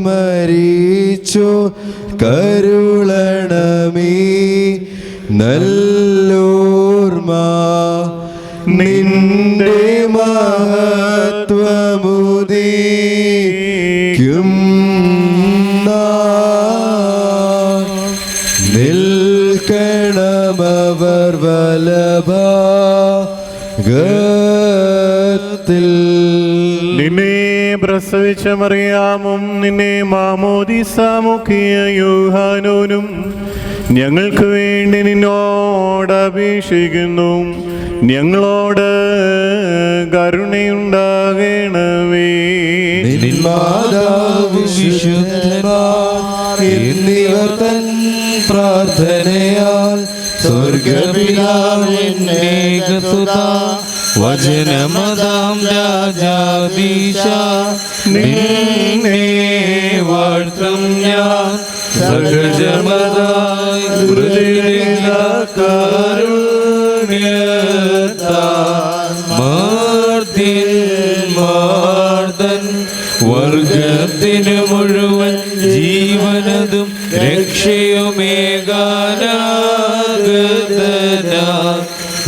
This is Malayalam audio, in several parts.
മരിച്ചു കരുളണമേ നല്ലോർമ്മ നിന്റെ മഹത്വമുദീക്കും നിൽക്കണമവർ വലഭാഗത്തിൽ. നിന്നെ പ്രസവിച്ച മറിയാമും നിന്നെ മാമോദിസമുക്കിയ യോഹാനോനും ഞങ്ങൾക്ക് വേണ്ടി നിന്നോട് അപേക്ഷിക്കുന്നു. ഞങ്ങളോട് കരുണയുണ്ടാകണമേ. മാതാവ് വിശുദ്ധന്മാർ എന്നിവർ തൻ പ്രാർത്ഥനയാൽ സ്വർഗപിതാവിന്നേകസുത വചനമതാം രാജാധീശ നിന്നെ വാഴ്ത്തും ഞാൻ സകലജമതായി മാർദ്ദൻ വർഗത്തിന് മുഴുവൻ ജീവനതും രക്ഷയുമേകാനാഗതന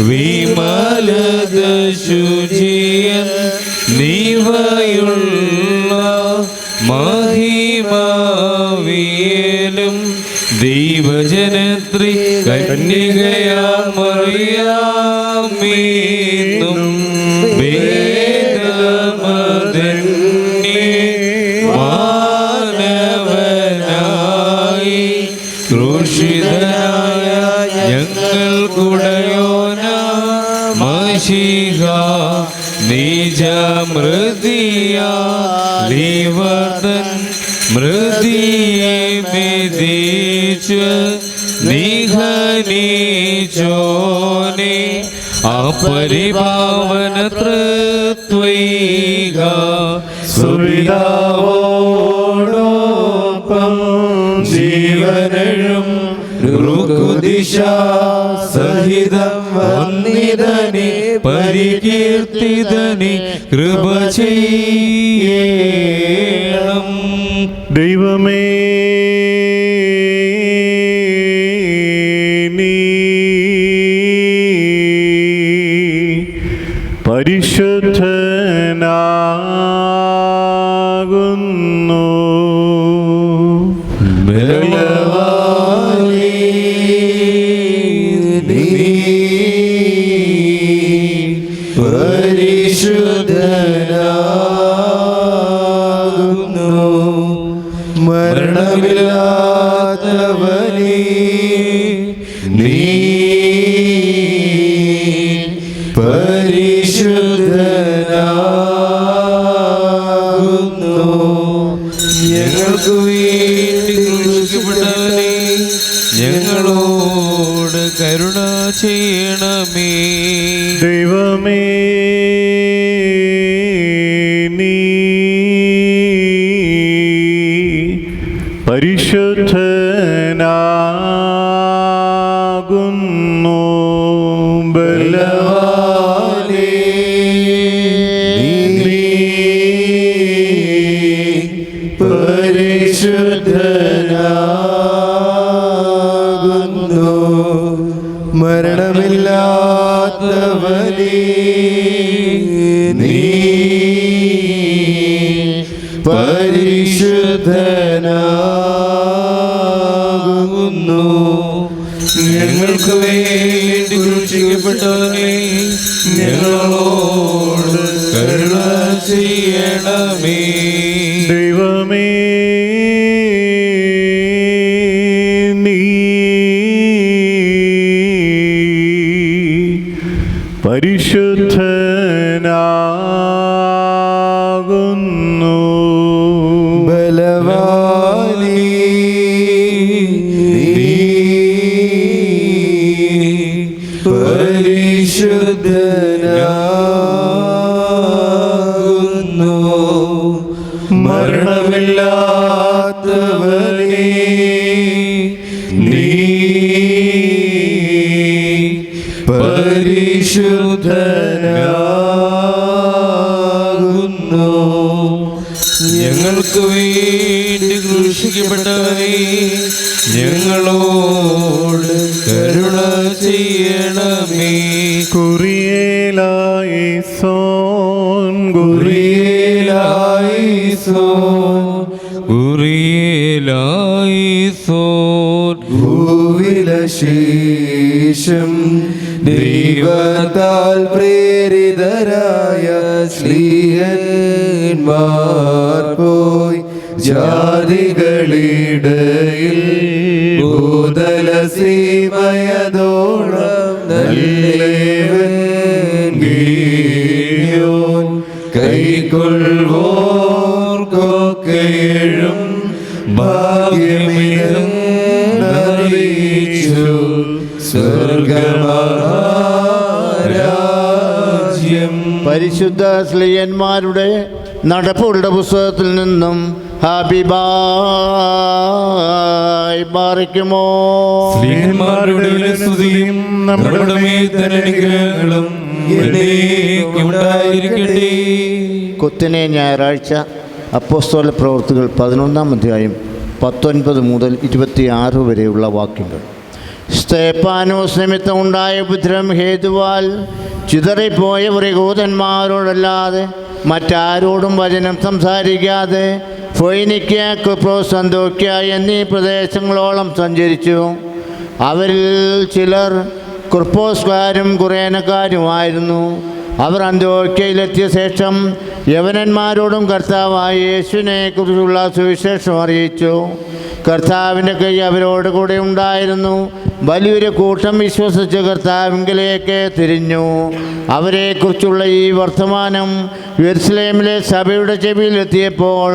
വിമലത ശുചിയൻ നീവയുള്ള മഹിമാവിയലും ദൈവജനത്രി കന്യകയാ മറിയാമീന്നും വാനവനായി ക്രൂശിതനായ ഞങ്ങൾക്കുടയോന മശീഹ നിജമൃതിയാലിവർദ്ധൻ മൃതിയെ മെതിച്ച് നിഹനിച്ചോനെ അപരിപാവന തൃത്വൈക സുവിധാവോടൊപ്പം ജീവനും ഋക്കുദിശ സഹിതം വന്നിതനെ പരികീർത്തിതനെ കൃപ ചെയ്യണം. ദൈവമേ നീ പരിശുദ്ധനാകുന്നു. പരിശുദ്ധനാകുന്നു മരണമില്ലാത്തവനേ നീ പരിശുദ്ധനാകുന്നു. ഞങ്ങൾക്ക് വേണ്ടി ക്രൂശിക്കപ്പെട്ടവനേ ഞങ്ങളോട് കരുണ ചെയ്യണമേ. ദൈവമേ നീ പരിശുദ്ധനാകുന്നു. ബലവാനേ നീ പരിശുദ്ധനാകുന്നു മരണമില്ലാത്തവനേ നീ പരിശുദ്ധനാകുന്നു. ഞങ്ങൾക്ക് വേണ്ടി ക്രൂശിക്കപ്പെട്ടവനേ ഞങ്ങളോട് കരുണ ചെയ്യണമേ. ദൈവമേ നീ പരിശുദ്ധനാകുന്നു. ബലവാനേ നീ പരിശുദ്ധനാകുന്നു മരണമില്ലാത്തവനേ നീ പരിശുദ്ധനാകുന്നു. ഞങ്ങൾ ഞങ്ങൾക്ക് വേണ്ടി ക്രൂശിക്കപ്പെട്ടവനെ, ഞങ്ങളോട് കരുണ ചെയ്യണമേ. കുറിയേലായിസോൻ കുറിയേലായിസോൻ. ഭൂവിലശേഷം ദൈവത്താൽ പ്രേരിതരായ ശ്ലീഹന്മാർ പോയി ജാതികളിടയിൽ ഭൂതല ശ്രീമയതോളം നല്ലേവൻ ഗീയോൻ കൈക്കൊള്ളുവോർക്കൊക്കെയും ഭാഗ്യമിതറിയിച്ചു സ്വർഗമഹാരാജ്യം. പരിശുദ്ധ സ്ലീഹന്മാരുടെ നടപ്പുകളുടെ പുസ്തകത്തിൽ നിന്നും ഹബീബായി ബാറിക്കുമോ. സ്ലീഹന്മാരുടെ സ്തുതിയും നമ്മുടെ മേൽ തന്നെ അനുഗ്രഹങ്ങളും എന്നേക്കും ഉണ്ടായിരിക്കട്ടെ. കുത്തിനെ ഞായറാഴ്ച അപ്പോസ്തല പ്രവൃത്തികൾ 11-ാം അധ്യായം 19 മുതൽ 26 വരെയുള്ള വാക്യങ്ങൾ. സ്തേഫാനോസ് നിമിത്തം ഉണ്ടായ ഉപദ്രവം ഹേതുവാൽ ചിതറിപ്പോയവർ യഹൂദന്മാരോടല്ലാതെ മറ്റാരോടും വചനം സംസാരിക്കാതെ ഫൊയ്നിക്യ, കുപ്രോസ്, അന്തോക്യ എന്നീ പ്രദേശങ്ങളോളം സഞ്ചരിച്ചു. അവരിൽ ചിലർ കുർപ്പോസ്കാരും കുറേനക്കാരുമായിരുന്നു. അവർ അന്തോക്യയിലെത്തിയ ശേഷം യവനന്മാരോടും കർത്താവായ യേശുവിനെ കുറിച്ചുള്ള സുവിശേഷം അറിയിച്ചു. കർത്താവിൻ്റെ കൈ അവരോട് കൂടെ ഉണ്ടായിരുന്നു. വലിയൊരു കൂട്ടം വിശ്വസിച്ച് കർത്താവിങ്കിലേക്ക് തിരിഞ്ഞു. അവരെക്കുറിച്ചുള്ള ഈ വർത്തമാനം യെരുശലേമിലെ സഭയുടെ ചെവിയിലെത്തിയപ്പോൾ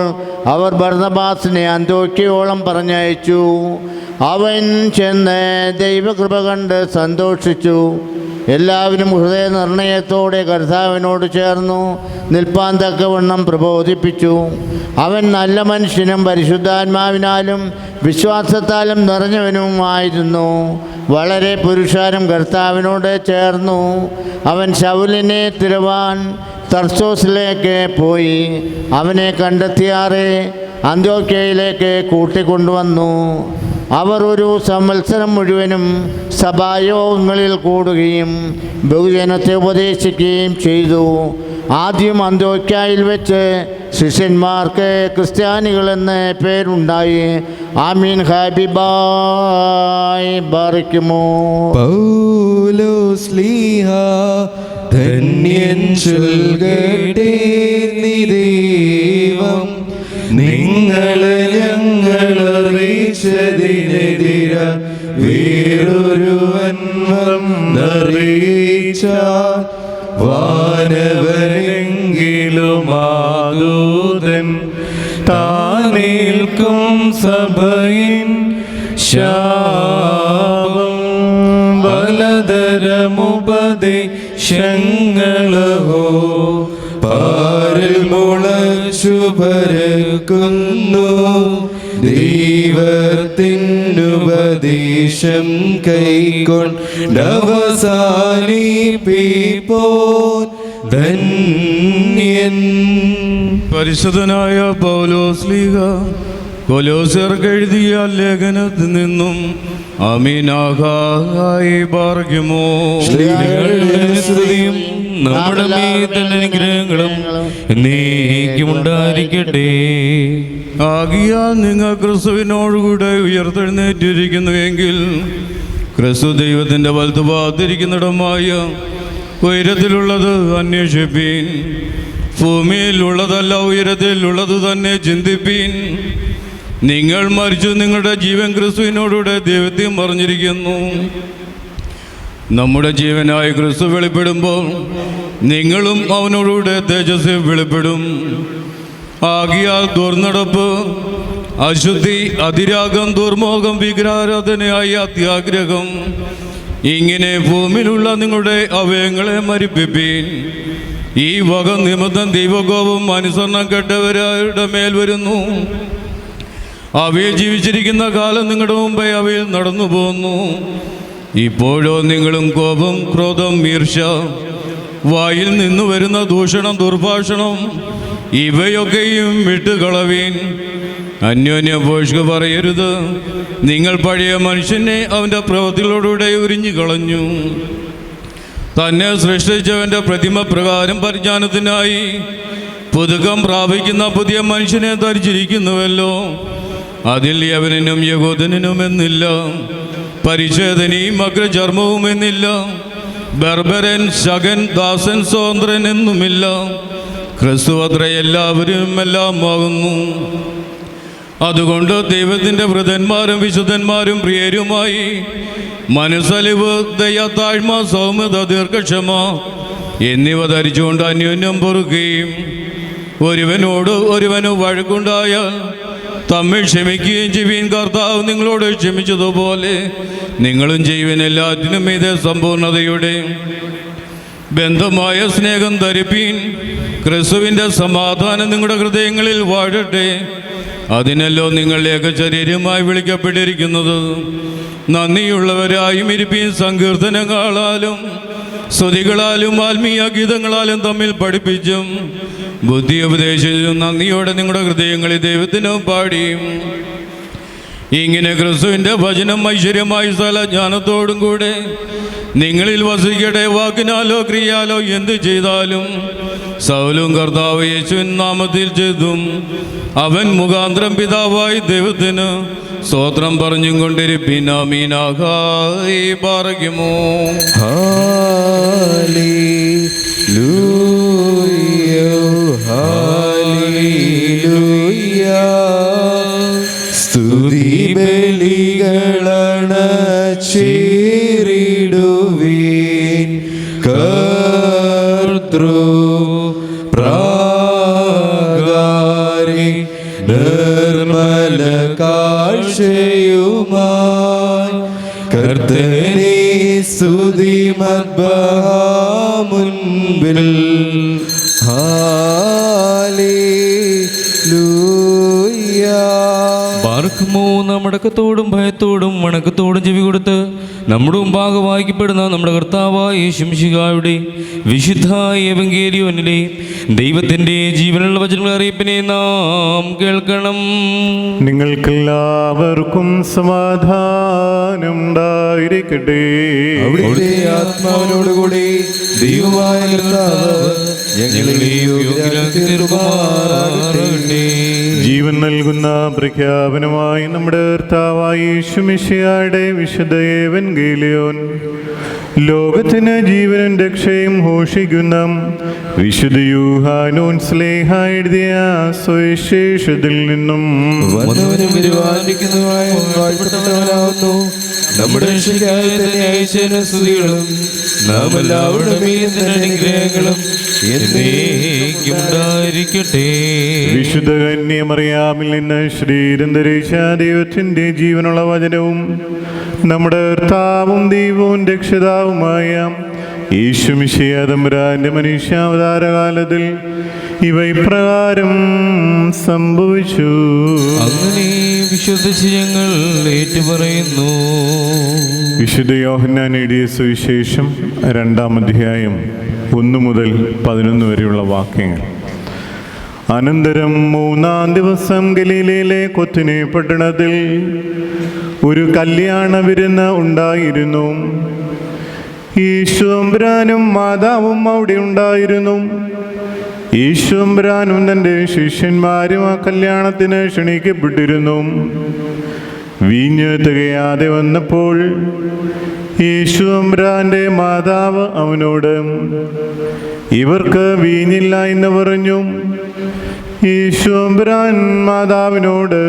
അവർ ബർന്നബാസിനെ അന്തോക്യയോളം പറഞ്ഞയച്ചു. അവൻ ചെന്ന് ദൈവകൃപ കണ്ട് സന്തോഷിച്ചു. എല്ലാവരും ഹൃദയനിർണയത്തോടെ കർത്താവിനോട് ചേർന്നു നിൽപ്പാൻ തക്കവണ്ണം പ്രബോധിപ്പിച്ചു. അവൻ നല്ല മനുഷ്യനും പരിശുദ്ധാത്മാവിനാലും വിശ്വാസത്താലും നിറഞ്ഞവനുമായിരുന്നു. വളരെ പുരുഷാരം കർത്താവിനോട് ചേർന്നു. അവൻ ശൗലിനെ തിരുവാൻ തർസോസിലേക്ക് പോയി. അവനെ കണ്ടെത്തിയാറെ അന്ത്യോക്യയിലേക്ക് കൂട്ടിക്കൊണ്ടുവന്നു. അവർ ഒരു സംവത്സരം മുഴുവനും സഭായോഗങ്ങളിൽ കൂടുകയും ബഹുജനത്തെ ഉപദേശിക്കുകയും ചെയ്തു. ആദ്യം അന്ത്യോക്യയിൽ വെച്ച് ശിഷ്യന്മാർക്ക് ക്രിസ്ത്യാനികളെന്ന് പേരുണ്ടായി. ആമീൻ. ഹബീബായി ബാറിക്കുമോ. പൗലോസ്ലീഹ ധന്യൻ ചൊൽകട്ടെ നീ ദൈവം, നിങ്ങളെ ഞങ്ങളറിയിച്ചതിനെതിര വേറൊരുവൻ വന്നറിയിച്ച വാനവരെങ്കിലുമാദൂതൻ താനേൽക്കും സഭയിൻ ശാപം ബലതരമുപദേശങ്ങളോ പാരിൽ മുളച്ചു പരക്കുന്നു. ദൈവത്തിനുപദേശം കൈക്കൊണ്ടവസാനിപ്പിപ്പോൻ ധന്യൻ. പരിശുദ്ധനായ പൗലോസ്ലീഹ കൊലോസ്യർക്ക് എഴുതിയ ലേഖനത്തിൽ നിന്നും അമീനായി ബാർക്കുമോ. സ്തുതിയും നമ്മുടെ മേൽ തന്നെ അനുഗ്രഹങ്ങളും എന്നേക്കും ഉണ്ടായിരിക്കട്ടെ. ആകിയാൽ നിങ്ങൾ ക്രിസ്തുവിനോടുകൂടെ ഉയർത്തെഴുന്നേറ്റിരിക്കുന്നുവെങ്കിൽ ക്രിസ്തു ദൈവത്തിൻ്റെ വലത്തുഭാഗത്തിരിക്കുന്നിടമായ ഉയരത്തിലുള്ളത് അന്വേഷിപ്പീൻ. ഭൂമിയിലുള്ളതല്ല ഉയരത്തിലുള്ളത് തന്നെ ചിന്തിപ്പീൻ. നിങ്ങൾ മരിച്ചു, നിങ്ങളുടെ ജീവൻ ക്രിസ്തുവിനോടുകൂടെ ദൈവത്തെയും പറഞ്ഞിരിക്കുന്നു. നമ്മുടെ ജീവനായ ക്രിസ്തു വെളിപ്പെടുമ്പോൾ നിങ്ങളും അവനോടുകൂടെ തേജസ്സിൽ വെളിപ്പെടും. ആകിയാൽ ദുർനടപ്പ്, അശുദ്ധി, അതിരാഗം, ദുർമോഹം, വിഗ്രഹാരാധനയായ അത്യാഗ്രഹം ഇങ്ങനെ ഭൂമിയിലുള്ള നിങ്ങളുടെ അവയവങ്ങളെ മരിപ്പിപ്പീൻ. ഈ വക നിമിത്തം ദൈവകോപം അനുസരണം കെട്ടവരുടെ മേൽ വരുന്നു. അവയിൽ ജീവിച്ചിരിക്കുന്ന കാലം നിങ്ങളുടെ മുമ്പേ അവയിൽ നടന്നു പോകുന്നു. ഇപ്പോഴോ നിങ്ങളും കോപം, ക്രോധം, ഈർഷ്യ, വായിൽ നിന്ന് വരുന്ന ദൂഷണം, ദുർഭാഷണം ഇവയൊക്കെയും വിട്ടുകളവീൻ. അന്യോന്യം പോഷ്ക പറയരുത്. നിങ്ങൾ പഴയ മനുഷ്യനെ അവൻ്റെ പ്രവൃത്തികളോടുകൂടെ ഉരിഞ്ഞു കളഞ്ഞു. തന്നെ സൃഷ്ടിച്ചവൻ്റെ പ്രതിമ പ്രകാരം പരിജ്ഞാനത്തിനായി പുതുക്കം പ്രാപിക്കുന്ന പുതിയ മനുഷ്യനെ ധരിച്ചിരിക്കുന്നുവല്ലോ. അതിൽ യവനനും യഹൂദനും എന്നില്ല, പരിച്ഛേദനയും അഗ്രചർമ്മവും എന്നില്ല, ബർബരൻ, ശകൻ, ദാസൻ, സ്വതന്ത്രൻ എന്നുമില്ല. ക്രിസ്തു അത്ര എല്ലാവരും എല്ലാമാകുന്നു. അതുകൊണ്ട് ദൈവത്തിൻ്റെ വൃതന്മാരും വിശുദ്ധന്മാരും പ്രിയരുമായി മനസ്സലിവ്, ദയ, താഴ്മ, സൗമ്യത, ദീർഘക്ഷമ എന്നിവ ധരിച്ചുകൊണ്ട് അന്യോന്യം പൊറുക്കുകയും ഒരുവനോട് ഒരുവന് വഴക്കുണ്ടായാൽ തമ്മിൽ ക്ഷമിക്കുകയും ചെയ്യുവീൻ. കർത്താവ് നിങ്ങളോട് ക്ഷമിച്ചതുപോലെ നിങ്ങളും ചെയ്യുവൻ. എല്ലാറ്റിനും ഇത് സമ്പൂർണതയുടെ ബന്ധമായ സ്നേഹം ധരിപ്പീൻ. ക്രിസ്തുവിൻ്റെ സമാധാനം നിങ്ങളുടെ ഹൃദയങ്ങളിൽ വാഴട്ടെ. അതിനല്ലോ നിങ്ങൾ ഏകശരീരമായി വിളിക്കപ്പെട്ടിരിക്കുന്നത്. നന്ദിയുള്ളവരായും ഇരിപ്പീൻ. സങ്കീർത്തനങ്ങളാലും സ്തുതികളാലും ആത്മീയ ഗീതങ്ങളാലും തമ്മിൽ പഠിപ്പിച്ചും ബുദ്ധി ഉപദേശിച്ചും നന്ദിയോടെ നിങ്ങളുടെ ഹൃദയങ്ങളിൽ ദൈവത്തിനും പാടിയും ഇങ്ങനെ ക്രിസ്തുവിൻ്റെ വചനം ഐശ്വര്യമായ സ്ഥലജ്ഞാനത്തോടും കൂടെ നിങ്ങളിൽ വസിക്കട്ടെ. വാക്കിനാലോ ക്രിയാലോ എന്ത് ചെയ്താലും സൗലും കർത്താവ് യേശുവിൻ നാമത്തിൽ ചെയ്തും അവൻ മുഖാന്തരം പിതാവായി ദൈവത്തിന് സ്തോത്രം പറഞ്ഞും കൊണ്ടിരിപ്പിൻ. ആമീനായി പറയുമോ. സ്തുതി ബലികളണ ചേരിടുവീൻ. കർത്തൃ പ്രാകാരി നിർമ്മല കാഴ്ചയുമായി കർത്തനെ സ്തുതി മുൻപിൽ. പാർക്കുമോ. മടക്കത്തോടും ഭയത്തോടും വണക്കത്തോടും ചെവി കൊടുത്ത് നമ്മുടെ മുമ്പാകെ വായിക്കപ്പെടുന്ന നമ്മുടെ കർത്താവായ യേശുമിശിഹായുടെ വിശുദ്ധ എവങ്കേലിയോനിലെ ദൈവത്തിൻ്റെ ജീവനുള്ള വചനങ്ങളുടെ അറിയിപ്പിനെ നാം കേൾക്കണം. നിങ്ങൾക്കെല്ലാവർക്കും സമാധാനം ഉണ്ടായിരിക്കട്ടെ. അവിടുത്തെ ആത്മാവിനോടുകൂടി ദൈവമായ കർത്താവ് ഞങ്ങളെ യോഗ്യരാക്കി തീർക്കുമാറാകട്ടെ. ജീവൻ നൽകുന്ന പ്രഖ്യാപനമായി നമ്മുടെ കർത്താവായ യേശുമിശിഹായുടെ വിശുദ്ധ എവങ്കേലിയോൻ ലോകത്തിന് ജീവനും രക്ഷയും ഘോഷിക്കുന്ന വിശുദ്ധ യോഹന്നാൻ ശ്ലീഹ എഴുതിയ സുവിശേഷത്തിൽ നിന്നും വന്നവനും വരുവാനിരിക്കുന്നതുമായ വാഴ്ത്തപ്പെട്ടവനാകുന്നു. നമ്മുടെ രക്ഷയ്ക്കായി തന്നെ അയച്ചതിന് സ്തുതികളും നാം എല്ലാവരുടെ മേലും അനുഗ്രഹങ്ങളും എന്നേക്കും ഉണ്ടായിരിക്കട്ടെ. വിശുദ്ധ കന്യമറിയാമിൽ നിന്ന് ശരീരം ധരിച്ച ദൈവത്തിൻ്റെ ജീവനുള്ള വചനവും നമ്മുടെ കർത്താവും ദൈവവും രക്ഷിതാവുമായ യേശുമിശിഹാ തമ്പുരാന്റെ മനുഷ്യാവതാരകാലത്തിൽ ഇവ ഇപ്രകാരം സംഭവിച്ചു. അങ്ങനെ വിശ്വസിച്ച് ഞങ്ങൾ ഏറ്റുപറയുന്നു. വിശുദ്ധ യോഹന്നാൻ എഴുതിയ സുവിശേഷം 2-ാം അധ്യായം 1 മുതൽ 11 വരെയുള്ള വാക്യങ്ങൾ. അനന്തരം 3-ാം ദിവസം ഗലീലയിലെ കൊത്തിനെ പട്ടണത്തിൽ ഒരു കല്യാണ വിരുന്ന് ഉണ്ടായിരുന്നു. യേശുവമ്പുരാനും മാതാവും അവിടെ ഉണ്ടായിരുന്നു. യേശുവമ്പുരാനും തൻ്റെ ശിഷ്യന്മാരും ആ കല്യാണത്തിന് ക്ഷണിക്കപ്പെട്ടിരുന്നു. വീഞ്ഞ് തികയാതെ വന്നപ്പോൾ യേശുവമ്പുരാന്റെ മാതാവ് അവനോട്, ഇവർക്ക് വീഞ്ഞില്ല എന്ന് പറഞ്ഞു. യേശുവമ്പുരാൻ മാതാവിനോട്,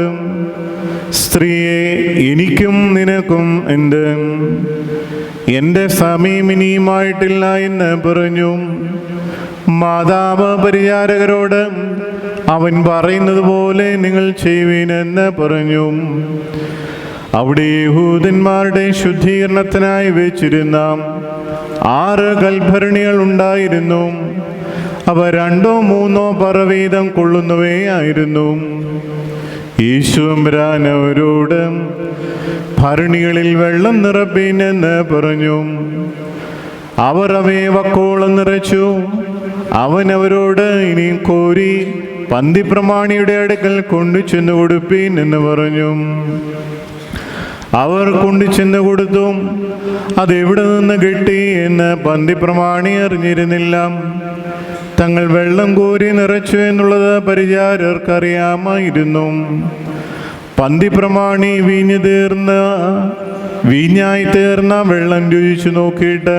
സ്ത്രീയെ, എനിക്കും നിനക്കും എന്ത്? എൻ്റെ സമയം ഇനിയുമായിട്ടില്ല എന്ന് പറഞ്ഞു. മാതാവ് പരിചാരകരോട്, അവൻ പറയുന്നത് പോലെ നിങ്ങൾ ചെയ്യുവീനെന്ന് പറഞ്ഞു. അവിടെ യഹൂദന്മാരുടെ ശുദ്ധീകരണത്തിനായി വെച്ചിരുന്ന 6 കൽഭരണികൾ ഉണ്ടായിരുന്നു. അവ 2-3 പറ വീതം കൊള്ളുന്നവയായിരുന്നു. യേശുവമ്പുരാൻ അവരോട്, ഭരണികളിൽ വെള്ളം നിറപ്പീനെന്ന് പറഞ്ഞു. അവർ അവയെ വക്കോളം നിറച്ചു. അവൻ അവരോട്, ഇനിയും കോരി പന്തിപ്രമാണിയുടെ അടുക്കൽ കൊണ്ടു ചെന്നു കൊടുപ്പീൻ എന്ന് പറഞ്ഞു. അവർ കൊണ്ടു ചെന്ന് കൊടുത്തു. അതെവിടെ നിന്ന് കിട്ടി എന്ന് പന്തിപ്രമാണി അറിഞ്ഞിരുന്നില്ല. തങ്ങൾ വെള്ളം കോരി നിറച്ചു എന്നുള്ളത് പരിചാരകർക്കറിയാമായിരുന്നു. പന്തിപ്രമാണി വീഞ്ഞായി തീർന്ന വെള്ളം രുചിച്ചു നോക്കിയിട്ട്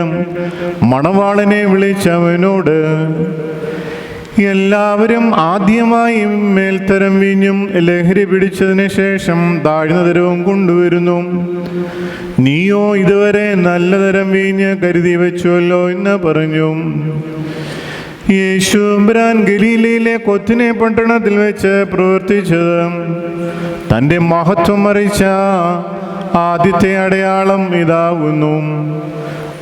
മണവാളനെ വിളിച്ചവനോട്, എല്ലാവരും ആദ്യമായി മേൽത്തരം വീഞ്ഞും ലഹരി പിടിച്ചതിന് ശേഷം താഴ്ന്ന തരവും കൊണ്ടുവരുന്നു. നീയോ ഇതുവരെ നല്ല തരം വീഞ്ഞ് കരുതി വെച്ചുവല്ലോ എന്ന് പറഞ്ഞു. യേശു ഗലീലയിലെ കൊത്തിനെ പട്ടണത്തിൽ വെച്ച് പ്രവർത്തിച്ചത് തൻ്റെ മഹത്വം അറിയിച്ച ആദ്യത്തെ അടയാളം ഇതാകുന്നു.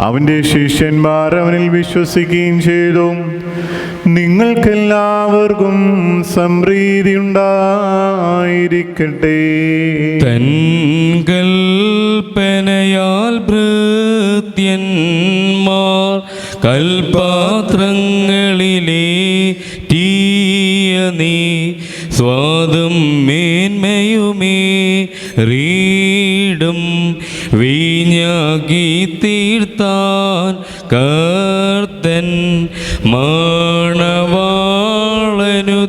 അവൻ്റെ ശിഷ്യന്മാർ അവനിൽ വിശ്വസിക്കുകയും ചെയ്തു. നിങ്ങൾക്കെല്ലാവർക്കും സമൃദ്ധി ഉണ്ടായിരിക്കട്ടെ. തൻ കൽപ്പനയാൽ ഭൃത്യന്മാർ കൽപാത്രങ്ങളിലെ നീ സ്വാദം മേന്മയുമേ റീടും വീഞ്ഞാക്കി തീർത്താൻ കർത്തൻ മണവാളനു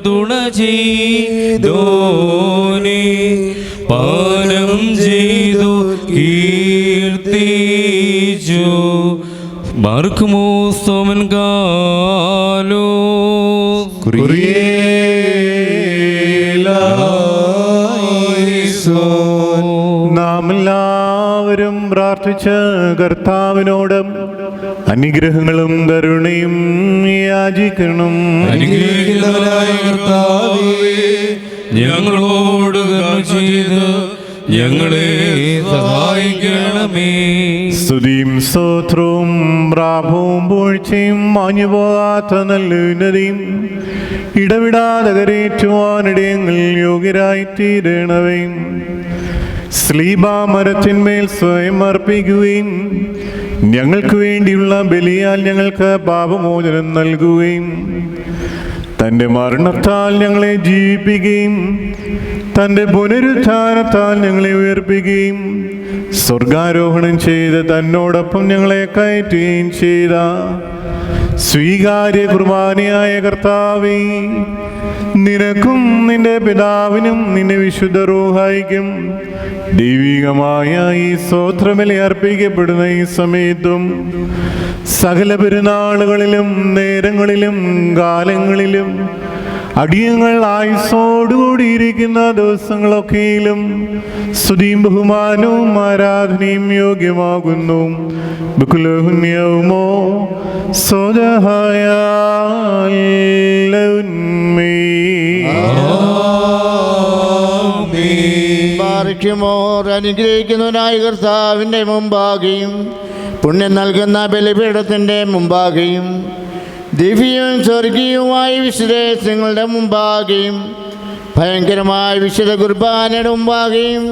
തുണ ചെയ്തോനെ പാനം ചെയ്തു കീർത്തിച്ചു. ബാർക്കുമോ സോമൻ കാലോ നാം എല്ലാവരും പ്രാർത്ഥിച്ച കർത്താവിനോട് അനുഗ്രഹങ്ങളും കരുണയും യാചിക്കണം. അനുഗ്രഹിക്കുന്നവനായ കർത്താവേ, ഞങ്ങളോട് കരുണ ചെയ്ത് ഞങ്ങളെ സഹായിക്കണമേ. സ്തുതിയും സ്തോത്രവും പ്രാഭവും പൂഴ്ചയും മാഞ്ഞുപോകാത്ത നല്ല ഉന്നതിയും ഇടവിടാതെ കരയേറ്റുവാനിടയങ്ങൾ യോഗ്യരായി തീരണവേ. സ്ലീബാ മരത്തിന്മേൽ സ്വയം അർപ്പിക്കുകയും ഞങ്ങൾക്ക് വേണ്ടിയുള്ള ബലിയാൽ ഞങ്ങൾക്ക് പാപമോചനം നൽകുകയും തൻ്റെ മരണത്താൽ ഞങ്ങളെ ജീവിപ്പിക്കുകയും തൻ്റെ പുനരുത്ഥാനത്താൽ ഞങ്ങളെ ഉയർപ്പിക്കുകയും സ്വർഗാരോഹണം ചെയ്ത് തന്നോടൊപ്പം ഞങ്ങളെ കയറ്റുകയും ചെയ്ത സ്വീകാര്യ കുർബാനയായ കർത്താവേ, നിനക്കും നിന്റെ പിതാവിനും നിന്റെ വിശുദ്ധ റൂഹായിക്കും ദൈവികമായ ഈ സ്തോത്രബലി അർപ്പിക്കപ്പെടുന്ന ഈ സമയത്തും സകല പെരുന്നാളുകളിലും നേരങ്ങളിലും കാലങ്ങളിലും അടിയങ്ങൾ ആയുസ്സോടുകൂടിയിരിക്കുന്ന ദിവസങ്ങളൊക്കെയിലും സ്തുതിയും ബഹുമാനവും ആരാധനയും യോഗ്യമാകുന്നു. ബുക്കുലഹുന്യവുമോ സ്വജഹായ അനുഗ്രഹിക്കുന്നവനായ കർത്താവിൻ്റെ മുമ്പാകെയും പുണ്യം നൽകുന്ന ബലിപീഠത്തിൻ്റെ മുമ്പാകെയും ദിവ്യവും സ്വർഗീയവുമായ വിശുദ്ധങ്ങളുടെ മുമ്പാകെയും ഭയങ്കരമായ വിശുദ്ധ കുർബാനയുടെ മുമ്പാകെയും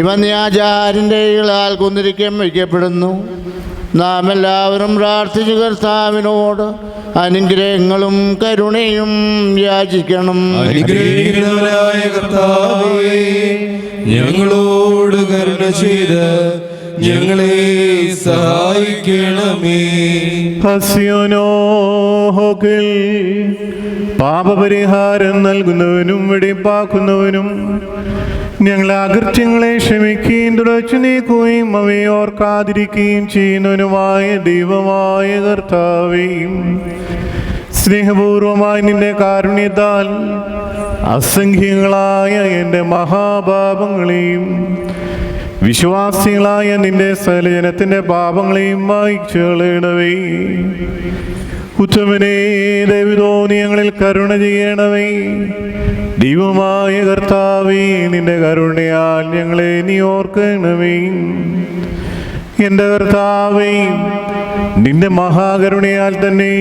ഇവ ആചാര്യൻ്റെ ഇളാൽ കുന്തിരിക്കം വയ്ക്കപ്പെടുന്നു. നാം എല്ലാവരും പ്രാർത്ഥിച്ചു കർത്താവിനോട് അനുഗ്രഹങ്ങളും കരുണയും യാചിക്കണം. അനുഗ്രഹിക്കുന്നവനായ കർത്താവേ, ഞങ്ങളോട് കരുണ ചെയ്ത് ഞങ്ങളെ സഹായിക്കണമേ. ഹസ്യോനോഹോക്കിൽ പാപപരിഹാരം നൽകുന്നവനും വെടിപ്പാക്കുന്നവനും ഞങ്ങളെ അകൃത്യങ്ങളെ ക്ഷമിക്കുകയും തുടച്ചു നീക്കുകയും അവയെ ഓർക്കാതിരിക്കുകയും ചെയ്യുന്നവനുമായ ദൈവമായ കർത്താവേ, സ്നേഹപൂർവമായ നിന്റെ കാരുണ്യത്താൽ അസംഖ്യങ്ങളായ എൻ്റെ മഹാപാപങ്ങളെയും വിശ്വാസികളായ നിന്റെ സകലജനത്തിൻ്റെ പാപങ്ങളെയും വായിച്ചു കളയണവേ. ഉത്തമനേ, ദൈവതോന്നി ഞങ്ങളിൽ കരുണ ചെയ്യണമേ. ദൈവമായ കർത്താവേ, നിന്റെ കരുണയാൽ ഞങ്ങളെ നീ ഓർക്കണമേ. എൻ്റെ കർത്താവേ, നിന്റെ മഹാകരുണയാൽ തന്നെ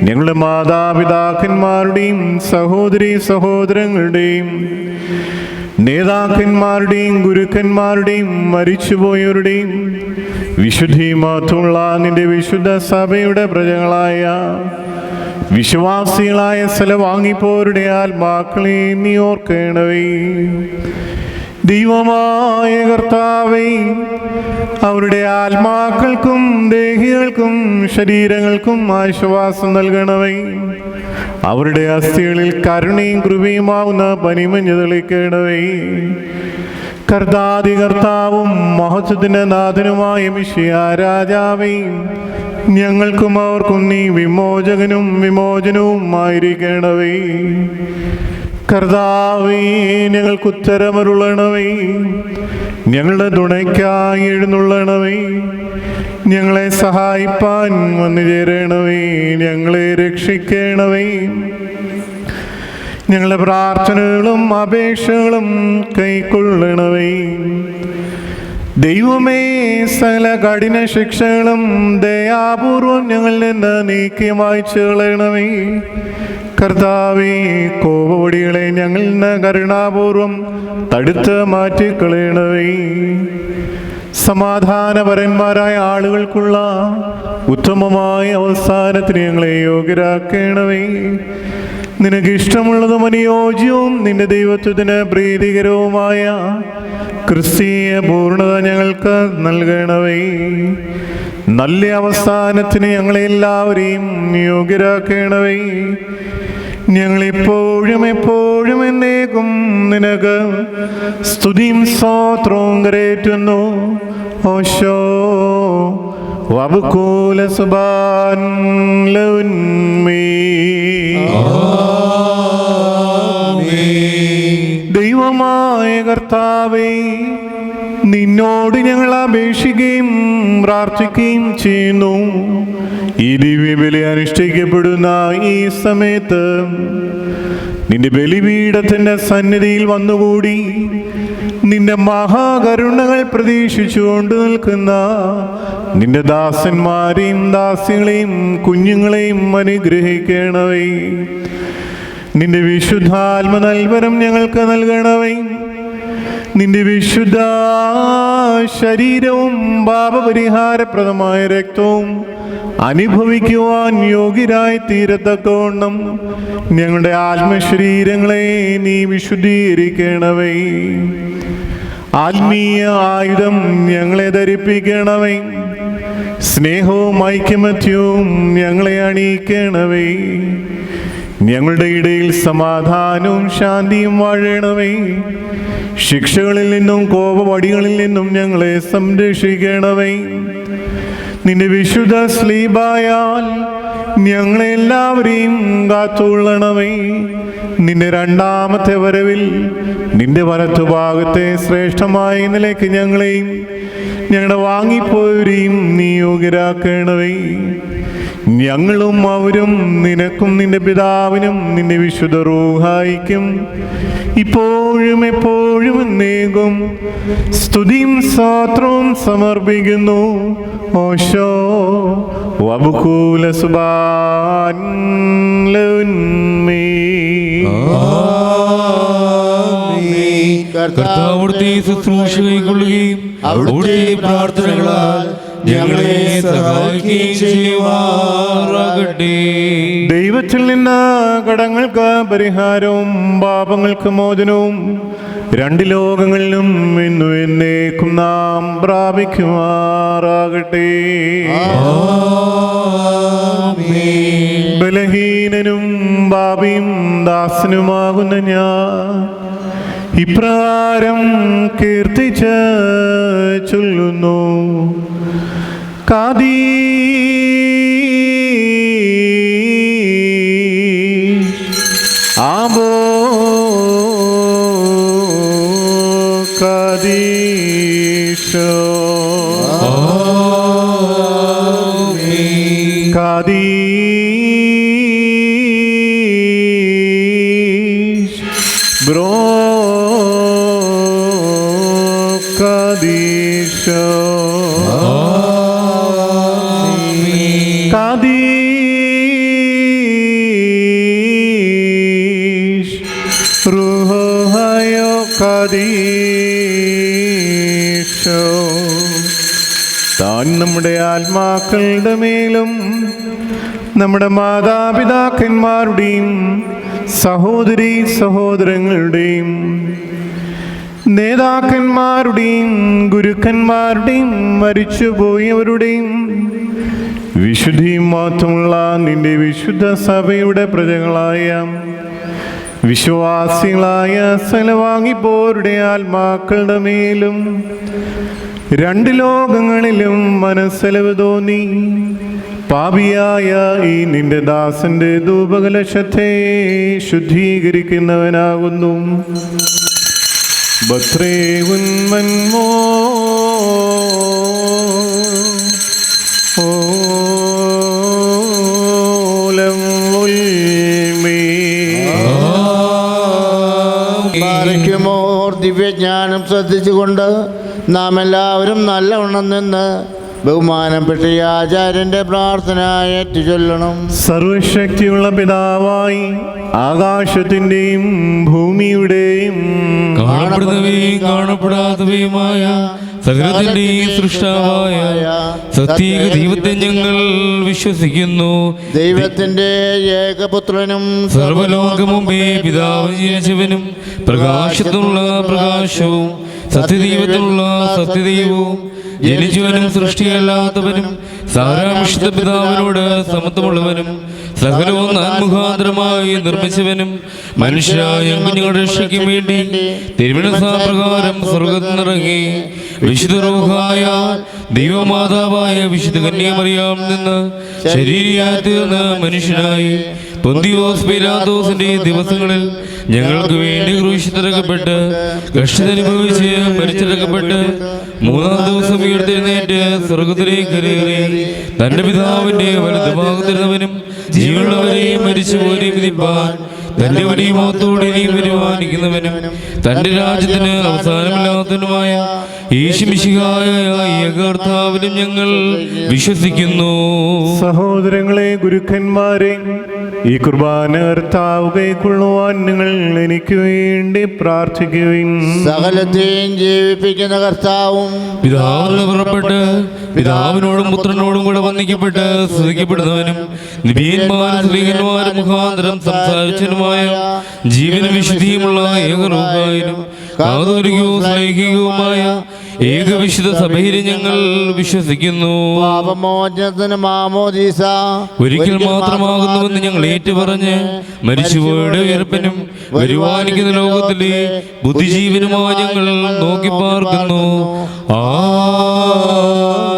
ഞങ്ങളുടെ മാതാപിതാക്കന്മാരുടെയും സഹോദരീ സഹോദരങ്ങളുടെയും നേതാക്കന്മാരുടെയും ഗുരുക്കന്മാരുടെയും മരിച്ചുപോയവരുടെയും വിശുദ്ധി മാത്രമുള്ള നിന്റെ വിശുദ്ധ സഭയുടെ പ്രജകളായ വിശ്വാസികളായ വാങ്ങിപ്പോരുടെ ആത്മാക്കളെ നീ ഓർക്കണവേ. ദൈവമായ കർത്താവേ, അവരുടെ ആത്മാക്കൾക്കും ദേഹികൾക്കും ശരീരങ്ങൾക്കും ആശ്വാസം നൽകണവേ. അവരുടെ അസ്ഥികളിൽ കരുണയും കൃപയുമാവുന്ന പനിമഞ്ഞ് തെളിക്കണവേ. കർത്താവും മഹത്വത്തിന്റെ നാഥനുമായ മിശിഹാ രാജാവേ, ഞങ്ങൾക്കും അവർക്കും നീ വിമോചകനും വിമോചനവും ആയിരിക്കണവേ. കർത്താവേ, ഞങ്ങൾക്ക് ഉത്തരമരുളണവേ. ഞങ്ങളുടെ തുണയ്ക്കായി എഴുന്നള്ളണവേ. ഞങ്ങളെ സഹായിപ്പാൻ വന്നു ചേരണവേ. ഞങ്ങളെ രക്ഷിക്കണവേ. ഞങ്ങളുടെ പ്രാർത്ഥനകളും അപേക്ഷകളും കൈക്കൊള്ളണവേ. ദൈവമേ, സകല കഠിന ശിക്ഷകളും ദയാപൂർവം ഞങ്ങളിൽ നിന്ന് നീക്കി മായ്ച്ചു കളയണമേ. കർത്താവേ, കോപവടികളെ ഞങ്ങളിൽ നിന്ന് കരുണാപൂർവം തടുത്ത് മാറ്റിക്കളയണവേ. സമാധാനപരന്മാരായ ആളുകൾക്കുള്ള ഉത്തമമായ അവസാനത്തിന് ഞങ്ങളെ യോഗ്യരാക്കണവേ. നിനക്ക് ഇഷ്ടമുള്ളതും അനുയോജ്യവും നിന്റെ ദൈവത്വത്തിന് പ്രീതികരവുമായ ക്രിസ്തീയ പൂർണ്ണത ഞങ്ങൾക്ക് നൽകണവേ. നല്ല അവസാനത്തിന് ഞങ്ങളെല്ലാവരെയും യോഗ്യരാക്കണവേ. ഞങ്ങളെപ്പോഴും എപ്പോഴും എന്നേക്കും നിനക്ക് സ്തുതിയും സ്തോത്രവും കരേറ്റുന്നു. ഓശോ വബുകൂല സുബാൻ ലൗന്മേ. ദൈവമായ കർത്താവേ, നിന്നോട് ഞങ്ങൾ അപേക്ഷിക്കുകയും പ്രാർത്ഥിക്കുകയും ചെയ്യുന്നു. ഈ ദിവ്യബലി അനുഷ്ഠിക്കപ്പെടുന്ന ഈ സമയത്ത് നിന്റെ ബലിപീഠത്തിന്റെ സന്നിധിയിൽ വന്നുകൂടി നിന്റെ മഹാകരുണകൾ പ്രതീക്ഷിച്ചുകൊണ്ട് നിൽക്കുന്ന നിന്റെ ദാസന്മാരെയും ദാസികളെയും കുഞ്ഞുങ്ങളെയും അനുഗ്രഹിക്കണവേ. നിന്റെ വിശുദ്ധാത്മ നൽവരം ഞങ്ങൾക്ക് നൽകണവേ. നിന്റെ വിശുദ്ധ ശരീരവും പാപപരിഹാരപ്രദമായ രക്തവും അനുഭവിക്കുവാൻ യോഗ്യരായി തീരത്തക്കവണ്ണം ഞങ്ങളുടെ ആത്മശരീരങ്ങളെ നീ വിശുദ്ധീകരിക്കണവേ. ആത്മീയ ആയുധം ഞങ്ങളെ ധരിപ്പിക്കണവേ. സ്നേഹവും ഐക്യമത്യവും ഞങ്ങളെ അണിയിക്കണവേ. ഞങ്ങളുടെ ഇടയിൽ സമാധാനവും ശാന്തിയും വാഴണമേ. ശിക്ഷകളിൽ നിന്നും കോപവടികളിൽ നിന്നും ഞങ്ങളെ സംരക്ഷിക്കണമേ. നിന്റെ വിശുദ്ധ സ്ലീബായാൽ ഞങ്ങളെല്ലാവരെയും കാത്തുകൊള്ളണമേ. നിന്റെ രണ്ടാമത്തെ വരവിൽ നിന്റെ വലത്തുഭാഗത്തെ ശ്രേഷ്ഠമായ നിലയ്ക്ക് ഞങ്ങളെയും ഞങ്ങളുടെ വാങ്ങിപ്പോയവരെയും നീ യോഗ്യരാക്കണമേ. ഞങ്ങളും അവരും നിനക്കും നിന്റെ പിതാവിനും നിന്റെ വിശുദ്ധ റൂഹായിക്കും ഇപ്പോഴും എപ്പോഴും എന്നേക്കും സ്തുതിയും സ്തോത്രവും സമർപ്പിക്കുന്നു. ഓശോ വബുകൂല സുബാൻ ലൗന്മേ. കർത്താവിന്റെ ശുശ്രൂഷ കൈക്കൊള്ളുകയും അവിടുത്തെ പ്രാർത്ഥനകളാൽ ഞങ്ങളെ സഹായിക്കുകയും ചെയ്യുമാറാകട്ടെ. ദൈവത്തിൽ നിന്ന് കടങ്ങൾക്ക് പരിഹാരവും പാപങ്ങൾക്ക് മോചനവും രണ്ട് ലോകങ്ങളിലും ഇന്നും എന്നേക്കും നാം പ്രാപിക്കുമാറാകട്ടെ. ബലഹീനനും പാപിയും ദാസനുമാകുന്ന ഞാൻ ഇപ്രകാരം കീർത്തിച്ച് ചൊല്ലുന്നു. കാദീ ആബോ കാദീശോ കാദീശ് ബ്രോ കാദീശോ കാദീശ് റൂഹയോ കാദീശോ. താൻ നമ്മുടെ ആത്മാക്കളുടെ മേലും നമ്മുടെ മാതാപിതാക്കന്മാരുടെയും സഹോദരീ സഹോദരങ്ങളുടെയും നേതാക്കന്മാരുടെയും ഗുരുക്കന്മാരുടെയും മരിച്ചുപോയവരുടെയും വിശുദ്ധിയും മാത്രമുള്ള നിന്റെ വിശുദ്ധ സഭയുടെ പ്രജകളായ വിശ്വാസികളായ സ്ഥലവാങ്ങിപ്പോരുടെ ആത്മാക്കളുടെ മേലും രണ്ട് ലോകങ്ങളിലും മനസ്സലവ് തോന്നി പാപിയായ ഈ നിന്റെ ദാസന്റെ ധൂപകലശത്തെ ശുദ്ധീകരിക്കുന്നവനാകുന്നു. ബത്രേ ഉന്മന്മോ ഓലം ഉൽമേ പാറയ്ക്കുമോർ ദിവ്യജ്ഞാനം ശ്രദ്ധിച്ചുകൊണ്ട് നാം എല്ലാവരും നല്ലവണ്ണം നിന്ന് ബഹുമാനപ്പെട്ട ഈ ആചാര്യന്റെ പ്രാർത്ഥന ഏറ്റുചൊല്ലണം. സർവശക്തിയുള്ള പിതാവായി ആകാശത്തിന്റെയും ഭൂമിയുടെയും കാണപ്പെടുന്നവയും കാണപ്പെടാത്തവയുമായ സകലത്തിന്റെയും സൃഷ്ടാവായ സത്യേക ദൈവത്തെ ഞങ്ങൾ വിശ്വസിക്കുന്നു. ദൈവത്തിന്റെ ഏകപുത്രനും സർവലോകമുമ്പേ പിതാവ് ജനിച്ചവനും പ്രകാശത്തിനുള്ള പ്രകാശവും സത്യദൈവത്തിനുള്ള സത്യദൈവവും ജനിച്ചവനും സൃഷ്ടിയല്ലാത്തവനും സാരാംശിത പിതാവിനോട് സമത്വമുള്ളവനും സകലവും നാൻമുഖാന്തരമായി നിർമ്മിച്ചവനും മനുഷ്യരായ കുഞ്ഞുങ്ങളുടെ രക്ഷയ്ക്കും വേണ്ടി തിരുമനസാപ്രകാരം സ്വർഗ്ഗത്തിൽ നിന്നിറങ്ങി വിശുദ്ധ റൂഹായ ദൈവമാതാവായ വിശുദ്ധ കന്യാമറിയാം നിന്ന് ശരീരിയായി തീർന്ന മനുഷ്യനായി പൊന്തിയോസ് പീലാത്തോസിന്റെ ദിവസങ്ങളിൽ ഞങ്ങൾക്ക് വേണ്ടി ക്രൂശിച്ചിറക്കപ്പെട്ട് കഷ്ടതനുഭവിച്ച് മരിച്ചിറക്കപ്പെട്ട് മൂന്നാം ദിവസം ഉയർത്തെഴുന്നേറ്റ് സ്വർഗത്തിലേക്ക് കയറി തന്റെ പിതാവിന്റെ വലതുഭാഗത്തിരുന്നവനും ജീവനുള്ളവരെയും മരിച്ചുപോരെയും വിധിപ്പാൻ തന്റെ വലിയ മഹത്വത്തോടെ വരുവാനിക്കുന്നവനും തന്റെ രാജ്യത്തിന് അവസാനമില്ലാത്തവനുമായ യേശുമിശിഹായ ഏകകർത്താവിലും ഞങ്ങൾ വിശ്വസിക്കുന്നു. സഹോദരങ്ങളെ, ഗുരുക്കന്മാരെ, ഈ കുർബാന കർത്താവ് കൈക്കൊള്ളുവാൻ നിങ്ങൾ എനിക്ക് വേണ്ടി പ്രാർത്ഥിക്കുവിൻ. സകലത്തെയും ജീവിപ്പിക്കുന്ന കർത്താവും പിതാവിന് പുറപ്പെട്ട് പിതാവിനോടും പുത്രനോടും കൂടെ വന്ദിക്കപ്പെട്ട് സ്തുതിക്കപ്പെടുന്നവനും നിബിയന്മാരും സ്ത്രീകന്മാരും മുഖാന്തരം സംസാരിച്ചവനുമായ ജീവനും വിശുദ്ധിയുമുള്ള ഏകറൂഹായിലും കാതോലികവും സ്നേഹികവുമായ ഏകവിശുദ്ധ സഭയിൽ ഞങ്ങൾ വിശ്വസിക്കുന്നു. പാപമോചനത്തിന് മാമോദീസ ഒരിക്കൽ മാത്രമാകുന്നുവെന്ന് ഞങ്ങൾ ഏറ്റുപറഞ്ഞ് മരിച്ചുപോയുടെ ഉയർപ്പിനും വരുവാനിക്കുന്ന ലോകത്തിലെ ബുദ്ധിജീവനുമായി ഞങ്ങൾ നോക്കി പാർക്കുന്നു.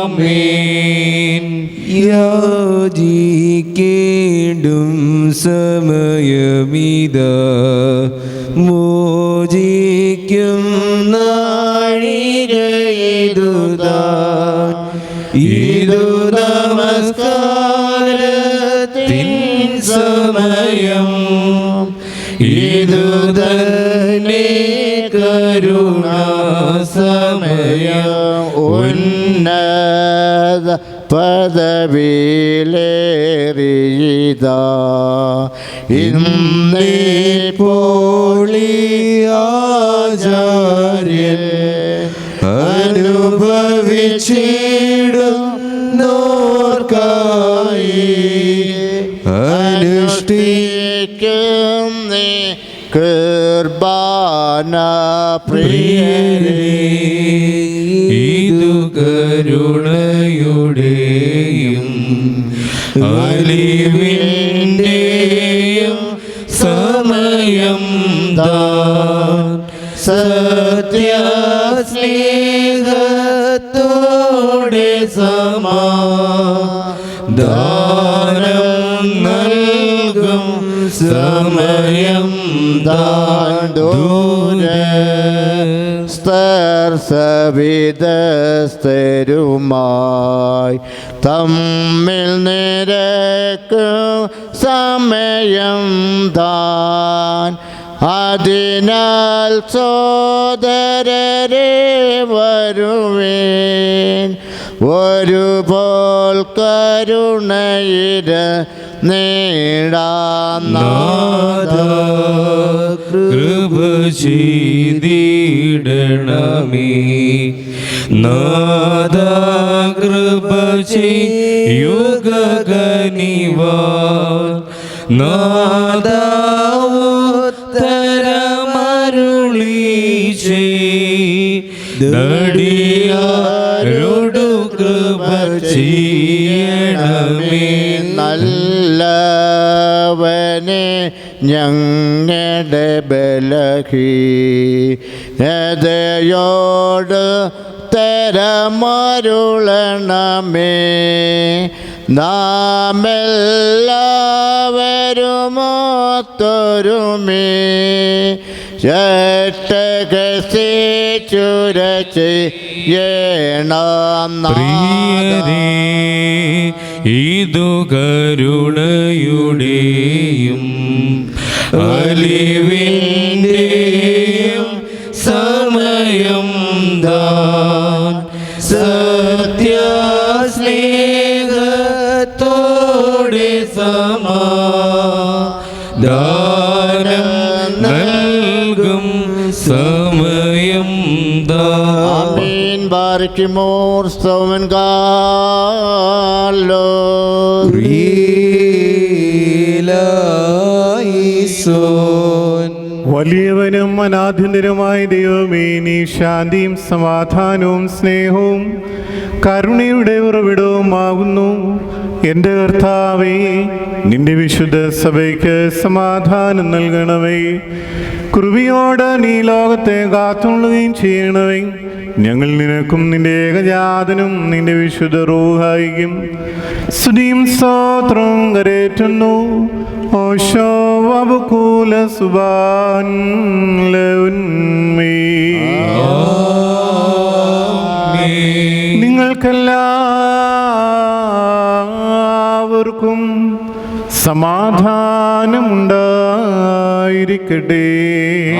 ആമേൻ. യാചിക്കേണ്ടും സമയമിതാ മോചിക്കും നാഴികയിതുതാൻ ഇതു നമസ്കാരത്തിൻ സമയം ഇതു തന്നെ കരുണാസമയം ഉന്നത പദവിയിലേറിയതാ ഇന്നേപ്പോളിയാചാര്യൻ അനുഭവിച്ചിടുന്നോർക്കായി അനുഷ്ഠിക്കുന്നേ കുർബാന പ്രിയരേ. ഇതു കരുണയുടെയും അലിവിന്റെയും സമയം താൻ സത്യസ്നേഹത്തോടെ സമാധാനം നൽകും സമയം താൻ സവിധസ്ഥരുമായി തമ്മിൽ നിരക്കും സമയം താൻ അതിനാൽ സോദരരെ വരുവേൻ ഒരുപോൽ കരുണയിര നേടാനാഥ കൃപ ചെയ്തിടണമേ നാഥ കൃപ ചെയ്യുക നടിയാരോടു കൃപ ചെയ്യണമേ. നല്ലവനെ ഞങ്ങളുടെ ബലഹീനതയോട് തരമരുളണമേ. നാമെല്ലാവരുമൊത്തൊരുമേ ചുര ചെയ്യണം. പ്രിയരേ, ഇതു കരുണയുടെയും അലിവിൻ്റെയും സമയം താൻ. സത്യസ്നേഹത്തോടെ സമാധാനം നൽകും സമയം താൻ. ആമീൻ. ബാരിക്കുമോർ സ്തോമൻ കാലോ. വലിയവനും അനാഥ്യന്തരമായ ദൈവമേ, നീ ശാന്തിയും സമാധാനവും സ്നേഹവും കരുണയുടെ ഉറവിടവുമാകുന്നു. എൻ്റെ കർത്താവേ, നിന്റെ വിശുദ്ധ സഭയ്ക്ക് സമാധാനം നൽകണമേ. കൃപയോടെ നീ ലോകത്തെ കാത്തുകൊള്ളുകയും ചെയ്യണമേ. ഞങ്ങൾ നിനക്കും നിന്റെ ഏകജാതനും നിന്റെ വിശുദ്ധ റൂഹായിക്കും സ്തുതിയും സ്തോത്രവും കരേറ്റുന്നു. ഓശോ വബുകൂല സുബാൻ നിങ്ങൾക്കെല്ലാവർക്കും സമാധാനമുണ്ടായിരിക്കട്ടെ.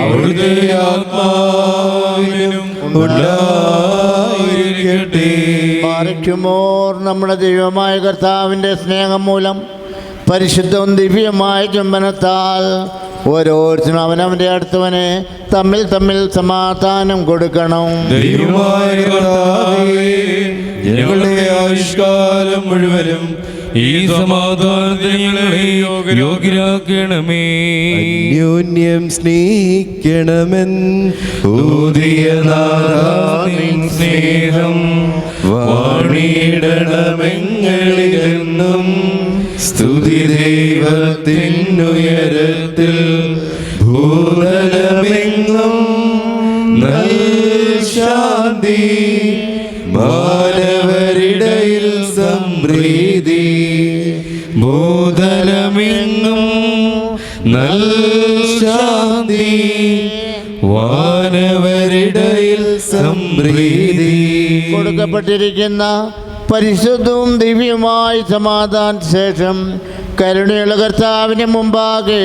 അവിടുത്തെ ആത്മാവിനും ഉണ്ടായിരിക്കട്ടെ. ബാരിക്കുമോർ നമ്മുടെ ദൈവമായ കർത്താവിൻ്റെ സ്നേഹം മൂലം പരിശുദ്ധവും ദിവ്യമായ ചുംബനത്താൽ ഓരോരുത്തരും അവനവൻ്റെ അടുത്തവനെ തമ്മിൽ തമ്മിൽ സമാധാനം കൊടുക്കണം. ദൈവമായ കർത്താവേ, ഞങ്ങളുടെ ആയുഷ്കാലം മുഴുവനും ഈ സമാധാനത്തിന് ഞങ്ങളെ യോഗ്യരാക്കണമേ. അന്യോന്യം സ്നേഹിക്കണമെന്ന് നിൻ സ്നേഹം വാണിടണമെങ്ങളിലെന്നും. സ്തുതി ദൈവത്തിനുയരത്തിൽ ഭൂതലമെങ്ങും നൽ ശാന്തി മാനവരിടയിൽ സംപ്രീതി. ഭൂതലമെങ്ങും നൽ ശാന്തി വാനവരിടയിൽ സംപ്രീതി. കൊടുക്കപ്പെട്ടിരിക്കുന്ന പരിശുദ്ധവും ദിവ്യമായ സമാധാന ശേഷം കരുണയുള്ള കർത്താവിന് മുമ്പാകെ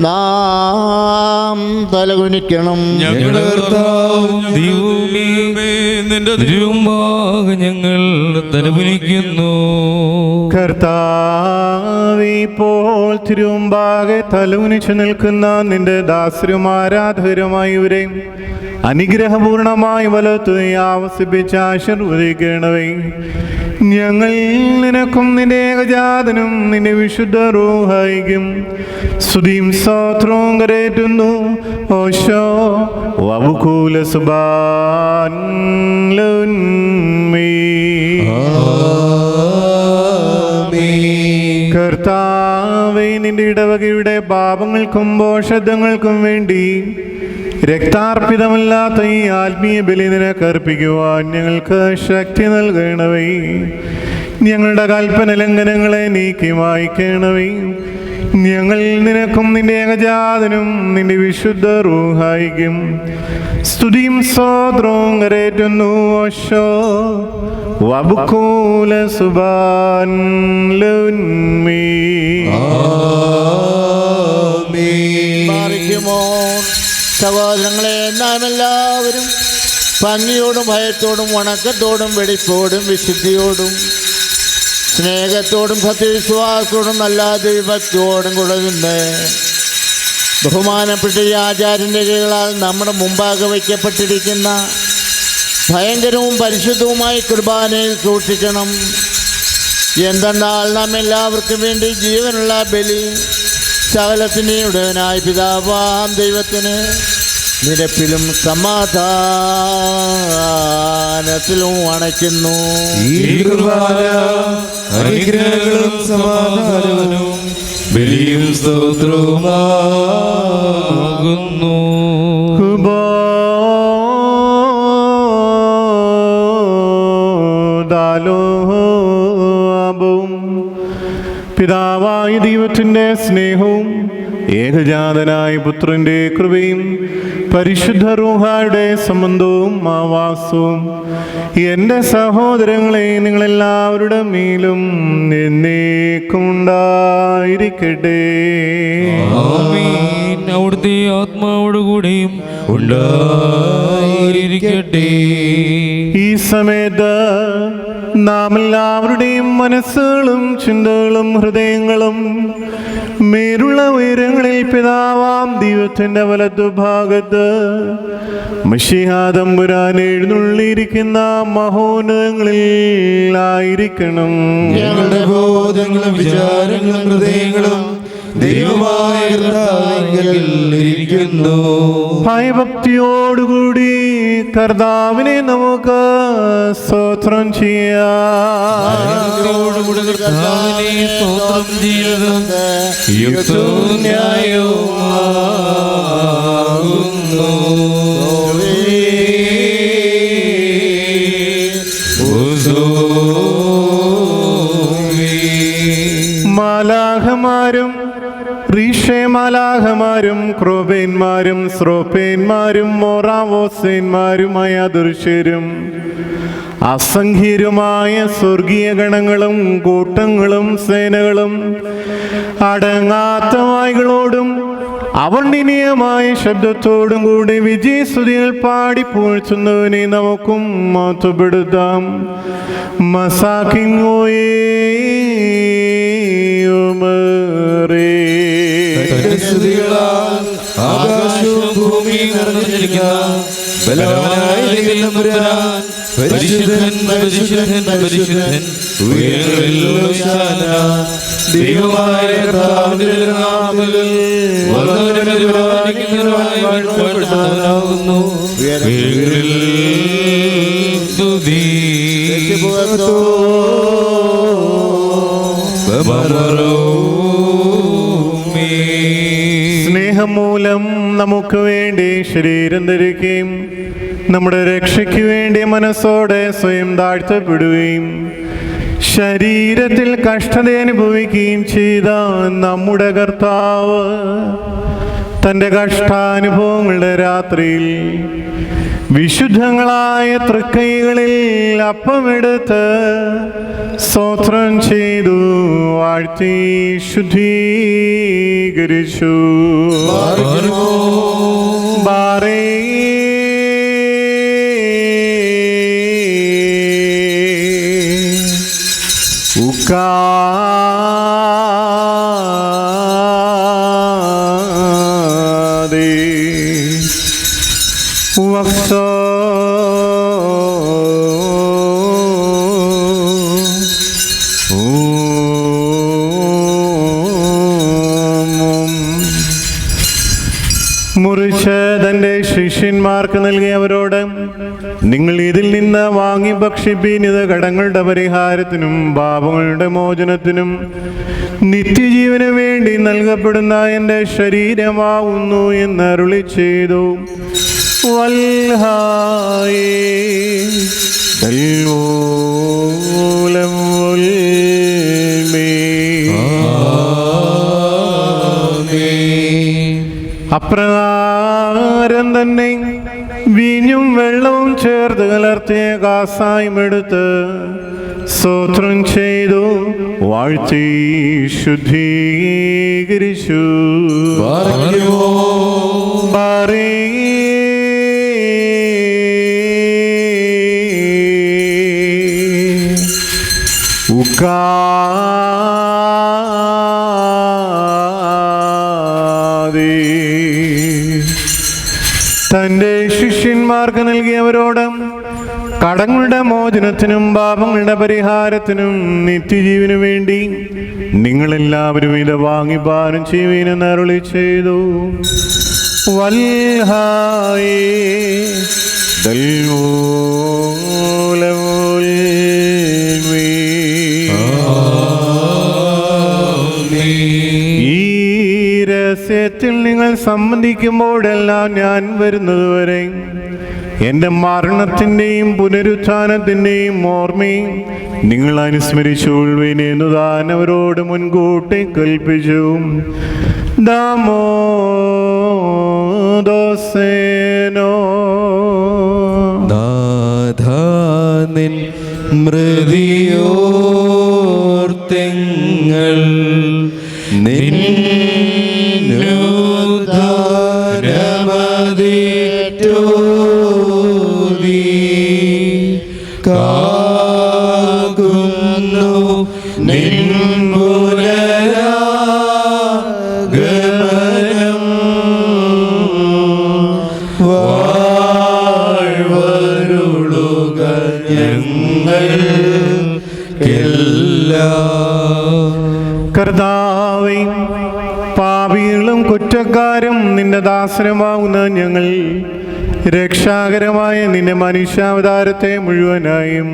നാം തലകുനിക്കണം. ഞങ്ങളുടെ കർത്താവും ദൈവമേ, നിന്റെ തിരുമുമ്പാകെ ഞങ്ങൾ തലകുനിക്കുന്നു. കർത്താവേ, ഇപ്പോൾ തിരുമുമ്പാകെ തലകുനിച്ചു നിൽക്കുന്ന നിന്റെ ദാസരും ആരാധകരുമായി ഇവരെയും അനുഗ്രഹപൂർണമായി വലത്തു ആവസിപ്പിച്ച് ആശീർവദിക്കണമേ. ഞങ്ങൾ നിനക്കും നിന്റെ ഏകജാതനും നിന്റെ വിശുദ്ധ റൂഹായിക്കും സ്തുതിയും സ്തോത്രവും കരേറ്റുന്നു. ഓശോ വബുകൂല സുബാൻ കർത്താവേ, നിന്റെ ഇടവകയുടെ പാപങ്ങൾക്കും ദോഷങ്ങൾക്കും വേണ്ടി രക്താർപ്പിതമല്ലാത്ത ഈ ആത്മീയ ബലി നിനക്ക് അർപ്പിക്കുവാൻ ഞങ്ങൾക്ക് ശക്തി നൽകണമേ. ഞങ്ങളുടെ കൽപ്പന ലംഘനങ്ങളെ നീക്കി മായ്ക്കണമേ. ഞങ്ങൾ നിനക്കും നിന്റെ ഏകജാതനും നിന്റെ വിശുദ്ധ റൂഹായിക്കും സ്തുതിയും സ്തോത്രവും കരേറ്റുന്നു. ഓശോ വബുകൂല സുബാൻ സഹോദരങ്ങളെ, നാം എല്ലാവരും ഭംഗിയോടും ഭയത്തോടും വണക്കത്തോടും വെടിപ്പോടും വിശുദ്ധിയോടും സ്നേഹത്തോടും സത്യവിശ്വാസത്തോടും നല്ല ദൈവത്തോടും കൂടെ നിന്ന് ബഹുമാനപ്പെട്ട ഈ ആചാര്യൻ്റെ കീഴാൽ നമ്മുടെ മുമ്പാകെ വയ്ക്കപ്പെട്ടിരിക്കുന്ന ഭയങ്കരവും പരിശുദ്ധവുമായ കുർബാനയിൽ സൂക്ഷിക്കണം. എന്തെന്നാൽ നാം എല്ലാവർക്കും വേണ്ടി ജീവനുള്ള ബലി സകലത്തിൻ്റെയും ഉടയവനായ പിതാവാം ദൈവത്തിന് നിരപ്പിലും സമാധാനത്തിലും അണയ്ക്കുന്നു. ഈ കുർബാന അനുഗ്രഹങ്ങളും സമാധാനവും ബലിയും സ്തോത്രവുമാകുന്നു. പിതാവായ ദൈവത്തിൻ്റെ സ്നേഹവും ഏകജാതനായ പുത്രന്റെ കൃപയും പരിശുദ്ധ റൂഹായുടെ സംബന്ധവും ആവാസവും എൻ്റെ സഹോദരങ്ങളെ നിങ്ങളെല്ലാവരുടെ മേലും എന്നേക്കും ഉണ്ടായിരിക്കട്ടെ. ആമീൻ. അവിടുത്തെ ആത്മാവോടുകൂടെയും ഉണ്ടായിരിക്കട്ടെ. ഈ സമയത്ത് നാം എല്ലാവരുടെയും മനസ്സുകളും ചിന്തകളും ഹൃദയങ്ങളും മേലുള്ള ഉയരങ്ങളിൽ പിതാവാം ദൈവത്തിന്റെ വലതുഭാഗത്ത് മിശിഹാ തമ്പുരാൻ എഴുന്നള്ളിയിരിക്കുന്ന മഹോന്നതങ്ങളിൽ ആയിരിക്കണം. ഞങ്ങളുടെ ബോധങ്ങളും വിചാരങ്ങളും ഹൃദയങ്ങളും ദൈവമായ കർത്താവിൽ ഇരിക്കുന്നു. ഭയഭക്തിയോടുകൂടി കർത്താവിനെ നമുക്ക് സ്തോത്രം ചെയ്യാം. കർത്താവിനെ സ്തോത്രം ചെയ്തതും യുക്തവും ന്യായവുമാകുന്നു. മാലാഖമാരും റീഷേമാലാഖമാരും ക്രോബേന്മാരും സ്രോപ്പേന്മാരും മോറാവോസേന്മാരുമായ ദൃശ്യരും അസംഖ്യരുമായ സ്വർഗീയ ഗണങ്ങളും കൂട്ടങ്ങളും സേനകളും അടങ്ങാത്ത വായ്കളോടും അവർണ്ണനീയമായ ശബ്ദത്തോടും കൂടി വിജയസ്തുതികൾ പാടി പൂഴ്ത്തുന്നവനെ നമുക്കും മാറ്റപ്പെടുത്താം. മസാക്കിങ്ങോയേ ആകാശവും ഭൂമിയും നിറഞ്ഞിരിക്കുന്ന ബലവാനായ ദൈവത്തമ്പുരാൻ പരിശുദ്ധൻ പരിശുദ്ധൻ പരിശുദ്ധൻ ഉയരങ്ങളിൽ ഹോശാന. ദൈവമായ കർത്താവിന്റെ നാമത്തിൽ വന്നവനും പരിപാലിക്കുന്നവനുമായി വാഴ്ത്തപ്പെട്ടവനാകുന്നു. ഉയരങ്ങളിൽ സ്തുതി. സ്നേഹം മൂലം നമുക്ക് വേണ്ടി ശരീരം ധരിക്കുകയും നമ്മുടെ രക്ഷയ്ക്ക് വേണ്ടി മനസ്സോടെ സ്വയം താഴ്ത്തപ്പെടുകയും ശരീരത്തിൽ കഷ്ടത അനുഭവിക്കുകയും ചെയ്ത നമ്മുടെ കർത്താവ് തൻ്റെ കഷ്ടാനുഭവങ്ങളുടെ രാത്രിയിൽ വിശുദ്ധങ്ങളായ തൃക്കൈകളിൽ അപ്പമെടുത്ത് സ്തോത്രം ചെയ്തു വാഴ്ത്തി ശുദ്ധീകരിച്ചു. ബാറേ ഉക്കാദേ വക്സോ മുറിച്ച് തൻ്റെ ശിഷ്യന്മാർക്ക് നൽകിയവരോട്, നിങ്ങൾ ഇതിൽ നിന്ന് വാങ്ങി ഭക്ഷിപ്പീൻ, ഇത് കടങ്ങളുടെ പരിഹാരത്തിനും പാപങ്ങളുടെ മോചനത്തിനും നിത്യജീവന് വേണ്ടി നൽകപ്പെടുന്ന എൻ്റെ ശരീരമാവുന്നു എന്ന് അരുളി ചെയ്തു. വൽഹായേ ദൽവോലം വൽമേ. അപ്രകാരം തന്നെ വീഞ്ഞും വെള്ളവും ചേർത്ത് കലർത്തിയ കാസായും എടുത്ത് സ്തോത്രം ചെയ്തു വാഴ്ത്തി ശുദ്ധീകരിച്ചു. ബാറേ തൻ്റെ ശിഷ്യന്മാർക്ക് നൽകിയവരോട്, കടങ്ങളുടെ മോചനത്തിനും പാപങ്ങളുടെ പരിഹാരത്തിനും നിത്യജീവനു വേണ്ടി നിങ്ങളെല്ലാവരും ഇത് വാങ്ങിപ്പാനം ചെയ്യുവീനെന്ന് അരുളി ചെയ്തു. വൽഹായേ ഈ രഹസ്യത്തിൽ നിങ്ങൾ സംബന്ധിക്കുമ്പോഴെല്ലാം ഞാൻ വരുന്നതുവരെ എൻ്റെ മരണത്തിൻ്റെയും പുനരുത്ഥാനത്തിൻ്റെയും ഓർമ്മയും നിങ്ങൾ അനുസ്മരിച്ചുകൊള്ളുവിനെന്നു താൻ അവരോട് മുൻകൂട്ടി കൽപ്പിച്ചു. ദാമോദോസേനോ നാഥാനിൻ മൃതിയോർത്തെങ്ങൾ നിന്നുദ്ധാരമതേറ്റോതി കാകുന്നു നിൻപുനരാഗമനം വാഴ്വരുളുക ഞങ്ങൾക്കെല്ലാം. കർത്താവേ, പാപികളും കുറ്റക്കാരും നിന്റെ ദാസരമാകുന്ന ഞങ്ങൾ രക്ഷാകരമായ നിന്റെ മനുഷ്യാവതാരത്തെ മുഴുവനായും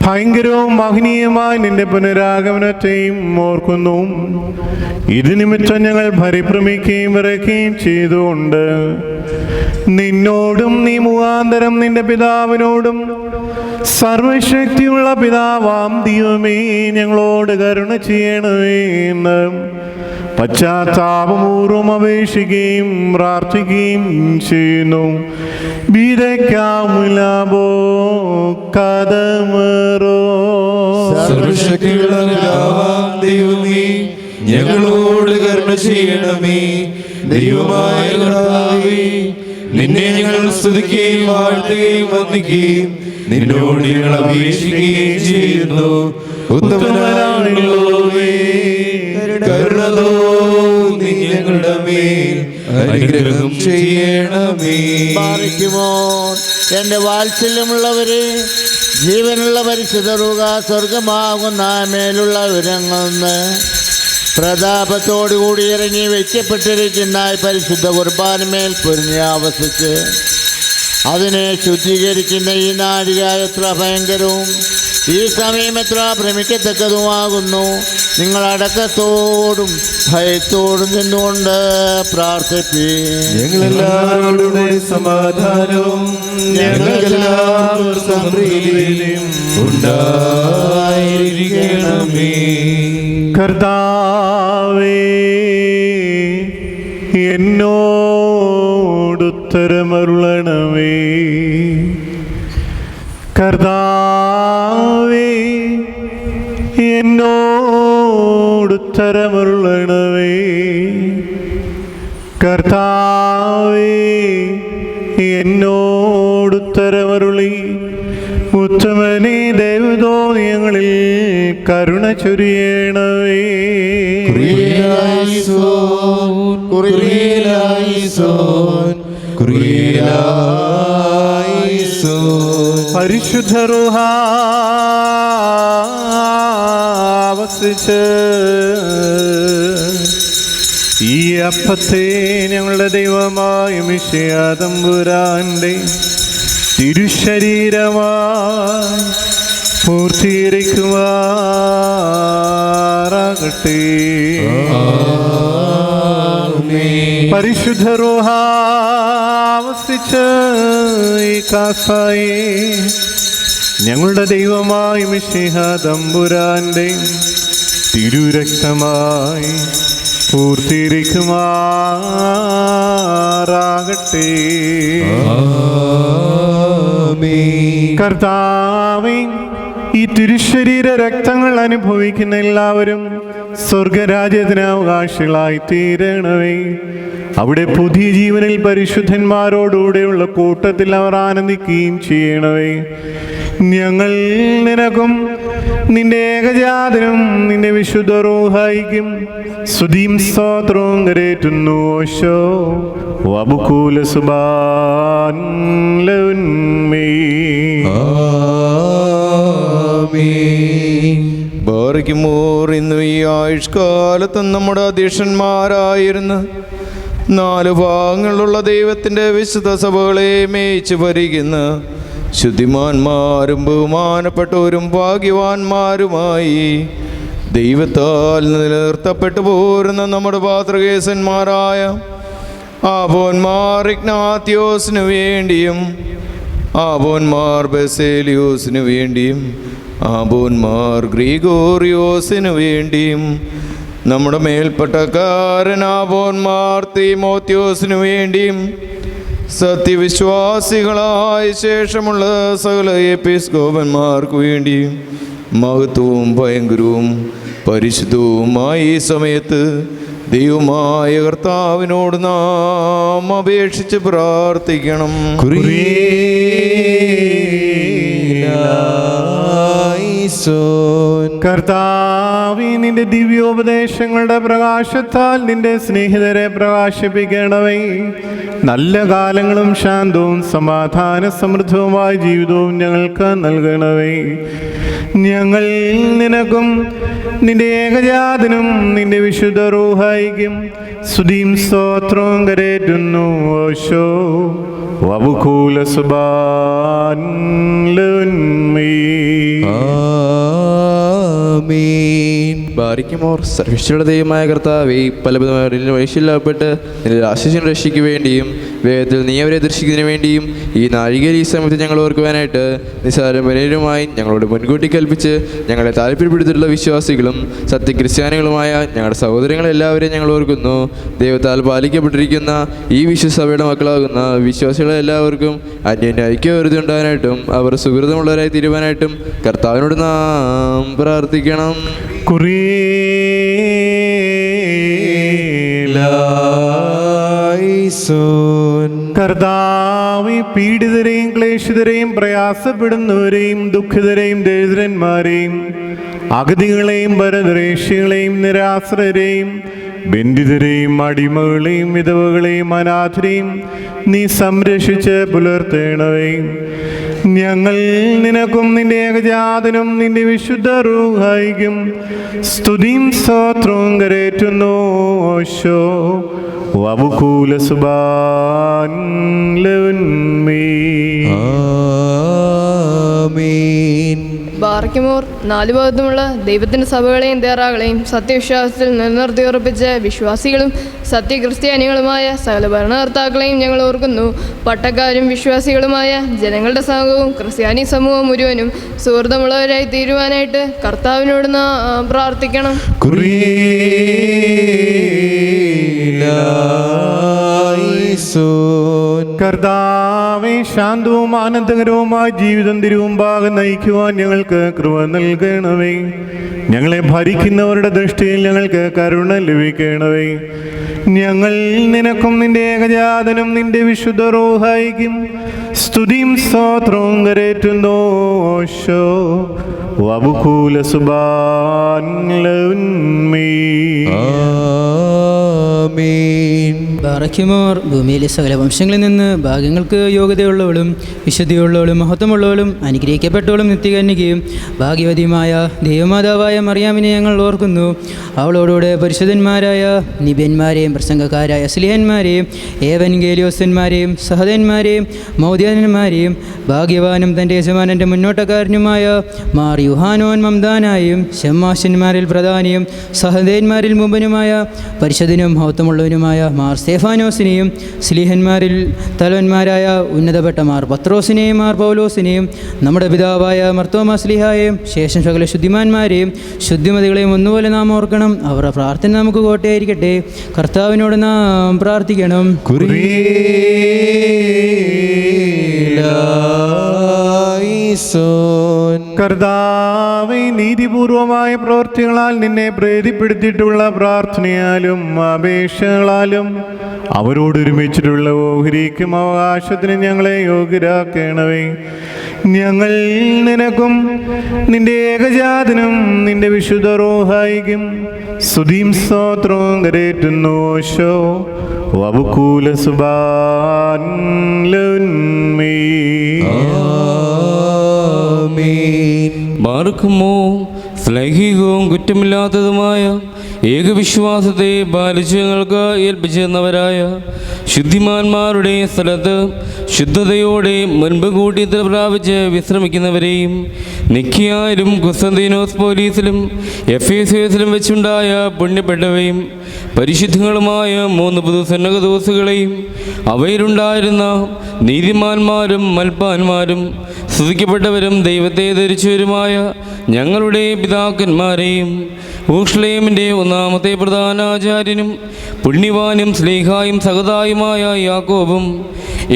ഭയങ്കരവും മഹനീയമായ നിന്റെ പുനരാഗമനത്തെയും ഓർക്കുന്നു. ഇത് നിമിത്തം ഞങ്ങൾ പരിഭ്രമിക്കുകയും വിറയ്ക്കുകയും ചെയ്തുകൊണ്ട് നിന്നോടും നീ മുഖാന്തരം നിന്റെ പിതാവിനോടും സർവശക്തിയുള്ള പിതാവാം ദൈവമേ ഞങ്ങളോട് കരുണ ചെയ്യണമേ എന്ന് പശ്ചാത്താപപൂർവം അപേക്ഷിക്കുകയും പ്രാർത്ഥിക്കുകയും ചെയ്യുന്നു. സർവശക്തിയുള്ള പിതാവാം ദൈവമേ ഞങ്ങളോട് കരുണ ചെയ്യണമേ. ദൈവമായ കർത്താവേ, നിന്നെ ഞങ്ങൾ സ്തുതിക്കുകയും വാഴ്ത്തുകയും വന്ദിക്കുകയും നിന്നോട് ഞങ്ങൾ അപേക്ഷിക്കുകയും ചെയ്യുന്നു. ഉത്തമനായുള്ളവേ, കരുണ തോന്നി ഞങ്ങളുടെ മേൽ അനുഗ്രഹം ചെയ്യണമേ. എന്റെ വാത്സല്യമുള്ളവരെ, ജീവനുള്ള പരിശുദ്ധ റൂഹ സ്വർഗമാകുന്ന മേലുള്ള ഉരങ്ങുന്ന് പ്രതാപത്തോടുകൂടി ഇറങ്ങി വയ്ക്കപ്പെട്ടിരിക്കുന്ന പരിശുദ്ധ കുർബാനമേൽ പൊരിഞ്ഞ് ആവസിച്ച് അതിനെ ശുദ്ധീകരിക്കുന്ന ഈ നാഴിക എത്ര ഭയങ്കരവും ഈ സമയം എത്ര ഭ്രമിക്കത്തക്കതുമാകുന്നു. നിങ്ങൾ അടക്കത്തോടും ഭയത്തോടും നിന്നുകൊണ്ട് പ്രാർത്ഥിപ്പീൻ. ഞങ്ങളെല്ലാവരോടും സമാധാനവും ഞങ്ങൾക്കെല്ലാവർക്കും സമൃദ്ധിയും ഉണ്ടായിരിക്കണമേ. കർത്താവേ, എന്നോടുത്തരമരുളണമേ. കർത്താവേ, എന്നോടുത്തരമരുളണമേ. കർത്താവേ, എന്നോടുത്തരമരുളി. ഉത്തമനേ, ദൈവതോ ഞങ്ങളിൽ കരുണ ചൊരിയണമേ. പരിശുദ്ധ റൂഹ ആവസിച്ച് ഈ അപ്പത്തെ ഞങ്ങളുടെ ദൈവമായ മിശിഹാ തമ്പുരാന്റെ തിരുശരീരമായി പൂർത്തീകരിക്കുമാറാകട്ടെ. പരിശുദ്ധ റൂഹ ആവസിച്ച് ഈ കാസായെ ഞങ്ങളുടെ ദൈവമായ മിശിഹാ തമ്പുരാന്റെ തിരുരക്തമായി പൂർത്തീകരിക്കുമാറാകട്ടെ. കർത്താവേ, ഈ തിരുശരീര രക്തങ്ങൾ അനുഭവിക്കുന്ന എല്ലാവരും സ്വർഗരാജ്യത്തിന് അവകാശികളായി തീരണമേ. അവിടെ പുതിയ ജീവനിൽ പരിശുദ്ധന്മാരോടുകൂടെയുള്ള കൂട്ടത്തിൽ അവർ ആനന്ദിക്കുകയും ചെയ്യണമേ. ഞങ്ങൾ നിനക്കും നിന്റെ ഏകജാതനും നിന്റെ വിശുദ്ധ റൂഹായിക്കും സ്തുതിയും സ്തോത്രവും കരേറ്റുന്നു. ഓശോ വബുകൂല സുബാൻ ലൗന്മീ. ബാറയ്ക്കുമോർ ഇന്ന് ഈ ആയുഷ്കാലത്തും നമ്മുടെ അധ്യക്ഷന്മാരായിരുന്ന 4 ഭാഗങ്ങളിലുള്ള ദൈവത്തിൻ്റെ വിശുദ്ധ സഭകളെ മേയിച്ചു ഭരിക്കുന്ന ശുദ്ധിമാന്മാരും ബഹുമാനപ്പെട്ടവരും ഭാഗ്യവാന്മാരുമായി ദൈവത്താൽ നിലനിർത്തപ്പെട്ടു പോരുന്ന നമ്മുടെ പാത്രകേസന്മാരായ ആബോന്മാർ ഇഗ്നാത്യോസിനു വേണ്ടിയും ആബോന്മാർ ബസേലിയോസിനു വേണ്ടിയും ആബോന്മാർ ഗ്രിഗോറിയോസിനു വേണ്ടിയും നമ്മുടെ മേൽപ്പട്ടക്കാരൻ ആബോന്മാർ തീമോത്യോസിനു വേണ്ടിയും സത്യവിശ്വാസികളായ ശേഷമുള്ള സകല എപ്പിസ്കോപ്പന്മാർക്ക് വേണ്ടിയും മഹത്വവും ഭയങ്കരവും പരിശുദ്ധവുമായ ഈ സമയത്ത് ദൈവമായ കർത്താവിനോട് നാം അപേക്ഷിച്ച് പ്രാർത്ഥിക്കണം. കർത്താവേ, നിന്റെ ദിവ്യോപദേശങ്ങളുടെ പ്രകാശത്താൽ നിന്റെ സ്നേഹിതരെ പ്രകാശിപ്പിക്കണമേ. നല്ല കാലങ്ങളും ശാന്തവും സമാധാന സമൃദ്ധവുമായ ജീവിതവും ഞങ്ങൾക്ക് നൽകണമേ. ഞങ്ങൾ നിനക്കും നിന്റെ ഏകജാതനും നിന്റെ വിശുദ്ധ റൂഹായിക്കും സ്തുതിയും സ്തോത്രവും കരേറ്റുന്നു. ഓശോ വബുകൂല സുബാൻ ലൗന്മീ. ബാരിക്കുമോർ സർവ്വശക്തിയുള്ള ദൈവമായ കർത്താവേ, പലവിധമായ വൈശ്യലാഭപ്പെട്ട് നിന്റെ ആശിസിന് രക്ഷയ്ക്ക് വേണ്ടിയും വേഗത്തിൽ നീ അവരെ ദർശിക്കുന്നതിന് വേണ്ടിയും ഈ നാഴികയിൽ ഈ സമയത്ത് ഞങ്ങൾ ഓർക്കുവാനായിട്ട് നിസ്സാരം വരേരുമായി ഞങ്ങളോട് മുൻകൂട്ടി കൽപ്പിച്ച് ഞങ്ങളെ താല്പര്യപ്പെടുത്തിയിട്ടുള്ള വിശ്വാസികളും സത്യക്രിസ്ത്യാനികളുമായ ഞങ്ങളുടെ സഹോദരങ്ങളെല്ലാവരെയും ഞങ്ങൾ ഓർക്കുന്നു. ദൈവത്താൽ പാലിക്കപ്പെട്ടിരിക്കുന്ന ഈ വിശ്വസഭയുടെ മക്കളാകുന്ന വിശ്വാസികളെ എല്ലാവർക്കും അന്യോന്യ ഐക്യവരുതി ഉണ്ടാകാനായിട്ടും അവർ സുഹൃതമുള്ളവരായി തീരുവാനായിട്ടും കർത്താവിനോട് നാം പ്രാർത്ഥിക്കണം. കർത്താവേ, പീഡിതരെയും ക്ലേശിതരെയും പ്രയാസപ്പെടുന്നവരെയും ദുഃഖിതരെയും ദരിദ്രന്മാരെയും അഗതികളെയും പരദേശികളെയും നിരാശ്രയരെയും ബന്ധിതരെയും അടിമകളെയും വിധവകളെയും അനാഥരെയും നീ സംരക്ഷിച്ച് പുലർത്തേണവേ. ഞങ്ങൾ നിനക്കും നിന്റെ ഏകജാതനും നിന്റെ വിശുദ്ധ റൂഹായിക്കും സ്തുതിയും സ്തോത്രവും കരേറ്റുന്നു. ഓശോ വബുകൂല സുബാൻ ലൗന്മീ. ബാറയ്ക്കുമോർ 4 ഭാഗത്തുമുള്ള ദൈവത്തിൻ്റെ സഭകളെയും ദേറാകളെയും സത്യവിശ്വാസത്തിൽ നിലനിർത്തി ഉറപ്പിച്ച വിശ്വാസികളും സത്യക്രിസ്ത്യാനികളുമായ സകല ഭരണകർത്താക്കളെയും ഞങ്ങൾ ഓർക്കുന്നു. പട്ടക്കാരും വിശ്വാസികളുമായ ജനങ്ങളുടെ സംഘവും ക്രിസ്ത്യാനി സമൂഹം മുഴുവനും സുഹൃതമുള്ളവരായി തീരുവാനായിട്ട് കർത്താവിനോട് നാം പ്രാർത്ഥിക്കണം. കർത്താവേ, ശാന്തവും ആനന്ദകരവുമായ ജീവിതം തിരുമുമ്പാകെ നയിക്കുവാൻ ഞങ്ങൾക്ക് കൃപ നൽകണമേ. ഞങ്ങളെ ഭരിക്കുന്നവരുടെ ദൃഷ്ടിയിൽ ഞങ്ങൾക്ക് കരുണ ലഭിക്കണമേ. ഞങ്ങൾ നിനക്കും നിന്റെ ഏകജാതനും നിന്റെ വിശുദ്ധ റൂഹായിക്കും സ്തുതിയും സ്തോത്രവും കരേറ്റുന്നു. ഓശോ വബുകൂല സുബാൻ ലൗന്മീ. ബാറയ്ക്കുമോർ, ഭൂമിയിലെ സകല വംശങ്ങളിൽ നിന്ന് ഭാഗ്യങ്ങൾക്ക് യോഗ്യതയുള്ളവളും വിശുദ്ധിയുള്ളവളും മഹത്വമുള്ളവളും അനുഗ്രഹിക്കപ്പെട്ടവളും നിത്യകന്യകയും ഭാഗ്യവതിയുമായ ദൈവമാതാവായ മറിയാമിനെ ഞങ്ങൾ ഓർക്കുന്നു. അവളോടുകൂടെ പരിശുദ്ധന്മാരായ നിബിയന്മാരെയും പ്രസംഗക്കാരായ സ്ലീഹന്മാരെയും ഏവൻഗേലിയോസ്തന്മാരെയും സഹദന്മാരെയും മൗദ്യാന്മാരെയും ഭാഗ്യവാനും തൻ്റെ യജമാനൻ്റെ മുന്നോട്ടക്കാരനുമായ മാർ യുഹാനോൻ മംദാനായും ഷമ്മാശന്മാരിൽ പ്രധാനിയും സഹദേന്മാരിൽ മുമ്പനുമായ പരിശുദ്ധനും മഹത്വമുള്ളവനുമായ മാർ സ്തേഫാനോസിനെയും സ്ലീഹന്മാരിൽ തലവന്മാരായ ഉന്നതപ്പെട്ട മാർ പത്രോസിനെയും മാർ പൗലോസിനെയും നമ്മുടെ പിതാവായ മർത്തോമാ സ്ലീഹായെയും ശേഷം സകല ശുദ്ധിമാന്മാരെയും ശുദ്ധിമതികളെയും ഒന്നുപോലെ നാം ഓർക്കണം. അവരുടെ പ്രാർത്ഥന നമുക്ക് കോട്ടയായിരിക്കട്ടെ. കർത്താവിനോട് നാം പ്രാർത്ഥിക്കണം. കർത്താവേ, നീതിപൂർവമായ പ്രവൃത്തികളാൽ നിന്നെ പ്രീതിപ്പെടുത്തിയിട്ടുള്ള പ്രാർത്ഥനയാലും അപേക്ഷകളാലും അവരോടൊരുമിച്ചിട്ടുള്ള ഓഹരിക്കും അവകാശത്തിന് ഞങ്ങളെ യോഗ്യരാക്കണമേ. ഞങ്ങൾ നിനക്കും നിന്റെ ഏകജാതനും നിന്റെ വിശുദ്ധ റൂഹായിക്കും സ്തുതിയും സ്തോത്രവും കരേറ്റുന്നു. ശോ വബുക്കൂല സുബാൻ ലുൻമീ. ബാർക്കുമോ സ്ലൈഹികവും കുറ്റമില്ലാത്തതുമായ ഏകവിശ്വാസത്തെ പാലിച്ച് ഞങ്ങൾക്ക് ഏൽപ്പിച്ചെന്നവരായ ശുദ്ധിമാന്മാരുടെ സ്ഥലത്ത് ശുദ്ധതയോടെ മുൻപ് കൂട്ടി പ്രാപിച്ച് വിശ്രമിക്കുന്നവരെയും നിക്കിയായാലും കുസ്തന്തീനോസ് പോലീസിലും എഫേസ്യസിലും വെച്ചുണ്ടായ പുണ്യപ്പെട്ടവയും പരിശുദ്ധങ്ങളുമായ 3 പുതുസന്നകദോസുകളെയും അവയിലുണ്ടായിരുന്ന നീതിമാന്മാരും മൽപ്പാന്മാരും സ്തുതിക്കപ്പെട്ടവരും ദൈവത്തെ ധരിച്ചവരുമായ ഞങ്ങളുടെ പിതാക്കന്മാരെയും ഊഷ്ലേമിൻ്റെ 1-ാമത്തെ പ്രധാനാചാര്യനും പുണ്യവാനും സ്ലീഹായും സഹതായുമായ യാക്കോബും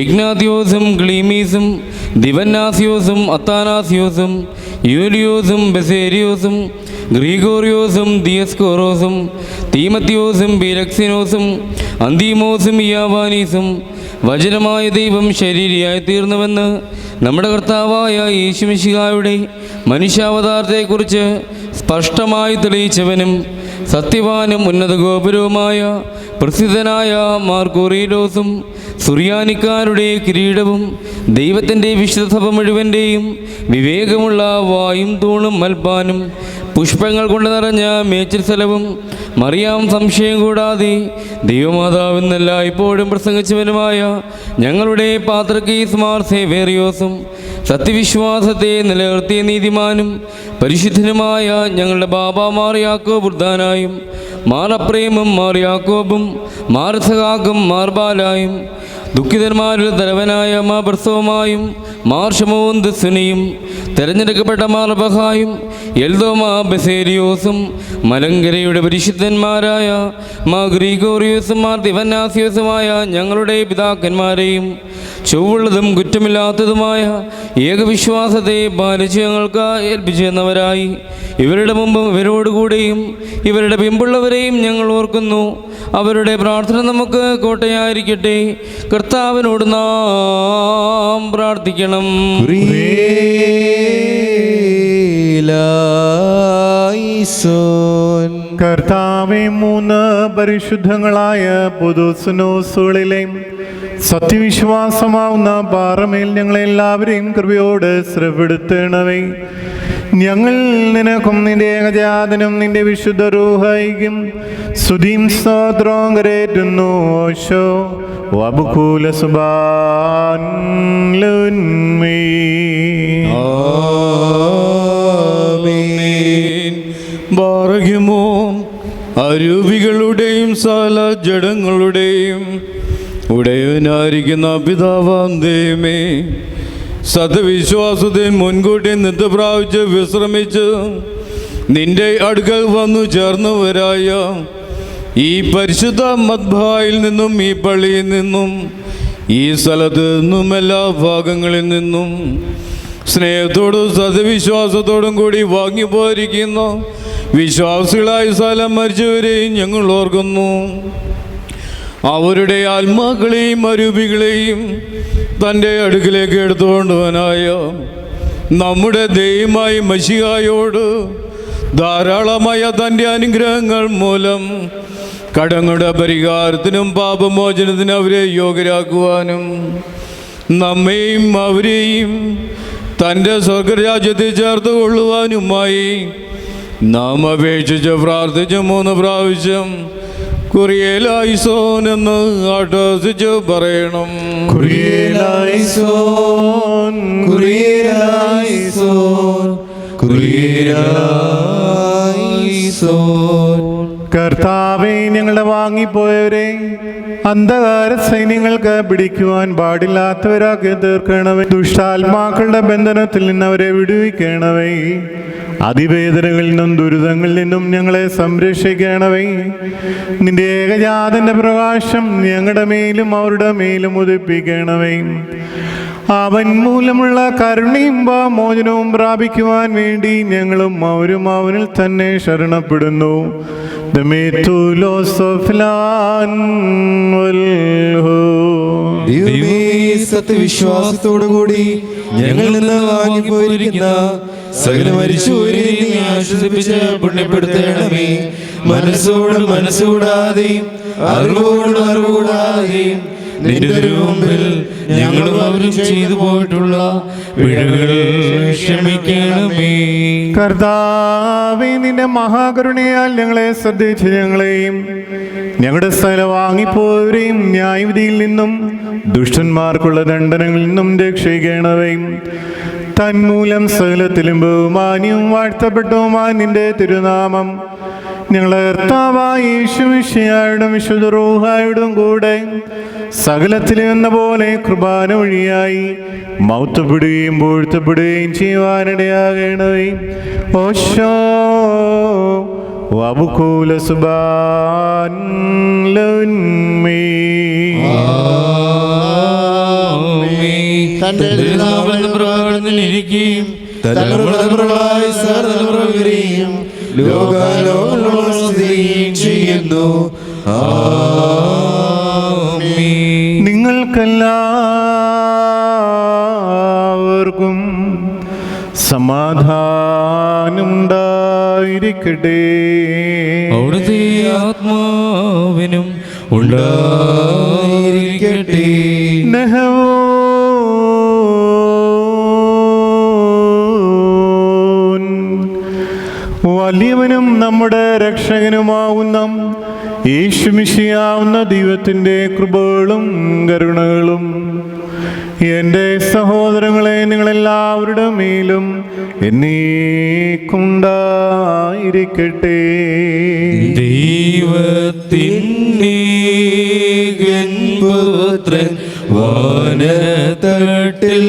ഇഗ്നാത്യോസും ക്ലീമീസും ദിവന്നാസിയോസും അത്താനാസിയോസും യൂലിയോസും ബസേരിയോസും ഗ്രീഗോറിയോസും ദിയസ്കോറോസും തീമത്യോസും ബിരക്സിനോസും അന്തീമോസും യാവാനീസും വചനമായ ദൈവം ശരീരിയായി തീർന്നുവെന്ന് നമ്മുടെ കർത്താവായ യേശുമിശിഹായുടെ മനുഷ്യാവതാരത്തെക്കുറിച്ച് സ്പഷ്ടമായി തെളിയിച്ചവനും സത്യവാനും ഉന്നത ഗോപുരവുമായ പ്രസിദ്ധനായ മാർക്കോറീലോസും സുറിയാനിക്കാരുടെ കിരീടവും ദൈവത്തിൻ്റെ വിശുദ്ധ സഭ മുഴുവൻ്റെയും വിവേകമുള്ള വായും തൂണും മൽപ്പാനും പുഷ്പങ്ങൾ കൊണ്ട് നിറഞ്ഞ മേച്ചിൽ സ്ഥലവും മറിയാം സംശയം കൂടാതെ ദൈവമാതാവെന്നല്ല ഇപ്പോഴും പ്രസംഗിച്ചവനുമായ ഞങ്ങളുടെ പാത്രക്കീസ് മാർ സേവേറിയോസും സത്യവിശ്വാസത്തെ നിലനിർത്തിയ നീതിമാനും പരിശുദ്ധനുമായ ഞങ്ങളുടെ ബാബ മാർ യാക്കോബ് ബുർദാനായും മാർ അപ്രേമും മാർ യാക്കോബും മാർ സഹാക്കും മാർ ബാലായും ദുഃഖിതന്മാരുടെ തലവനായ മാ ബർസോമായും മാർ ഷമോൻ ദസ്സുനിയും തിരഞ്ഞെടുക്കപ്പെട്ട മാർ ബഹായും എൽദോമാ ബസേരിയോസും മലങ്കരയുടെ പരിശുദ്ധന്മാരായ മാ ഗ്രീഗോറിയോസും മാർ ദിവന്നാസിയോസുമായ ഞങ്ങളുടെ പിതാക്കന്മാരെയും ചൊവ്വുള്ളതും കുറ്റമില്ലാത്തതുമായ ഏകവിശ്വാസത്തെ പാലിച്ച് ഞങ്ങൾക്ക് ഏൽപ്പിച്ചു തന്നവരായി ഇവരുടെ മുമ്പും ഇവരോടുകൂടെയും ഇവരുടെ പിമ്പുള്ളവരെയും ഞങ്ങൾ ഓർക്കുന്നു. അവരുടെ പ്രാർത്ഥന നമുക്ക് കോട്ടയായിരിക്കട്ടെ. കർത്താവിനോട് നാം പ്രാർത്ഥിക്കണം. കർത്താവെ, 3 പരിശുദ്ധങ്ങളായ പുതുസ്നോസുകളിലെ സത്യവിശ്വാസമാവുന്ന പാറമേൽ ഞങ്ങളെല്ലാവരെയും കൃപയോട് ശ്രപ്പെടുത്തണമേ. ഞങ്ങൾ നിനക്കും നിന്റെ ഏകജാതനും നിന്റെ വിശുദ്ധ റൂഹായിക്കും സ്തുതിയും സ്തോത്രവും കരേറ്റുന്നു. ഓശോ വബുക്കൂല സുബാൻ ലുൻമീ. ഭാഗ്യമോ അരൂപികളുടെയും സകല ജഡങ്ങളുടെയും ഉടയവനായിരിക്കുന്ന പിതാവാം ദൈവമേ, സത്യവിശ്വാസത്തെ മുൻകൂട്ടി നിത്യപ്രാപിച്ച് വിശ്രമിച്ച് നിന്റെ അടുക്കൽ വന്നു ചേർന്നവരായ ഈ പരിശുദ്ധ മദ്ബായിൽ നിന്നും ഈ പള്ളിയിൽ നിന്നും ഈ സ്ഥലത്ത് നിന്നും എല്ലാ ഭാഗങ്ങളിൽ നിന്നും സ്നേഹത്തോടും സത്യവിശ്വാസത്തോടും കൂടി വാങ്ങിപ്പോയിരിക്കുന്ന വിശ്വാസികളായ സ്ഥലം മരിച്ചവരെയും ഞങ്ങൾ ഓർക്കുന്നു. അവരുടെ ആത്മാക്കളെയും അരൂപികളെയും തൻ്റെ അടുക്കിലേക്ക് എടുത്തുകൊണ്ടുവനായ നമ്മുടെ ദൈവമായ മശിഹായോട് ധാരാളമായ തൻ്റെ അനുഗ്രഹങ്ങൾ മൂലം കടങ്ങളുടെ പരിഹാരത്തിനും പാപമോചനത്തിനും അവരെ യോഗ്യരാക്കുവാനും നമ്മെയും അവരെയും തൻ്റെ സ്വർഗരാജ്യത്തിൽ ചേർത്ത് കൊള്ളുവാനുമായി നാം അപേക്ഷിച്ച് പ്രാർത്ഥിച്ച് 3 പ്രാവശ്യം കുറിയേലായിസോൻ എന്ന് ആട്ടോസിച്ച് പറയണം. കുറിയേലായിസോൻ, കുറിയേലായിസോൻ, കുറിയേലായിസോൻ. കർത്താവേ, ഞങ്ങളുടെ വാങ്ങിപ്പോയവരെ അന്ധകാര സൈന്യങ്ങൾക്ക് പിടിക്കുവാൻ പാടില്ലാത്തവരാക്കി തീർക്കണവേ. ദുഷ്ടാത്മാക്കളുടെ ബന്ധനത്തിൽ നിന്ന് അവരെ വിടുവിക്കണവേ. അതിവേദനകളിൽ നിന്നും ദുരിതങ്ങളിൽ നിന്നും ഞങ്ങളെ സംരക്ഷിക്കണവേ. നിന്റെ ഏകജാതന്റെ പ്രകാശം ഞങ്ങളുടെ മേലും അവരുടെ മേലും ഉദിപ്പിക്കണവേ. അവൻ മൂലമുള്ള കരുണയും മോചനവും പ്രാപിക്കുവാൻ വേണ്ടി ഞങ്ങളും അവരും അവനിൽ തന്നെ ശരണപ്പെടുന്നു. സത്യവിശ്വാസത്തോടുകൂടി ഞങ്ങളിൽ നിന്ന് വാങ്ങിപ്പോയിരിക്കുന്ന സകല മരിച്ചവരെയും നീ ആശ്വസിപ്പിച്ച് പുണ്യപ്പെടുത്തണമേ. മനസ്സോട് മനസ്സുകൂടാതെയും അറിവോട് അറിവുകൂടാതെയും നിന്റെ തിരുമുമ്പിൽ ഞങ്ങളും അവരും ചെയ്തു പോയിട്ടുള്ള പിഴകൾ ക്ഷമിക്കണമേ. കർത്താവേ, നിന്റെ മഹാകരുണയാൽ ഞങ്ങളെ ശ്രദ്ധിച്ച് ഞങ്ങളെയും ഞങ്ങളുടെ സ്ഥലം വാങ്ങിപ്പോയവരെയും ന്യായവിധിയിൽ നിന്നും ദുഷ്ടന്മാർക്കുള്ള ദണ്ഡനങ്ങളിൽ നിന്നും രക്ഷിക്കണമേ. തന്മൂലം സകലത്തിലും ബഹുമാന്യവും വാഴ്ത്തപ്പെട്ടവുമായ നിന്റെ തിരുനാമം ഞങ്ങളെ കർത്താവായ യേശുമിശിഹായോടും വിശുദ്ധ റൂഹായോടും കൂടെ സകലത്തിലും എന്ന പോലെ കുർബാന വഴിയായി മൗത്തപ്പെടുകയും പൂഴ്ത്തപ്പെടുകയും ചെയ്യുവാനിടയാകണമേ. ഓശോ വബുകൂല സുബാൻ ലൗന്മേ. തന്റെ പ്രവർത്തനിരിക്കുകയും തലമുറകളായി സർവ്വവരെയും ലോകാലോകം ചെയ്യുന്നു. നിങ്ങൾക്കെല്ലാവർക്കും സമാധാനമുണ്ടായിരിക്കട്ടെ. അവിടുത്തെ ആത്മാവിനും ഉണ്ടായിരിക്കട്ടെ. വലിയവനും നമ്മുടെ രക്ഷകനുമാവുന്ന യേശുമിശിയാവുന്ന ദൈവത്തിൻ്റെ കൃപകളും കരുണകളും എൻ്റെ സഹോദരങ്ങളെ നിങ്ങളെല്ലാവരുടെ മേലും എന്നേക്കുണ്ടായിരിക്കട്ടെ. ദൈവത്തിൻ വാനതട്ടിൽ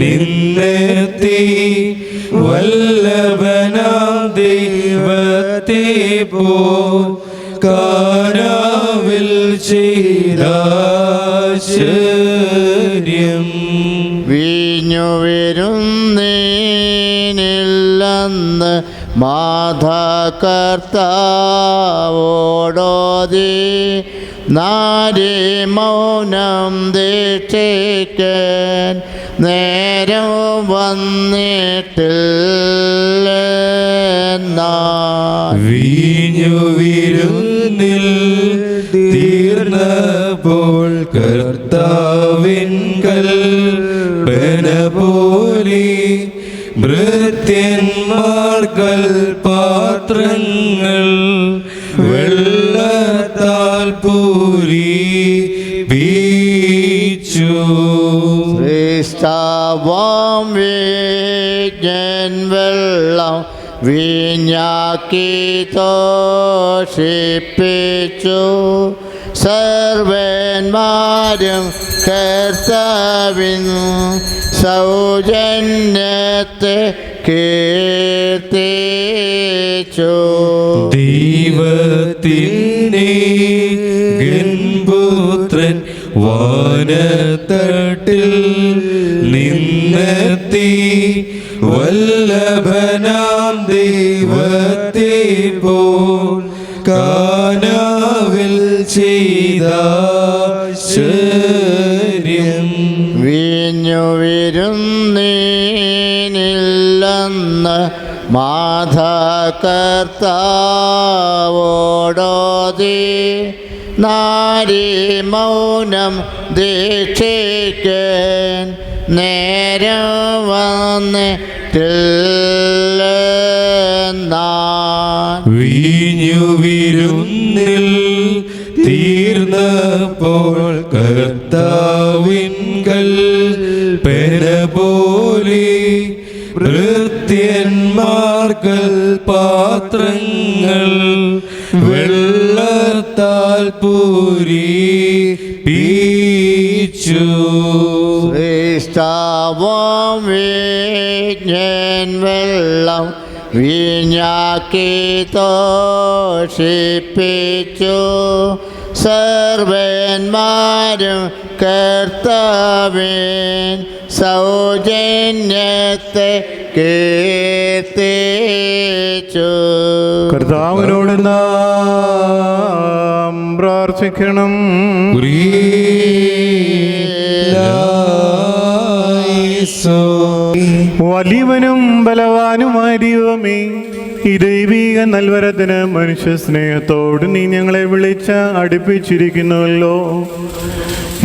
നിന്നെത്തി വല്ലഭനാം ദൈവത്തെ പോ കാനാവിൽ ചെയ്താശ്ചര്യം. വീഞ്ഞു വരുന്നേനില്ലെന്ന് മാധകർത്താവോടോതി നാരി മൗനം ദീക്ഷിക്കാൻ നേരം വന്നിട്ടില്ലെന്നാ. വീഞ്ഞു വിരുന്നിൽ തീർന്നപ്പോൾ കർത്താവിൻ കൽപ്പന പോലെ ഭൃത്യന്മാർ കൽപാത്രങ്ങൾ വെള്ളത്താൽ പൂരിപ്പിച്ചു. ക്രിസ്താവാം വീഞ്ഞൻ വെള്ളം വീഞ്ഞാക്കി തോഷിപ്പിച്ചു. സർവന്മാരും കർത്താവിൻ സൗജന്യത്തെ കീർത്തിച്ചു. ദൈവത്തിൻ്റെ ഗൺപുത്രൻ വാനത്തട്ടിൽ നിന്നെത്തി വല്ലഭനാം ദൈവത്തെ പോൽ കാനാവിൽ ചെയ്താശ്ചര്യം. വീഞ്ഞു വിരുന്നേനില്ലെന്ന് മാധകർത്താവോടോതി നാരി മൗനം ദീക്ഷിക്കാൻ നേരം വന്നിട്ടില്ലെന്നാ. വീഞ്ഞു വിരുന്നിൽ തീർന്നപ്പോൾ കർത്താവിൻ കൽപ്പന പോലെ ഭൃത്യന്മാർ കൽപാത്രങ്ങൾ വെള്ളത്താൽ പൂരിപ്പിച്ചു. ക്രിസ്താവാം വീഞ്ഞൻ വെള്ളം വീഞ്ഞാക്കി തോഷിപ്പിച്ചു. സർവന്മാരും കർത്താവിൻ സൗജന്യത്തെ കീർത്തിച്ചു. കർത്താവിനോട് നാം പ്രാർത്ഥിക്കണം. വലിയവനും ബലവാനുമായ ദൈവമേ, ഈ ദൈവിക നൽവരത്തിന് മനുഷ്യ സ്നേഹത്തോട് നീ ഞങ്ങളെ വിളിച്ച് അടുപ്പിച്ചിരിക്കുന്നുവല്ലോ.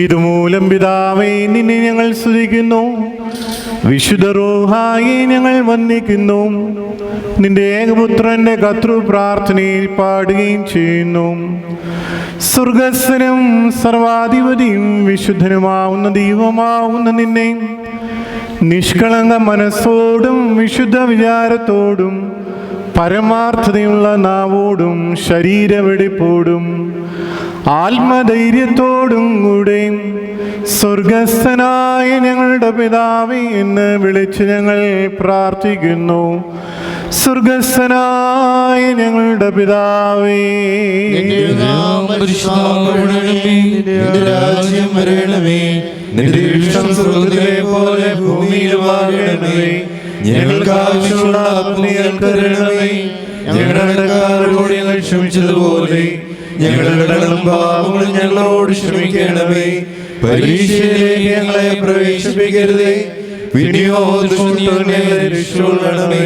ഇതുമൂലം പിതാവേ നിന്നെ ഞങ്ങൾ സ്തുതിക്കുന്നു, വിശുദ്ധ റൂഹായെ ഞങ്ങൾ വന്ദിക്കുന്നു, നിന്റെ ഏകപുത്രന്റെ കർത്തൃ പ്രാർത്ഥനയിൽ പാടുകയും ചെയ്യുന്നു. സ്വർഗസ്ഥനും സർവാധിപതിയും വിശുദ്ധനുമാവുന്ന ദൈവമാവുന്ന നിന്നെ നിഷ്കളങ്ക മനസ്സോടും വിശുദ്ധ വിചാരത്തോടും പരമാർത്ഥതയുള്ള നാവോടും ശരീരവെടിപ്പോടും ആത്മധൈര്യത്തോടും കൂടെ സ്വർഗസ്ഥനായ ഞങ്ങളുടെ പിതാവേ എന്ന് വിളിച്ച് ഞങ്ങൾ പ്രാർത്ഥിക്കുന്നു. സ്വർഗസ്ഥനായ ഞങ്ങളുടെ പിതാവേ, രാജ്യം വരണമേ, നിന്റെ ഇഷ്ടം സ്വർഗ്ഗത്തിലെ പോലെ ഭൂമിയിലുമാകണമേ. ഞങ്ങൾക്ക് ആവശ്യമുള്ള അപ്പം ഞങ്ങൾക്ക് തരണമേ. ഞങ്ങളുടെ കടക്കാരോട് ഞങ്ങൾ ക്ഷമിച്ചതുപോലെ ഞങ്ങളുടെ കടങ്ങളും പാപങ്ങളും ഞങ്ങളോട് ക്ഷമിക്കണമേ. പരീക്ഷയിലേക്ക് ഞങ്ങളെ പ്രവേശിപ്പിക്കരുതേ, പിന്നെയോ ദുഷ്ടനിൽ ഞങ്ങളെ രക്ഷിക്കണമേ.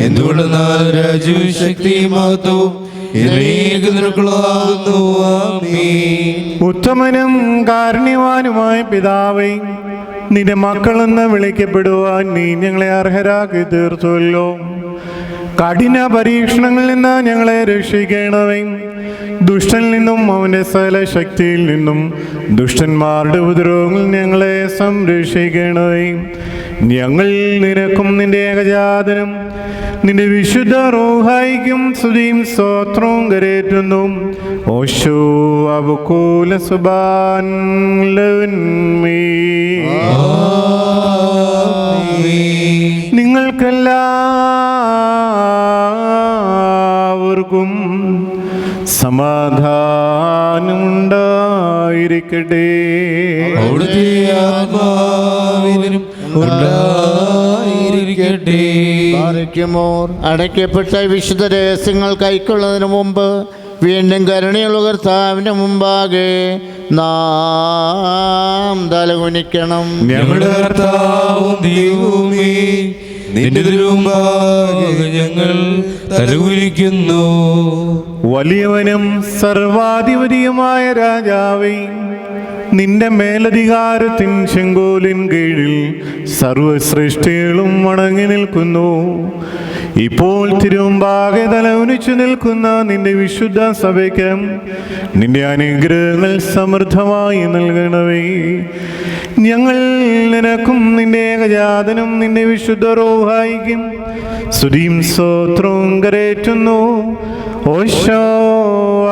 എന്തുകൊണ്ടെന്നാൽ രാജ്യവും ശക്തിയും മഹത്വവും എന്നേക്കും നിനക്കുള്ളതാകുന്നു. ആമേൻ. ഉത്തമനും കാരുണ്യവാനുമായ പിതാവേ, നിന്റെ മക്കളെന്ന് വിളിക്കപ്പെടുവാൻ നീ ഞങ്ങളെ അർഹരാക്കി തീർത്തുവല്ലോ. കഠിന പരീക്ഷണങ്ങളിൽ നിന്ന് ഞങ്ങളെ രക്ഷിക്കണമേ. ദുഷ്ടനിൽ നിന്നും അവൻ്റെ സകല ശക്തിയിൽ നിന്നും ദുഷ്ടന്മാരുടെ ഉപദ്രവങ്ങളിൽ ഞങ്ങളെ സംരക്ഷിക്കണമേ. ഞങ്ങൾ നിനക്കും നിന്റെ ഏകജാതനും നിന്റെ വിശുദ്ധ റൂഹായിക്കും സ്തുതിയും സ്തോത്രവും കരേറ്റുന്നു. ഓശോ അബുകൂല സുബാൻ നിങ്ങൾക്കെല്ലാവർക്കും സമാധാനമുണ്ടായിരിക്കട്ടെ. അവിടുത്തെ ആത്മാവിനും ഉണ്ടായിരിക്കട്ടെ. പാലിക്കുമോർ അടയ്ക്കപ്പെട്ട വിശുദ്ധ രഹസ്യങ്ങൾ കൈക്കൊള്ളുന്നതിന് മുമ്പ് വീണ്ടും കരുണയുള്ള കർത്താവിൻ്റെ മുമ്പാകെ നാം തലകുനിക്കണം. ഞങ്ങളുടെ കർത്താവും ദൈവവുമേ, നിന്റെ തിരുമുമ്പാകെ ഞങ്ങൾ തലകുനിക്കുന്നു. വലിയവനും സർവാധിപതിയുമായ രാജാവേ, നിന്റെ മേലധികാരത്തിൻ ചെങ്കോലിൻ കീഴിൽ സർവസൃഷ്ടികളും വണങ്ങി നിൽക്കുന്നു. ഇപ്പോൾ തിരുമുമ്പാകെ തലകുനിച്ചു നിൽക്കുന്ന നിന്റെ വിശുദ്ധ സഭയ്ക്ക് നിന്റെ അനുഗ്രഹങ്ങൾ സമൃദ്ധമായി നൽകണമേ. ഞങ്ങൾ നിനക്കും നിന്റെ ഏകജാതനും നിന്റെ വിശുദ്ധ റൂഹായിക്കും സ്തുതിയും സ്തോത്രവും കരേറ്റുന്നു. ഓശോ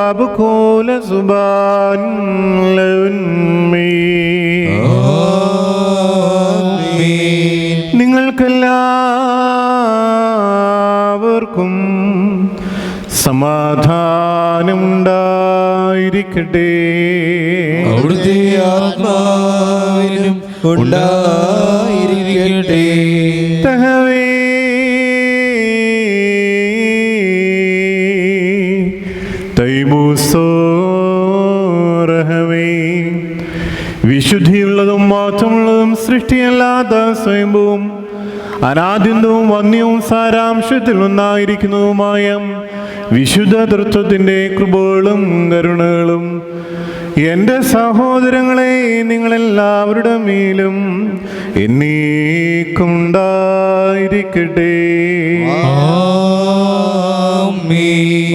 അബുകൂല സുബാൻ നിങ്ങൾക്കെല്ലാവർക്കും സമാധാനമുണ്ടായിരിക്കട്ടെ. അവിടുത്തെ ആത്മാവിനും ഉണ്ടായിരിക്കട്ടെ. തഹവേ തൈബൂസോറഹവേ, വിശുദ്ധിയുള്ളതും മാത്രമുള്ളതും സൃഷ്ടിയല്ലാത്ത സ്വയംഭവും അനാദ്യന്തവും വന്യവും സാരാംശത്തിൽ ഒന്നായിരിക്കുന്നതുമായ വിശുദ്ധ തൃത്വത്തിൻ്റെ കൃപകളും കരുണകളും എൻ്റെ സഹോദരങ്ങളെ നിങ്ങളെല്ലാവരുടെ മേലും എന്നേക്കും ഉണ്ടായിരിക്കട്ടെ.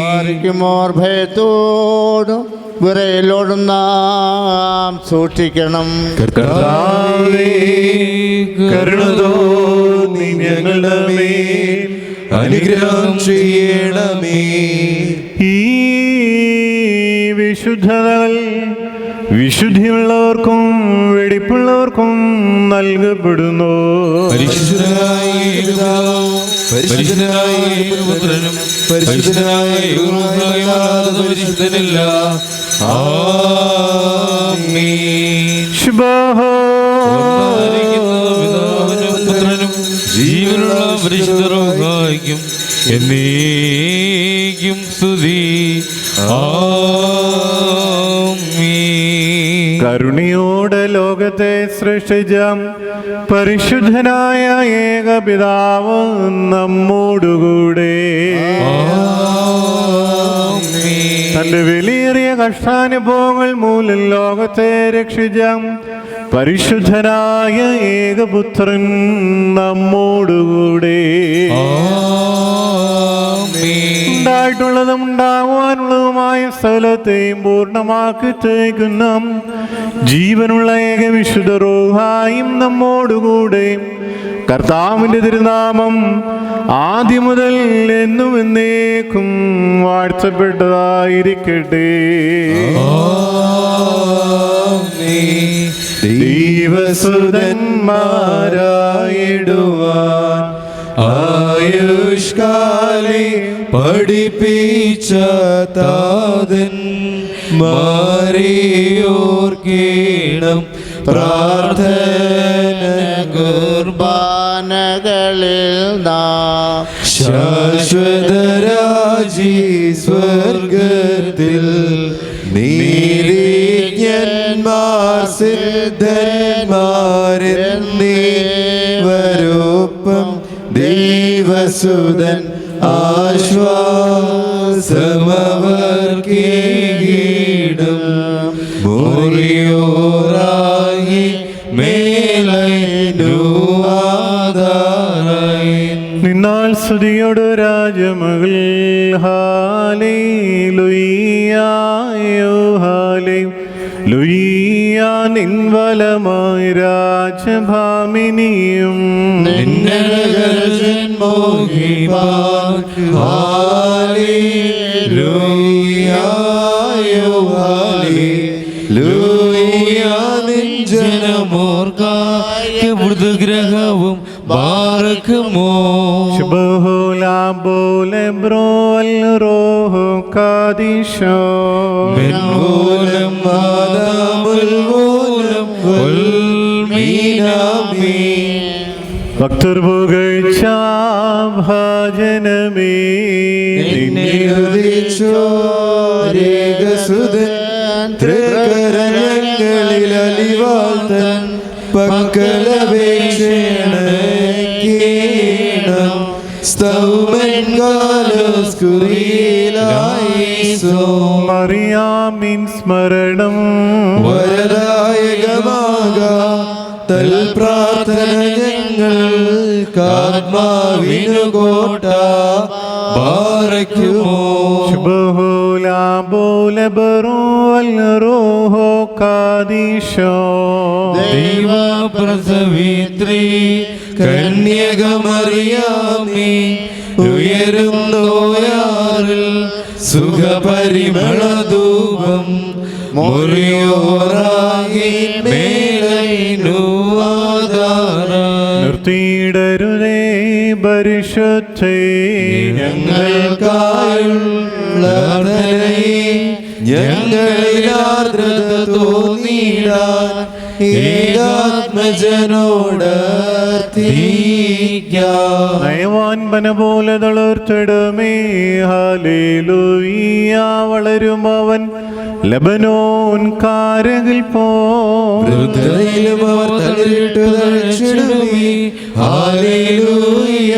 പാലിക്കുമോർ ഭയത്തോടും വിറയലോടും നാം സൂക്ഷിക്കണം. കർത്താവേ, കരുണ തോന്നി ഞങ്ങളുടെ മേൽ അനുഗ്രഹം ചെയ്യണമേ. ഈ വിശുദ്ധതകൾ വിശുദ്ധിയുള്ളവർക്കും വെടിപ്പുള്ളവർക്കും നൽകപ്പെടുന്നു. പരിശുദ്ധനായ പിതാവും പരിശുദ്ധനായ പുത്രനും പരിശുദ്ധനായ ദൈവവുമല്ലാതെ പരിശുദ്ധനില്ല. ആമേൻ. ശുഭഹോ പുത്രനും ജീവനുള്ള പരിശുദ്ധ റൂഹായിക്കും എന്നേക്കും സ്തുതി. ആമേൻ. കരുണയോടെ ലോക ലോകത്തെ സൃഷ്ടിച്ച പരിശുദ്ധനായ ഏകപിതാവ് നമ്മോടുകൂടെ. തന്റെ വിലയേറിയ കഷ്ടാനുഭവങ്ങൾ മൂലം ലോകത്തെ രക്ഷിച്ച പരിശുദ്ധനായ ഏകപുത്രൻ നമ്മോടുകൂടെ. ഉണ്ടായിട്ടുള്ളതും ഉണ്ടാകുവാനുള്ളതുമായ സ്ഥലത്തെയും പൂർണ്ണമാക്കി തേക്കുന്ന ജീവനുള്ള ഏകവിശുദ്ധ റൂഹായും നമ്മോടുകൂടെ. കർത്താവിന്റെ തിരുനാമം ആദ്യം മുതൽ എന്നും എന്നേക്കും വാഴ്ത്തപ്പെട്ടതായിരിക്കട്ടെ. ദൈവസുതന്മാരായിടുവാൻ ആയുഷ്കാലേ പഠിപ്പിച്ച താതൻ മാറിയോർക്കേണം പ്രാർത്ഥന കുർബാനകളിൽ നാം ശാശ്വതരാജി സ്വർഗത്തിൽ നീതിജ്ഞന്മാർ സിദ്ധന്മാരെന്നീവരൊപ്പം ദൈവസുതൻ ആശ്വാസമവർക്കീടും മുറിയോറായി മേലൈനു ആധാരായി. നിന്നാൽ സ്തുതിയോട് രാജമകൾ ഹാലേലൂയ്യായോ ഹാലേലൂയ്യാ. നിൻവലമായി രാജഭാമിനിയും ഗ്രഹവും ബാറക്കുമോ ബോലെ ബ്രോൽ റോഹോ കാദിശോ മെൻമൂലം മാതാമുൽ മൂലം വൽമീനാമീ. ഭക്തർ പുകഴ്ച ഭാജനമേ നിന്നെ ഉദിച്ചോരേകസുതൻ തൃക്കരങ്ങളിൽ അലിവാൾത്തൻ പക്കലപേക്ഷണം സ്തൗമൻ കാലസ്കുറിയിലായിസോ. മറിയാമിൻ സ്മരണം വരദായകമാക തൽ പ്രാർത്ഥന ഞങ്ങൾക്കാത്മാവിനു കോട്ട ബാറക്കുമോ. ദൈവപ്രസവിത്രി കന്യകമറിയാമേ ഉയരുന്നോയാറിൽ സുഖപരിമളധൂപം മുറിയോറായി മേലൈനു ആധാരം. നിർത്തിയിടരുതേ പരിശുദ്ധേ ഞങ്ങൾക്കായുള്ള ഞങ്ങളിൽ ആർദ്രത തോന്നിടാൻ ഏകാത്മജനോട് നയവാൻ പന പോലെ തളർത്തിടമേ ഹല്ലേലൂയ. വളരും അവൻ ലബനോൻ കാരകിൽ വൃദ്ധയിലും അവർ തളിരിട്ടു തളിച്ചിടുമേ ഹല്ലേലൂയ.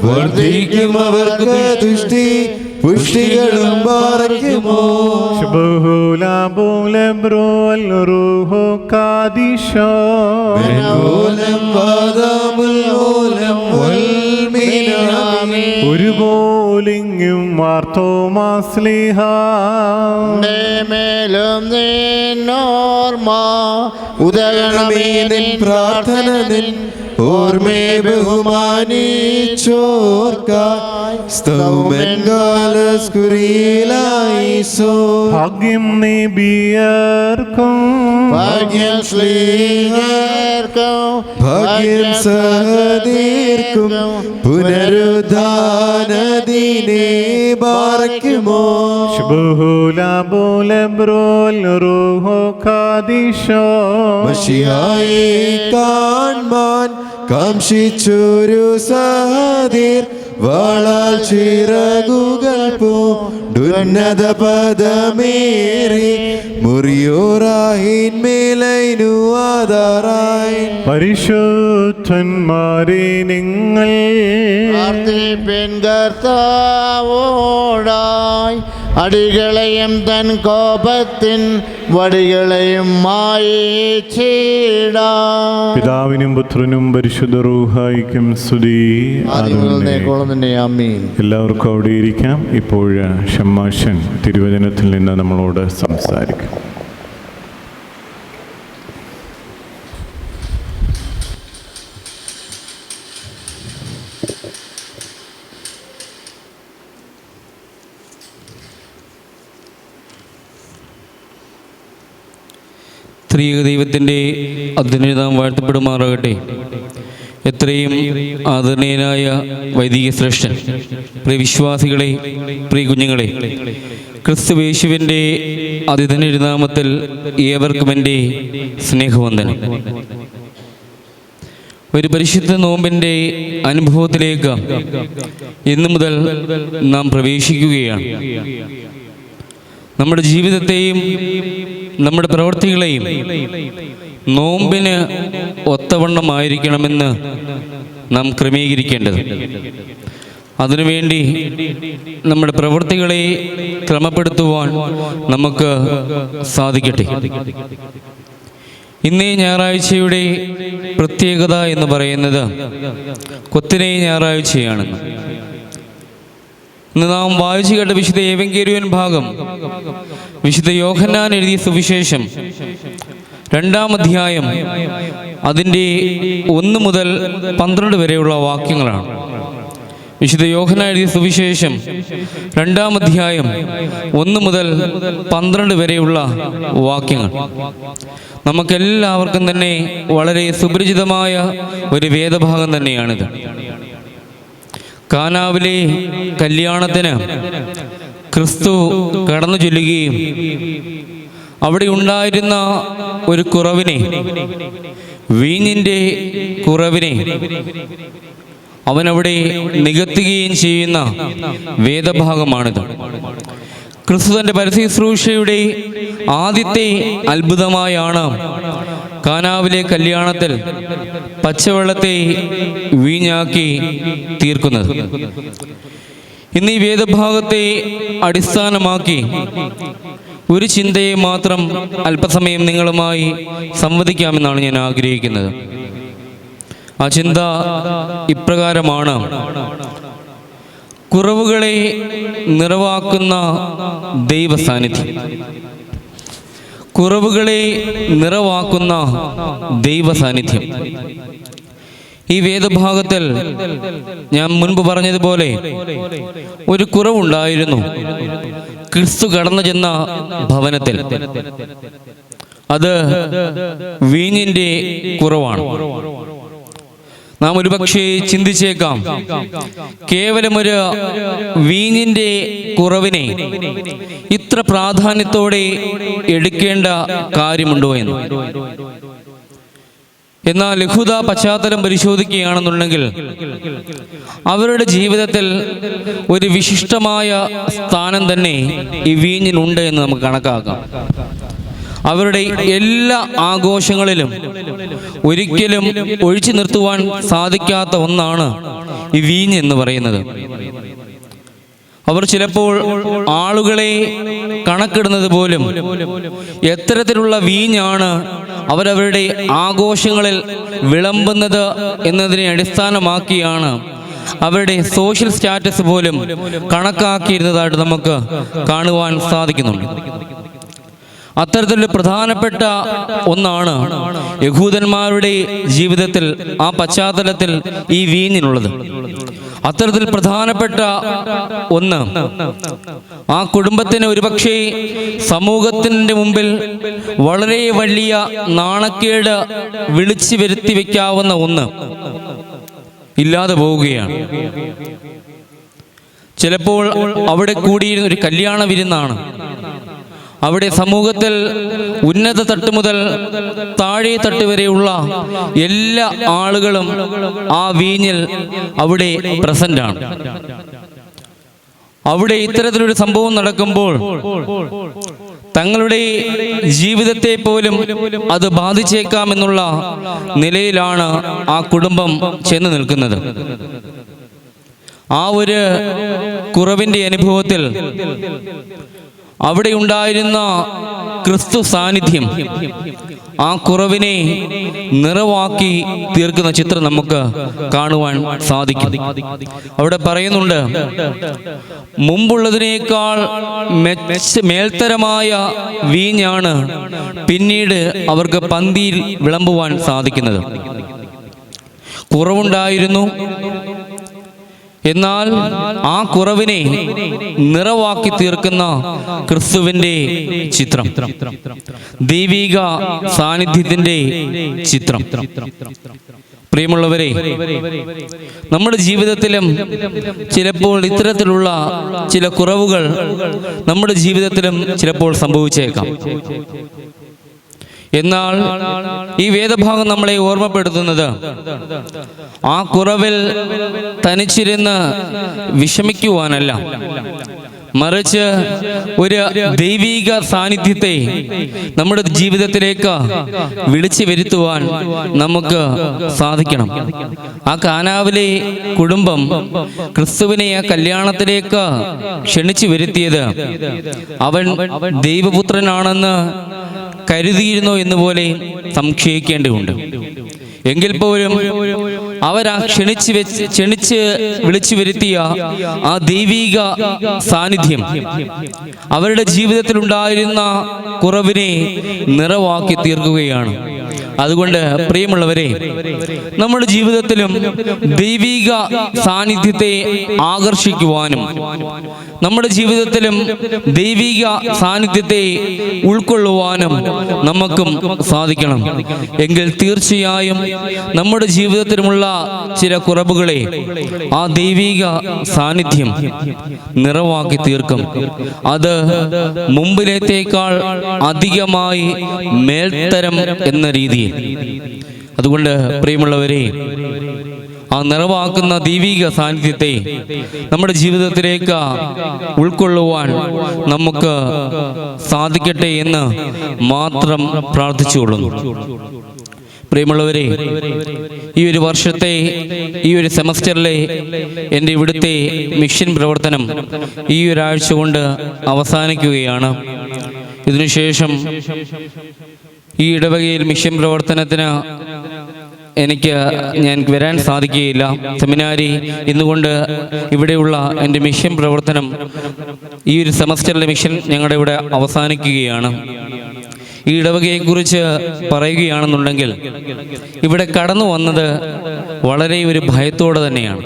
വർദ്ധിക്കും അവർക്ക് തുഷ്ടി പുഷ്ടികളും ബാറക്കുമോ. ഒരുപോലിങ്ങും മാർത്തോമാസ്ലിഹ മേലും നിന്നോർമ്മ ഉദകണമേ നിൻ പ്രാർത്ഥന നിൻ ഓർമ്മേ ബഹുമാനിച്ചോർക്കായി സ്തൗമൻ കാലസ്കുറിയിലായിസോ. ഭാഗ്യം നിബിയർക്കും ഭാഗ്യം ശ്ലീഹർക്കും ഭാഗ്യം സഹദീർക്കും പുനരുദ്ധാനദിനെ ബാറക്കുമോ. മശിഹായെ കാൺമാൻ കാംക്ഷിച്ചൊരു സഹദീർ വാളാൽ ചിറകുകൾ പൂണ്ടുന്നത പദമേറി മുറിയോറായിന്മേൽ ലൈനു ആധാറായി പരിശുദ്ധന്മാരെ നിങ്ങൾ പ്രാർത്ഥിപ്പിൻ കർത്താവോടായി അടികളെയും തൻ കോപത്തിൻ വടികളെയും മായിച്ചിടാം. പിതാവിനും പുത്രനും പരിശുദ്ധ റൂഹായിക്കും സ്തുതി. ആമീൻ. എല്ലാവർക്കും അവിടെ ഇരിക്കാം. ഇപ്പോൾ ഷമ്മാശൻ തിരുവചനത്തിൽ നിന്ന് നമ്മളോട് സംസാരിക്കും. ത്രിയേക ദൈവത്തിൻ്റെ അത്യുന്നതം വാഴ്ത്തപ്പെടുമാറാകട്ടെ. എത്രയും ആദരണീയനായ വൈദിക ശ്രേഷ്ഠൻ, പ്രിയ വിശ്വാസികളെ, പ്രിയ കുഞ്ഞുങ്ങളെ, ക്രിസ്തുയേശുവിൻ്റെ അതിഥിനാമത്തിൽ ഏവർക്കും എൻ്റെ സ്നേഹവന്ദനം. ഒരു പരിശുദ്ധ നോമ്പിൻ്റെ അനുഭവത്തിലേക്ക് ഇന്നു മുതൽ നാം പ്രവേശിക്കുകയാണ്. നമ്മുടെ ജീവിതത്തെയും നമ്മുടെ പ്രവൃത്തികളെയും നോമ്പിന് ഒത്തവണ്ണമായിരിക്കണമെന്ന് നാം ക്രമീകരിക്കേണ്ടത്. അതിനുവേണ്ടി നമ്മുടെ പ്രവൃത്തികളെ ക്രമപ്പെടുത്തുവാൻ നമുക്ക് സാധിക്കട്ടെ. ഇന്നേ ഞായറാഴ്ചയുടെ പ്രത്യേകത എന്ന് പറയുന്നത് കൊത്തിനെ ഞായറാഴ്ചയാണ്. ഇന്ന് നാം വായിച്ചു കേട്ട വിശുദ്ധ ഏവങ്കേരിയൻ ഭാഗം വിശുദ്ധ യോഹന്നാൻ എഴുതിയ സുവിശേഷം 2-ാം അധ്യായം അതിൻ്റെ 1 മുതൽ 12 വരെയുള്ള വാക്യങ്ങളാണ്. വിശുദ്ധ യോഹന്നാൻ എഴുതിയ സുവിശേഷം 2-ാം അധ്യായം 1 മുതൽ 12 വരെയുള്ള വാക്യങ്ങൾ നമുക്കെല്ലാവർക്കും തന്നെ വളരെ സുപരിചിതമായ ഒരു വേദഭാഗം തന്നെയാണിത്. കാനാവിലെ കല്യാണത്തിന് ക്രിസ്തു കടന്നു ചൊല്ലുകയും അവിടെ ഉണ്ടായിരുന്ന ഒരു കുറവിനെ, വീഞ്ഞിൻ്റെ കുറവിനെ അവനവിടെ നികത്തുകയും ചെയ്യുന്ന വേദഭാഗമാണിത്. ക്രിസ്തു തൻ്റെ പരസ്യശുശ്രൂഷയുടെ ആദ്യത്തെ അത്ഭുതമായാണ് കാനാവിലെ കല്യാണത്തിൽ പച്ചവെള്ളത്തെ വീഞ്ഞാക്കി തീർക്കുന്നത്. ഇന്ന് ഈ വേദഭാഗത്തെ അടിസ്ഥാനമാക്കി ഒരു ചിന്തയെ മാത്രം അല്പസമയം നിങ്ങളുമായി സംവദിക്കാമെന്നാണ് ഞാൻ ആഗ്രഹിക്കുന്നത്. ആ ചിന്ത ഇപ്രകാരമാണ്: കുറവുകളെ നിറവാക്കുന്ന ദൈവ സാന്നിധ്യം. കുറവുകളെ നിറവാക്കുന്ന ദൈവ സാന്നിധ്യം. ഈ വേദഭാഗത്തിൽ ഞാൻ മുൻപ് പറഞ്ഞതുപോലെ ഒരു കുറവുണ്ടായിരുന്നു ക്രിസ്തു കടന്നു ചെന്ന ഭവനത്തിൽ. അത് വീഞ്ഞിൻ്റെ കുറവാണ്. നാം ഒരുപക്ഷെ ചിന്തിച്ചേക്കാം, കേവലമൊരു വീഞ്ഞിൻ്റെ കുറവിനെ ഇത്ര പ്രാധാന്യത്തോടെ എടുക്കേണ്ട കാര്യമുണ്ടോ എന്ന്. എന്നാൽ യഹൂദ പശ്ചാത്തലം പരിശോധിക്കുകയാണെന്നുണ്ടെങ്കിൽ അവരുടെ ജീവിതത്തിൽ ഒരു വിശിഷ്ടമായ സ്ഥാനം തന്നെ ഈ വീഞ്ഞിനുണ്ട് എന്ന് നമുക്ക് കണക്കാക്കാം. അവരുടെ എല്ലാ ആഘോഷങ്ങളിലും ഒരിക്കലും ഒഴിച്ചു നിർത്തുവാൻ സാധിക്കാത്ത ഒന്നാണ് ഈ വീഞ്ഞ് എന്ന് പറയുന്നത്. അവർ ചിലപ്പോൾ ആളുകളെ കണക്കിടുന്നത് പോലും എത്തരത്തിലുള്ള വീഞ്ഞാണ് അവരവരുടെ ആഘോഷങ്ങളിൽ വിളമ്പുന്നത് എന്നതിനെ അടിസ്ഥാനമാക്കിയാണ് അവരുടെ സോഷ്യൽ സ്റ്റാറ്റസ് പോലും കണക്കാക്കിയിരുന്നതായിട്ട് നമുക്ക് കാണുവാൻ സാധിക്കുന്നുണ്ട്. അത്തരത്തിലുള്ള പ്രധാനപ്പെട്ട ഒന്നാണ് യഹൂദന്മാരുടെ ജീവിതത്തിൽ, ആ പശ്ചാത്തലത്തിൽ ഈ വീഞ്ഞിനുള്ളത്. അത്തരത്തിൽ പ്രധാനപ്പെട്ട ഒന്ന് ആ കുടുംബത്തിന് ഒരുപക്ഷെ സമൂഹത്തിൻ്റെ മുമ്പിൽ വളരെ വലിയ നാണക്കേട് വിളിച്ചു വരുത്തി വെക്കാവുന്ന ഒന്ന് ഇല്ലാതെ പോവുകയാണ്. ചിലപ്പോൾ അവിടെ കൂടിയിരുന്ന ഒരു കല്യാണ വിരുന്നാണ്. അവിടെ സമൂഹത്തിൽ ഉന്നത തട്ട് മുതൽ താഴെ തട്ട് വരെയുള്ള എല്ലാ ആളുകളും ആ വീഞ്ഞിൽ അവിടെ പ്രസന്റാണ്. അവിടെ ഇത്തരത്തിലൊരു സംഭവം നടക്കുമ്പോൾ തങ്ങളുടെ ജീവിതത്തെ പോലും അത് ബാധിച്ചേക്കാമെന്നുള്ള നിലയിലാണ് ആ കുടുംബം ചെന്ന് നിൽക്കുന്നത്. ആ ഒരു കുറവിൻ്റെ അനുഭവത്തിൽ അവിടെ ഉണ്ടായിരുന്ന ക്രിസ്തു സാന്നിധ്യം ആ കുറവിനെ നിറവാക്കി തീർക്കുന്ന ചിത്രം നമുക്ക് കാണുവാൻ സാധിക്കും. അവിടെ പറയുന്നുണ്ട്, മുമ്പുള്ളതിനേക്കാൾ മേൽത്തരമായ വീഞ്ഞാണ് പിന്നീട് അവർക്ക് പന്തിയിൽ വിളമ്പുവാൻ സാധിക്കുന്നത്. കുറവുണ്ടായിരുന്നു, എന്നാൽ ആ കുറവിനെ നിറവാക്കി തീർക്കുന്ന ക്രിസ്തുവിൻ്റെ ചിത്രം, ദൈവിക സാന്നിധ്യത്തിൻ്റെ ചിത്രം. പ്രിയമുള്ളവരെ, നമ്മുടെ ജീവിതത്തിലും ചിലപ്പോൾ ഇത്തരത്തിലുള്ള ചില കുറവുകൾ നമ്മുടെ ജീവിതത്തിലും ചിലപ്പോൾ സംഭവിച്ചേക്കാം. എന്നാൽ ഈ വേദഭാഗം നമ്മളെ ഓർമ്മപ്പെടുത്തുന്നത് ആ കുറവിൽ തനിച്ചിരുന്ന് വിഷമിക്കുവാനല്ല, മറിച്ച് ഒരു ദൈവിക സാന്നിധ്യത്തെ നമ്മുടെ ജീവിതത്തിലേക്ക് വിളിച്ചു വരുത്തുവാൻ നമുക്ക് സാധിക്കണം. ആ കാനാവിലെ കുടുംബം ക്രിസ്തുവിനെ ആ കല്യാണത്തിലേക്ക് ക്ഷണിച്ചു വരുത്തിയത് അവൻ ദൈവപുത്രനാണെന്ന് കരുതിയിരുന്നോ എന്നുപോലെ സംശയിക്കേണ്ടതുണ്ട്. എങ്കിൽ പോലും അവരാ ക്ഷണിച്ച് വിളിച്ചു വരുത്തിയ ആ ദൈവിക സാന്നിധ്യം അവരുടെ ജീവിതത്തിൽ ഉണ്ടായിരുന്ന കുറവിനെ നിറവാക്കി തീർക്കുകയാണ്. അതുകൊണ്ട് പ്രിയമുള്ളവരെ, നമ്മുടെ ജീവിതത്തിലും ദൈവിക സാന്നിധ്യത്തെ ആകർഷിക്കുവാനും നമ്മുടെ ജീവിതത്തിലും ദൈവിക സാന്നിധ്യത്തെ ഉൾക്കൊള്ളുവാനും നമുക്കും സാധിക്കണം. എങ്കിൽ തീർച്ചയായും നമ്മുടെ ജീവിതത്തിലുമുള്ള ചില കുറവുകളെ ആ ദൈവിക സാന്നിധ്യം നിറവാക്കി തീർക്കും. അത് മുമ്പിലേത്തേക്കാൾ അധികമായി മേൽത്തരം എന്ന രീതിയിൽ. അതുകൊണ്ട് പ്രിയമുള്ളവരെ, ആ നിറവാക്കുന്ന ദൈവിക സാന്നിധ്യത്തെ നമ്മുടെ ജീവിതത്തിലേക്ക് ഉൾക്കൊള്ളുവാൻ നമുക്ക് സാധിക്കട്ടെ എന്ന് മാത്രം പ്രാർത്ഥിച്ചുകൊള്ളുന്നു. പ്രിയമുള്ളവരെ, ഈ ഒരു വർഷത്തെ ഈ ഒരു സെമസ്റ്ററിലെ എൻ്റെ ഇവിടുത്തെ മിഷൻ പ്രവർത്തനം ഈ ഒരാഴ്ച കൊണ്ട് അവസാനിക്കുകയാണ്. ഇതിനുശേഷം ഈ ഇടവകയിൽ മിഷൻ പ്രവർത്തനത്തിന് ഞാൻ വരാൻ സാധിക്കുകയില്ല. സെമിനാരി ഇന്നുകൊണ്ട് ഇവിടെയുള്ള എൻ്റെ മിഷൻ പ്രവർത്തനം, ഈ ഒരു സെമസ്റ്ററിലെ മിഷൻ ഞങ്ങളുടെ ഇവിടെ അവസാനിക്കുകയാണ്. ഈ ഇടവകയെക്കുറിച്ച് പറയുകയാണെന്നുണ്ടെങ്കിൽ ഇവിടെ കടന്നു വന്നത് വളരെ ഒരു ഭയത്തോടെ തന്നെയാണ്.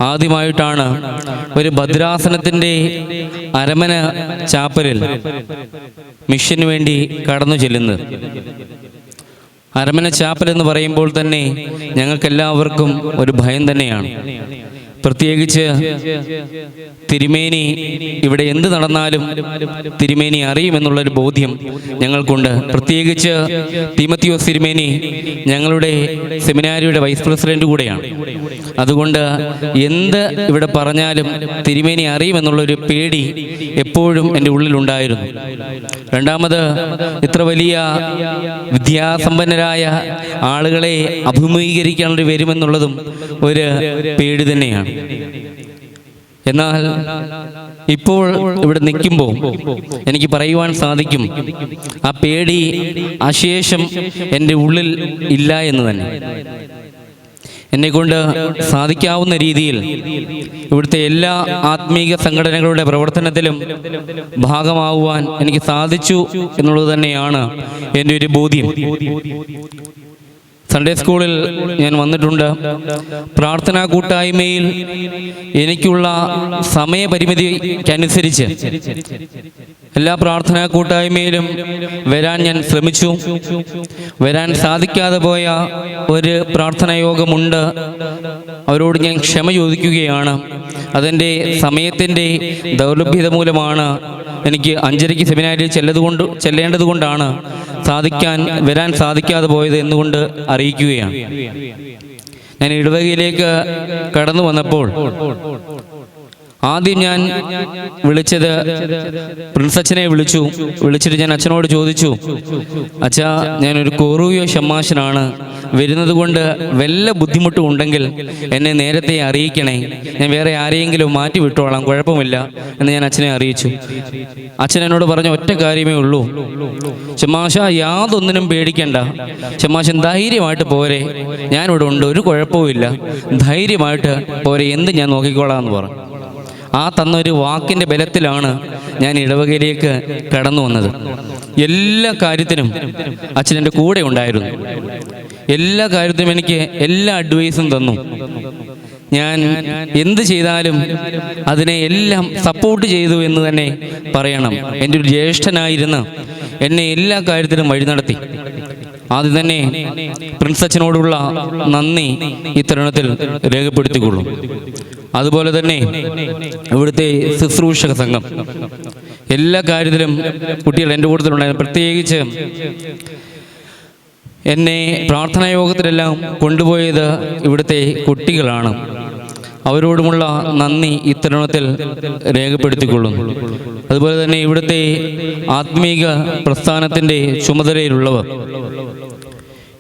ആദ്യമായിട്ടാണ് ഒരു ഭദ്രാസനത്തിൻ്റെ അരമന ചാപ്പലിൽ മിഷന് വേണ്ടി കടന്നു ചെല്ലുന്നത്. അരമന ചാപ്പൽ എന്ന് പറയുമ്പോൾ തന്നെ ഞങ്ങൾക്കെല്ലാവർക്കും ഒരു ഭയം തന്നെയാണ്. പ്രത്യേകിച്ച് തിരുമേനി ഇവിടെ എന്ത് നടന്നാലും തിരുമേനി അറിയുമെന്നുള്ളൊരു ബോധ്യം ഞങ്ങൾക്കുണ്ട്. പ്രത്യേകിച്ച് തീമത്തിയോസ് തിരുമേനി ഞങ്ങളുടെ സെമിനാരിയുടെ വൈസ് പ്രസിഡന്റ് കൂടെയാണ്. അതുകൊണ്ട് എന്ത് ഇവിടെ പറഞ്ഞാലും തിരുമേനി അറിയുമെന്നുള്ളൊരു പേടി എപ്പോഴും എൻ്റെ ഉള്ളിലുണ്ടായിരുന്നു. രണ്ടാമത്, ഇത്ര വലിയ വിദ്യാസമ്പന്നരായ ആളുകളെ അഭിമുഖീകരിക്കാനുള്ള വരുമെന്നുള്ളതും ഒരു പേടി തന്നെയാണ്. എന്നാൽ ഇപ്പോൾ ഇവിടെ നിൽക്കുമ്പോൾ എനിക്ക് പറയുവാൻ സാധിക്കും, ആ പേടി അശേഷം എൻ്റെ ഉള്ളിൽ ഇല്ല എന്ന് തന്നെ. എന്നെക്കൊണ്ട് സാധിക്കാവുന്ന രീതിയിൽ ഇവിടുത്തെ എല്ലാ ആത്മീക സംഘടനകളുടെ പ്രവർത്തനത്തിലും ഭാഗമാവുവാൻ എനിക്ക് സാധിച്ചു എന്നുള്ളത് തന്നെയാണ് എൻ്റെ ഒരു ബോധ്യം. സൺഡേ സ്കൂളിൽ ഞാൻ വന്നിട്ടുണ്ട്. പ്രാർത്ഥനാ കൂട്ടായ്മയിൽ എനിക്കുള്ള സമയപരിമിതിക്കനുസരിച്ച് എല്ലാ പ്രാർത്ഥനാ കൂട്ടായ്മയിലും വരാൻ ഞാൻ ശ്രമിച്ചു. വരാൻ സാധിക്കാതെ പോയ ഒരു പ്രാർത്ഥനാ യോഗമുണ്ട്. അവരോട് ഞാൻ ക്ഷമ ചോദിക്കുകയാണ്. അതെൻ്റെ സമയത്തിൻ്റെ ദൗർലഭ്യത മൂലമാണ്. എനിക്ക് 5:30 സെമിനാരിൽ ചെല്ലേണ്ടത് കൊണ്ടാണ് വരാൻ സാധിക്കാതെ പോയത് എന്നുകൊണ്ട് അറിയിക്കുകയാണ്. ഞാൻ ഇടവകയിലേക്ക് കടന്നു വന്നപ്പോൾ ആദ്യം ഞാൻ വിളിച്ചത് പ്രിൻസ് അച്ഛനെ വിളിച്ചിട്ട് ഞാൻ അച്ഛനോട് ചോദിച്ചു, അച്ഛാ, ഞാനൊരു കൊറൂയോ ഷമ്മാശനാണ്, വരുന്നത് കൊണ്ട് വല്ല ബുദ്ധിമുട്ടും ഉണ്ടെങ്കിൽ എന്നെ നേരത്തെ അറിയിക്കണേ, ഞാൻ വേറെ ആരെയെങ്കിലും മാറ്റി വിട്ടോളാം, കുഴപ്പമില്ല എന്ന് ഞാൻ അച്ഛനെ അറിയിച്ചു. അച്ഛൻ എന്നോട് പറഞ്ഞ ഒറ്റ കാര്യമേ ഉള്ളൂ, ഷമ്മാശ യാതൊന്നിനും പേടിക്കണ്ട, ഷമ്മാശൻ ധൈര്യമായിട്ട് പോരെ, ഞാനിവിടെ ഉണ്ട്, ഒരു കുഴപ്പവുമില്ല, ധൈര്യമായിട്ട് പോരെ, എന്ത് ഞാൻ നോക്കിക്കോളാം എന്ന് പറഞ്ഞു. ആ തന്നൊരു വാക്കിൻ്റെ ബലത്തിലാണ് ഞാൻ ഇടവകയിലേക്ക് കടന്നു വന്നത്. എല്ലാ കാര്യത്തിനും അച്ഛൻ എൻ്റെ കൂടെ ഉണ്ടായിരുന്നു. എല്ലാ കാര്യത്തിനും എനിക്ക് എല്ലാ അഡ്വൈസും തന്നു. ഞാൻ എന്ത് ചെയ്താലും അതിനെ എല്ലാം സപ്പോർട്ട് ചെയ്തു എന്ന് തന്നെ പറയണം. എൻ്റെ ഒരു ജ്യേഷ്ഠനായിരുന്ന് എന്നെ എല്ലാ കാര്യത്തിലും വഴി നടത്തി. ആദ്യം തന്നെ പ്രിൻസ് അച്ഛനോടുള്ള നന്ദി ഈ തരുണത്തിൽ രേഖപ്പെടുത്തിക്കൊള്ളും. അതുപോലെ തന്നെ ഇവിടുത്തെ ശുശ്രൂഷക സംഘം എല്ലാ കാര്യത്തിലും കുട്ടികൾ എൻ്റെ കൂട്ടത്തിലുണ്ടായിരുന്നു. പ്രത്യേകിച്ച് എന്നെ പ്രാർത്ഥനാ യോഗത്തിലെല്ലാം കൊണ്ടുപോയത് ഇവിടുത്തെ കുട്ടികളാണ്. അവരോടുമുള്ള നന്ദി ഈ തരുണത്തിൽ രേഖപ്പെടുത്തിക്കൊള്ളുന്നു. അതുപോലെ തന്നെ ഇവിടുത്തെ ആത്മീക പ്രസ്ഥാനത്തിൻ്റെ ചുമതലയിലുള്ളവർ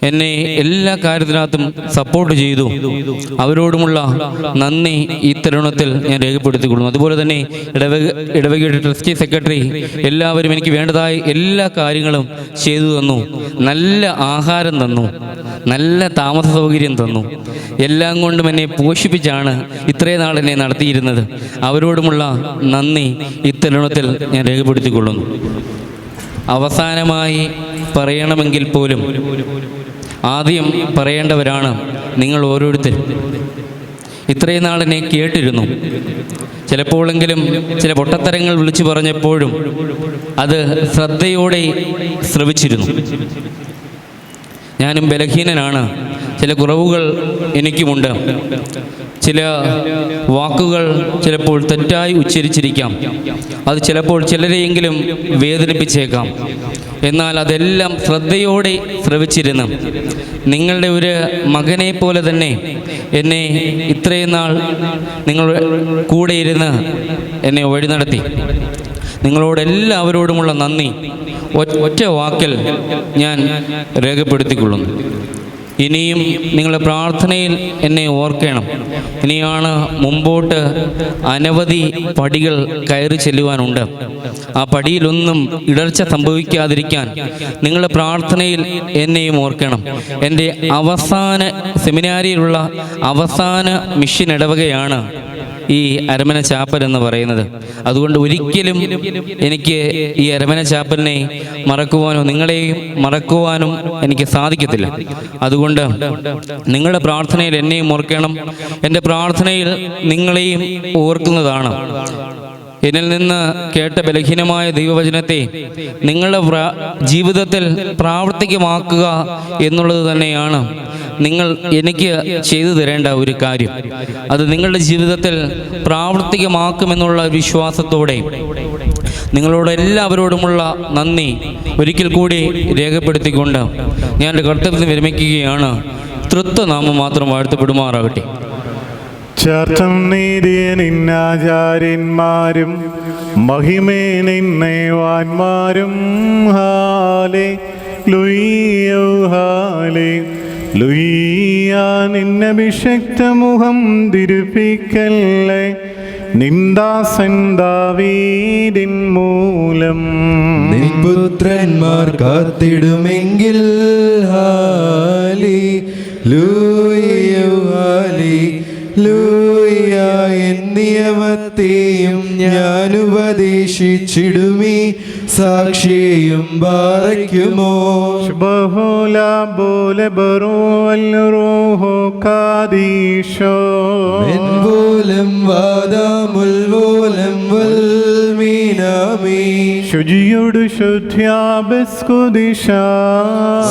എന്നെ എല്ലാ കാര്യത്തിനകത്തും സപ്പോർട്ട് ചെയ്തു. അവരോടുമുള്ള നന്ദി ഈ തരുണത്തിൽ ഞാൻ രേഖപ്പെടുത്തിക്കൊള്ളുന്നു. അതുപോലെ തന്നെ ഇടവകയുടെ ട്രസ്റ്റി സെക്രട്ടറി എല്ലാവരും എനിക്ക് വേണ്ടതായ എല്ലാ കാര്യങ്ങളും ചെയ്തു തന്നു. നല്ല ആഹാരം തന്നു, നല്ല താമസ സൗകര്യം തന്നു. എല്ലാം കൊണ്ടും എന്നെ പോഷിപ്പിച്ചാണ് ഇത്രയും നാൾ എന്നെ നടത്തിയിരുന്നത്. അവരോടുമുള്ള നന്ദി ഈ തരുണത്തിൽ ഞാൻ രേഖപ്പെടുത്തിക്കൊള്ളുന്നു. അവസാനമായി പറയണമെങ്കിൽ പോലും ആദ്യം പറയേണ്ടവരാണ് നിങ്ങൾ ഓരോരുത്തരും. ഇത്രയും നാൾ എന്നെ കേട്ടിരുന്നു. ചിലപ്പോഴെങ്കിലും ചില പൊട്ടത്തരങ്ങൾ വിളിച്ചു പറഞ്ഞപ്പോഴും അത് ശ്രദ്ധയോടെ ശ്രവിച്ചിരുന്നു. ഞാനും ബലഹീനനാണ്, ചില കുറവുകൾ എനിക്കുമുണ്ട്. ചില വാക്കുകൾ ചിലപ്പോൾ തെറ്റായി ഉച്ചരിച്ചിരിക്കാം, അത് ചിലപ്പോൾ ചിലരെയെങ്കിലും വേദനിപ്പിച്ചേക്കാം. എന്നാൽ അതെല്ലാം ശ്രദ്ധയോടെ ശ്രവിച്ചിരുന്നു നിങ്ങളുടെ ഒരു മകനെ പോലെ തന്നെ എന്നെ ഇത്രയും നാൾ നിങ്ങൾ കൂടെ ഇരുന്ന് എന്നെ വഴി നടത്തി. നിങ്ങളോടെല്ലാവരോടുമുള്ള നന്ദി ഒറ്റ വാക്കിൽ ഞാൻ രേഖപ്പെടുത്തിക്കൊള്ളുന്നു. ഇനിയും നിങ്ങളുടെ പ്രാർത്ഥനയിൽ എന്നെ ഓർക്കണം. ഇനിയാണ് മുമ്പോട്ട് അനവധി പടികൾ കയറി ചെല്ലുവാനുണ്ട്. ആ പടിയിലൊന്നും ഇടർച്ച സംഭവിക്കാതിരിക്കാൻ നിങ്ങളുടെ പ്രാർത്ഥനയിൽ എന്നെയും ഓർക്കണം. എൻ്റെ അവസാന സെമിനാരിയിലുള്ള അവസാന മിഷൻ ഇടവകയാണ് ഈ അരമന ചാപ്പൽ എന്ന് പറയുന്നത്. അതുകൊണ്ട് ഒരിക്കലും എനിക്ക് ഈ അരമന ചാപ്പലിനെ മറക്കുവാനോ നിങ്ങളെയും മറക്കുവാനും എനിക്ക് സാധിക്കത്തില്ല. അതുകൊണ്ട് നിങ്ങളുടെ പ്രാർത്ഥനയിൽ എന്നെയും ഓർക്കണം, എൻ്റെ പ്രാർത്ഥനയിൽ നിങ്ങളെയും ഓർക്കുന്നതാണ്. എന്നിൽ നിന്ന് കേട്ട ബലഹീനമായ ദൈവവചനത്തെ നിങ്ങളുടെ ജീവിതത്തിൽ പ്രാവർത്തികമാക്കുക എന്നുള്ളത് തന്നെയാണ് നിങ്ങൾ എനിക്ക് ചെയ്തു തരേണ്ട ഒരു കാര്യം. അത് നിങ്ങളുടെ ജീവിതത്തിൽ പ്രാവർത്തികമാക്കുമെന്നുള്ള വിശ്വാസത്തോടെ നിങ്ങളോട് എല്ലാവരോടുമുള്ള നന്ദി ഒരിക്കൽ കൂടി രേഖപ്പെടുത്തിക്കൊണ്ട് ഞാൻ എൻ്റെ കർത്തവ്യത്തിൽ വിരമിക്കുകയാണ്. തൃത്വനാമം മാത്രം വാഴ്ത്തപ്പെടുമാറാകട്ടെ. ചേർത്തും നീതിയ നിന്നാചാര്യന്മാരും മഹിമേ നിന്നേവാന്മാരും ഹാലേ ലുയ്യോ ഹാലേ ലുയ്യ. നിന്നഭിഷക്തമുഖം തിരുപ്പിക്കല്ലേ, നിന്ദാസൻ ദാവീദിൻ മൂലം നിൻപുത്രന്മാർ കാത്തിടുമെങ്കിൽ ഹാലേ ലൂയ ഹാലേ ലൂയ. നിയമത്തെയും ഞാൻ ഉപദേശിച്ചിടുമീ സാക്ഷിയും ബാറയ്ക്കുമോ. ബഹുല ബോലെ ബറുവൽ റൂഹോ കാദീശോ മെൻപോലം വാദാമുൽ വോലം വൽമീനാമീ. ശുചിയോട് ശുദ്ധ്യാബസ്കുദിശ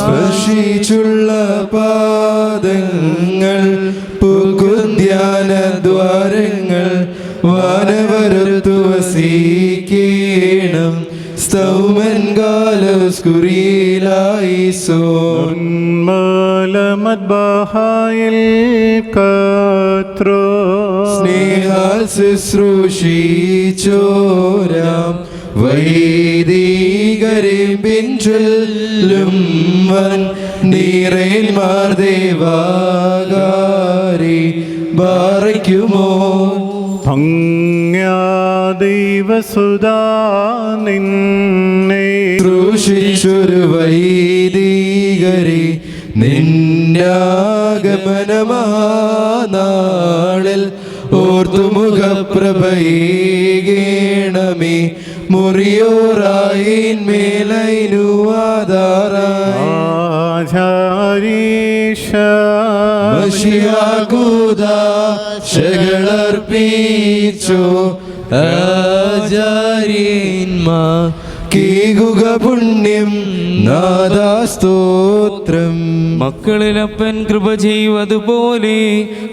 സ്പർശിച്ചുള്ള പാദങ്ങൾ പുകുന്ധ്യാനദ്വാരങ്ങൾ വാനവരത്തു വസിക്കേണം. സ്തൗമൻ കാലോസ്കുരീലായിസോ മലമത് ദബഹായിൽ കത്രോ സ്നേഹാൽ ശുശ്രൂഷിച്ചോരാം വൈദികരെ പിൻചൊല്ലും വൻ നീറേന്മാർ ദേവാകാരി ബാറയ്ക്കുമോ ഭംഗ്യാ ദൈവസുതാ നിന്നെ ശുശ്രൂഷിച്ചൊരു വൈദികരെ നിന്നാഗമനമാനാളിൽ ഓർത്തുമുഖപ്രഭയേകേണമേ മുറിയോറായിന്മേലൈനു ആധാരായി ശകളർപ്പിച്ചോ ആചാര്യന്മാ കേകുക പുണ്യം നാദാസ്തോത്രം. മക്കളിലപ്പൻ കൃപ ചെയ്വതുപോലെ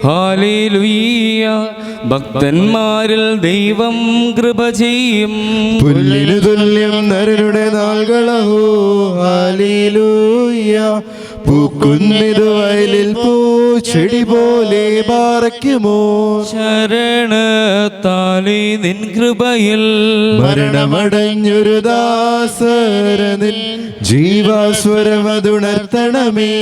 ഹാലേലുയ്യ, ഭക്തന്മാരിൽ ദൈവം കൃപ ചെയ്യും. പുല്ലിനു തുല്യം നരരുടെ നാൾകളഹോ ഹാലേലൂയ, പൂക്കുന്നിതു വയലിൽ പൂച്ചെടി പോലെ ബാറയ്ക്കുമോ. ശരണത്താലേ നിൻ കൃപയിൽ മരണമടഞ്ഞൊരു ദാസരനിൽ ജീവാസ്വരമതുണർത്തണമേ.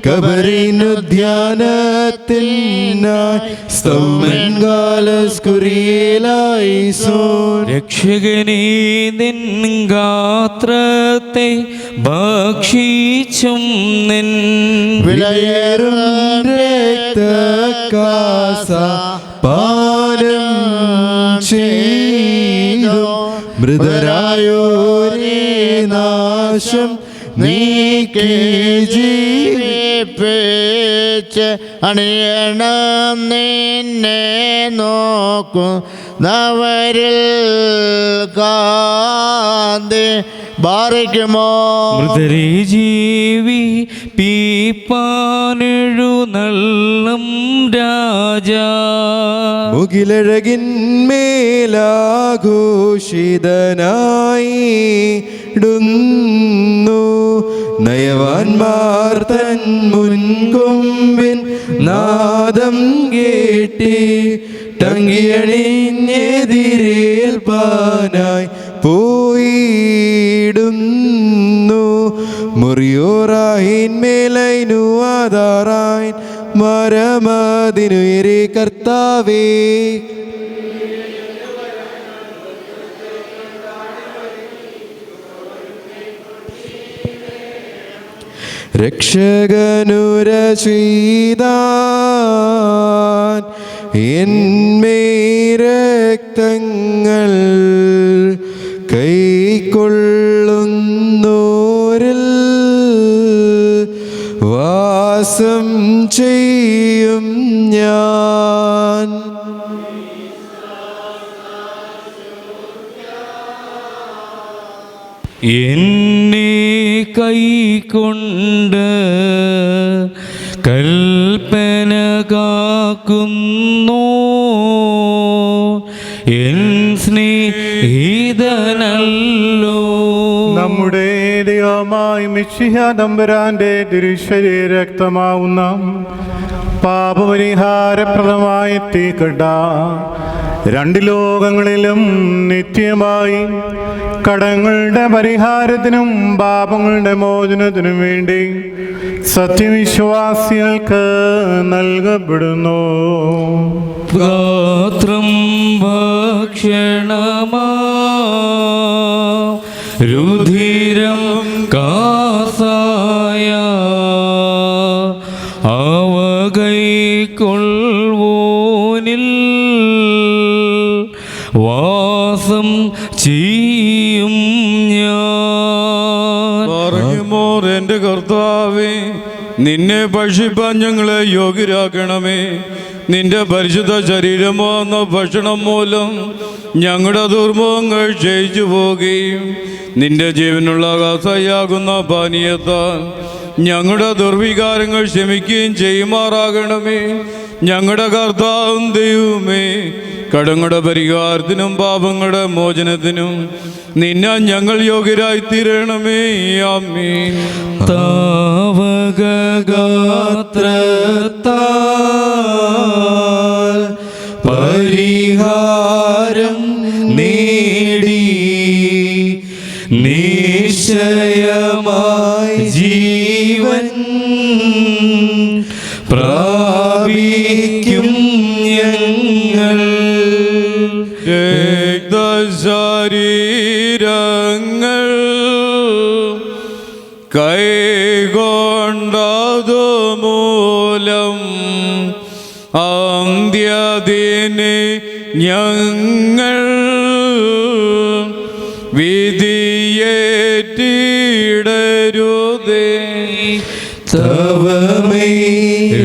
കബറിനുദ്യാനത്തിനായി സ്തൗമൻകാലസ്കുറിയേലായി സോൻ. രക്ഷകനേ നിൻ ഗാത്രത്തെ ഭക്ഷിച്ചും നിൻ വിലയേറും രക്തക്കാസ പാനം ചെയ്തു മൃതരായോരേ നാശം നീക്കേ ജീവിപ്പിച്ച് അണിയണം നിന്നെ നോക്കും നവരിൽ കാന്തി ബാറിക്കുമോ. മൃതരെ ജീവി പീപ്പാനെഴുന്നള്ളും രാജാ, മുകിലഴകിന്മേലാഘോഷിതനായിടുന്നു നയവാന്മാർ തൻ മുൻകൊമ്പിൻ നാദം കേട്ടി ടങ്കിയണിഞ്ഞെതിരേൽപ്പാനായി പോയിടുന്നു. മുറിയോറായിന്മേലൈനു ആധാറായി മരമതിനുയരെ കർത്താവേ. രക്ഷകനുരചിതാൻ എന്മേ രക്തങ്ങൾ കൈക്കൊള്ളുന്നോരിൽ വാസം ചെയ്യും ഞാൻ. എന്നെ കൈകൊണ്ട് കൽപ്പന കാക്കുന്നു എൻ സ്നേഹിതനല്ലോ. നമ്മുടെ ദൈവമായ മിശിഹ തമ്പുരാന്റെ തിരുശരീര രക്തമാവുന്ന പാപപരിഹാരപ്രദമായ തീക്കട്ട രണ്ട് ലോകങ്ങളിലും നിത്യമായി കടങ്ങളുടെ പരിഹാരത്തിനും പാപങ്ങളുടെ മോചനത്തിനും വേണ്ടി സത്യവിശ്വാസികൾക്ക് നൽകപ്പെടുന്നു. ഗാത്രം ഭക്ഷണമാ രുധിരം കാസായ അവകൈക്കൊള്ളുവോനിൽ വാസം ചെയ്യും ഞാൻ. പറയുമോർ എൻ്റെ കർത്താവേ, നിന്നെ ഭക്ഷിപ്പാൻ ഞങ്ങളെ യോഗ്യരാക്കണമേ. നിന്റെ പരിശുദ്ധ ശരീരമോ എന്ന ഭക്ഷണം മൂലം ഞങ്ങളുടെ ദുർമുഖങ്ങൾ ക്ഷയിച്ചു പോവുകയും നിന്റെ ജീവനുള്ള കാസയാകുന്ന പാനീയത്താൽ ഞങ്ങളുടെ ദുർവികാരങ്ങൾ ക്ഷമിക്കുകയും ചെയ്യുമാറാകണമേ. ഞങ്ങളുടെ കർത്താവും ദൈവമേ, കടങ്ങളുടെ പരിഹാരത്തിനും പാപങ്ങളുടെ മോചനത്തിനും നിന്നെ ഞങ്ങൾ യോഗ്യരായി തീരണമേ. ആമേൻ. പാവകഗാത്രത്താൽ പരിഹാരം നേടി നിശ്ചയമായി ജീവൻ പ്രാപിക്കും ഞങ്ങൾ. ശരീരങ്ങൾ കൈകൊണ്ടതു മൂലം അന്ത്യദിനെ ഞങ്ങൾ വിധിയേറ്റിടരുതേ. തവമേ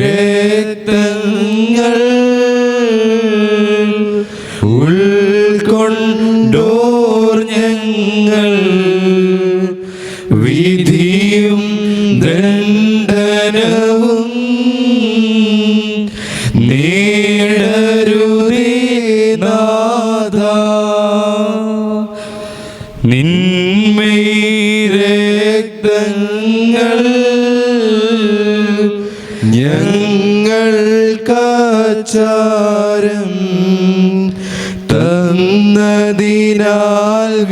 രക്തങ്ങൾ ഉൾക്കൊണ്ടോർ ഞങ്ങൾ വിധിയും ദണ്ഡനവും നേടരുതേ നാഥാ. നിന്മേ രക്തങ്ങൾ ഞങ്ങൾക്കാചാരം തന്നതിനാൽ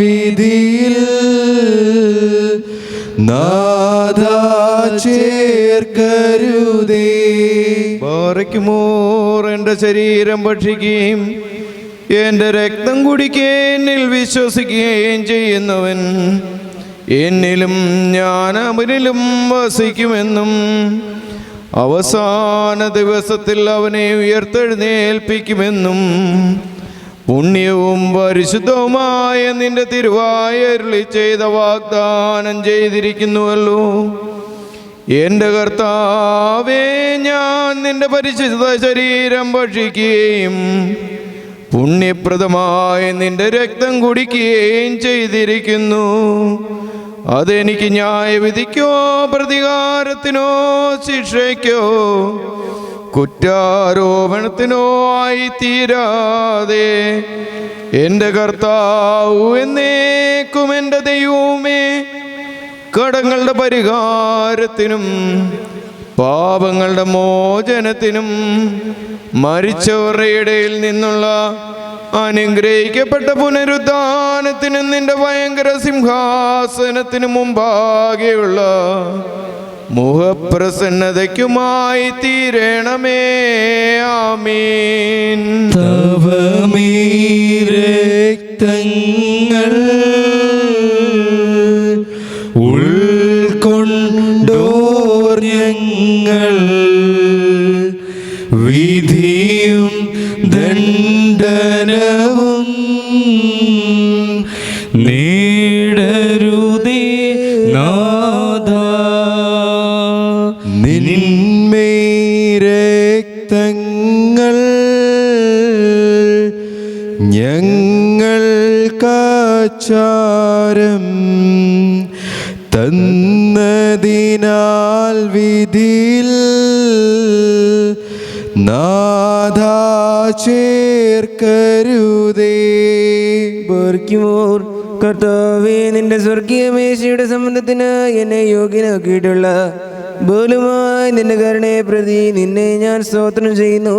വിധിയിൽ നാഥാ ചേർക്കരുതേ. പാറയ്ക്കുമോർ എൻ്റെ ശരീരം ഭക്ഷിക്കുകയും എൻ്റെ രക്തം കുടിക്കുകയും എന്നിൽ വിശ്വസിക്കുകയും ചെയ്യുന്നവൻ എന്നിലും ഞാൻ അവനിലും വസിക്കുമെന്നും അവസാന ദിവസത്തിൽ അവനെ ഉയർത്തെഴുന്നേൽപ്പിക്കുമെന്നും പുണ്യവും പരിശുദ്ധവുമായ നിന്റെ തിരുവായരുളി ചെയ്ത വാഗ്ദാനം ചെയ്തിരിക്കുന്നുവല്ലോ. എൻ്റെ കർത്താവേ, ഞാൻ നിന്റെ പരിശുദ്ധ ശരീരം ഭക്ഷിക്കുകയും പുണ്യപ്രദമായ നിന്റെ രക്തം കുടിക്കുകയും ചെയ്തിരിക്കുന്നു. അതെനിക്ക് ന്യായവിധിക്കോ പ്രതികാരത്തിനോ ശിക്ഷയ്ക്കോ കുറ്റാരോപണത്തിനോ ആയി തീരാതെ എൻ്റെ കർത്താവ് എന്നേക്കും എൻ്റെ ദൈവമേ, കടങ്ങളുടെ പരിഹാരത്തിനും പാപങ്ങളുടെ മോചനത്തിനും മരിച്ചവരുടെ ഇടയിൽ നിന്നുള്ള അനുഗ്രഹിക്കപ്പെട്ട പുനരുദ്ധാനത്തിനും നിന്റെ ഭയങ്കര സിംഹാസനത്തിനു മുമ്പാകെയുള്ള മുഖപ്രസന്നതയ്ക്കുമായി തീരണമേ. ആമീൻ. തവമേ രക്തങ്ങൾ ഉൾക്കൊണ്ടോർ ഞങ്ങൾ വിധിയും ദണ്ഡനവും നേടരുതേ നാഥാ. നിന്മേ രക്തങ്ങൾ ഞങ്ങൾക്കാചാരം തന്നതിനാൽ വിധിയിൽ നാഥാ ചേർക്കരുതേ. ബർക്കിമോർ കർത്താവേ, നിന്റെ സ്വർഗീയ മേശയുടെ സംബന്ധത്തിന് എന്നെ യോഗ്യനാക്കിയിട്ടുള്ള ബോലുമായി നിന്റെ കരുണയെ പ്രതി നിന്നെ ഞാൻ സ്തോത്രം ചെയ്യുന്നു.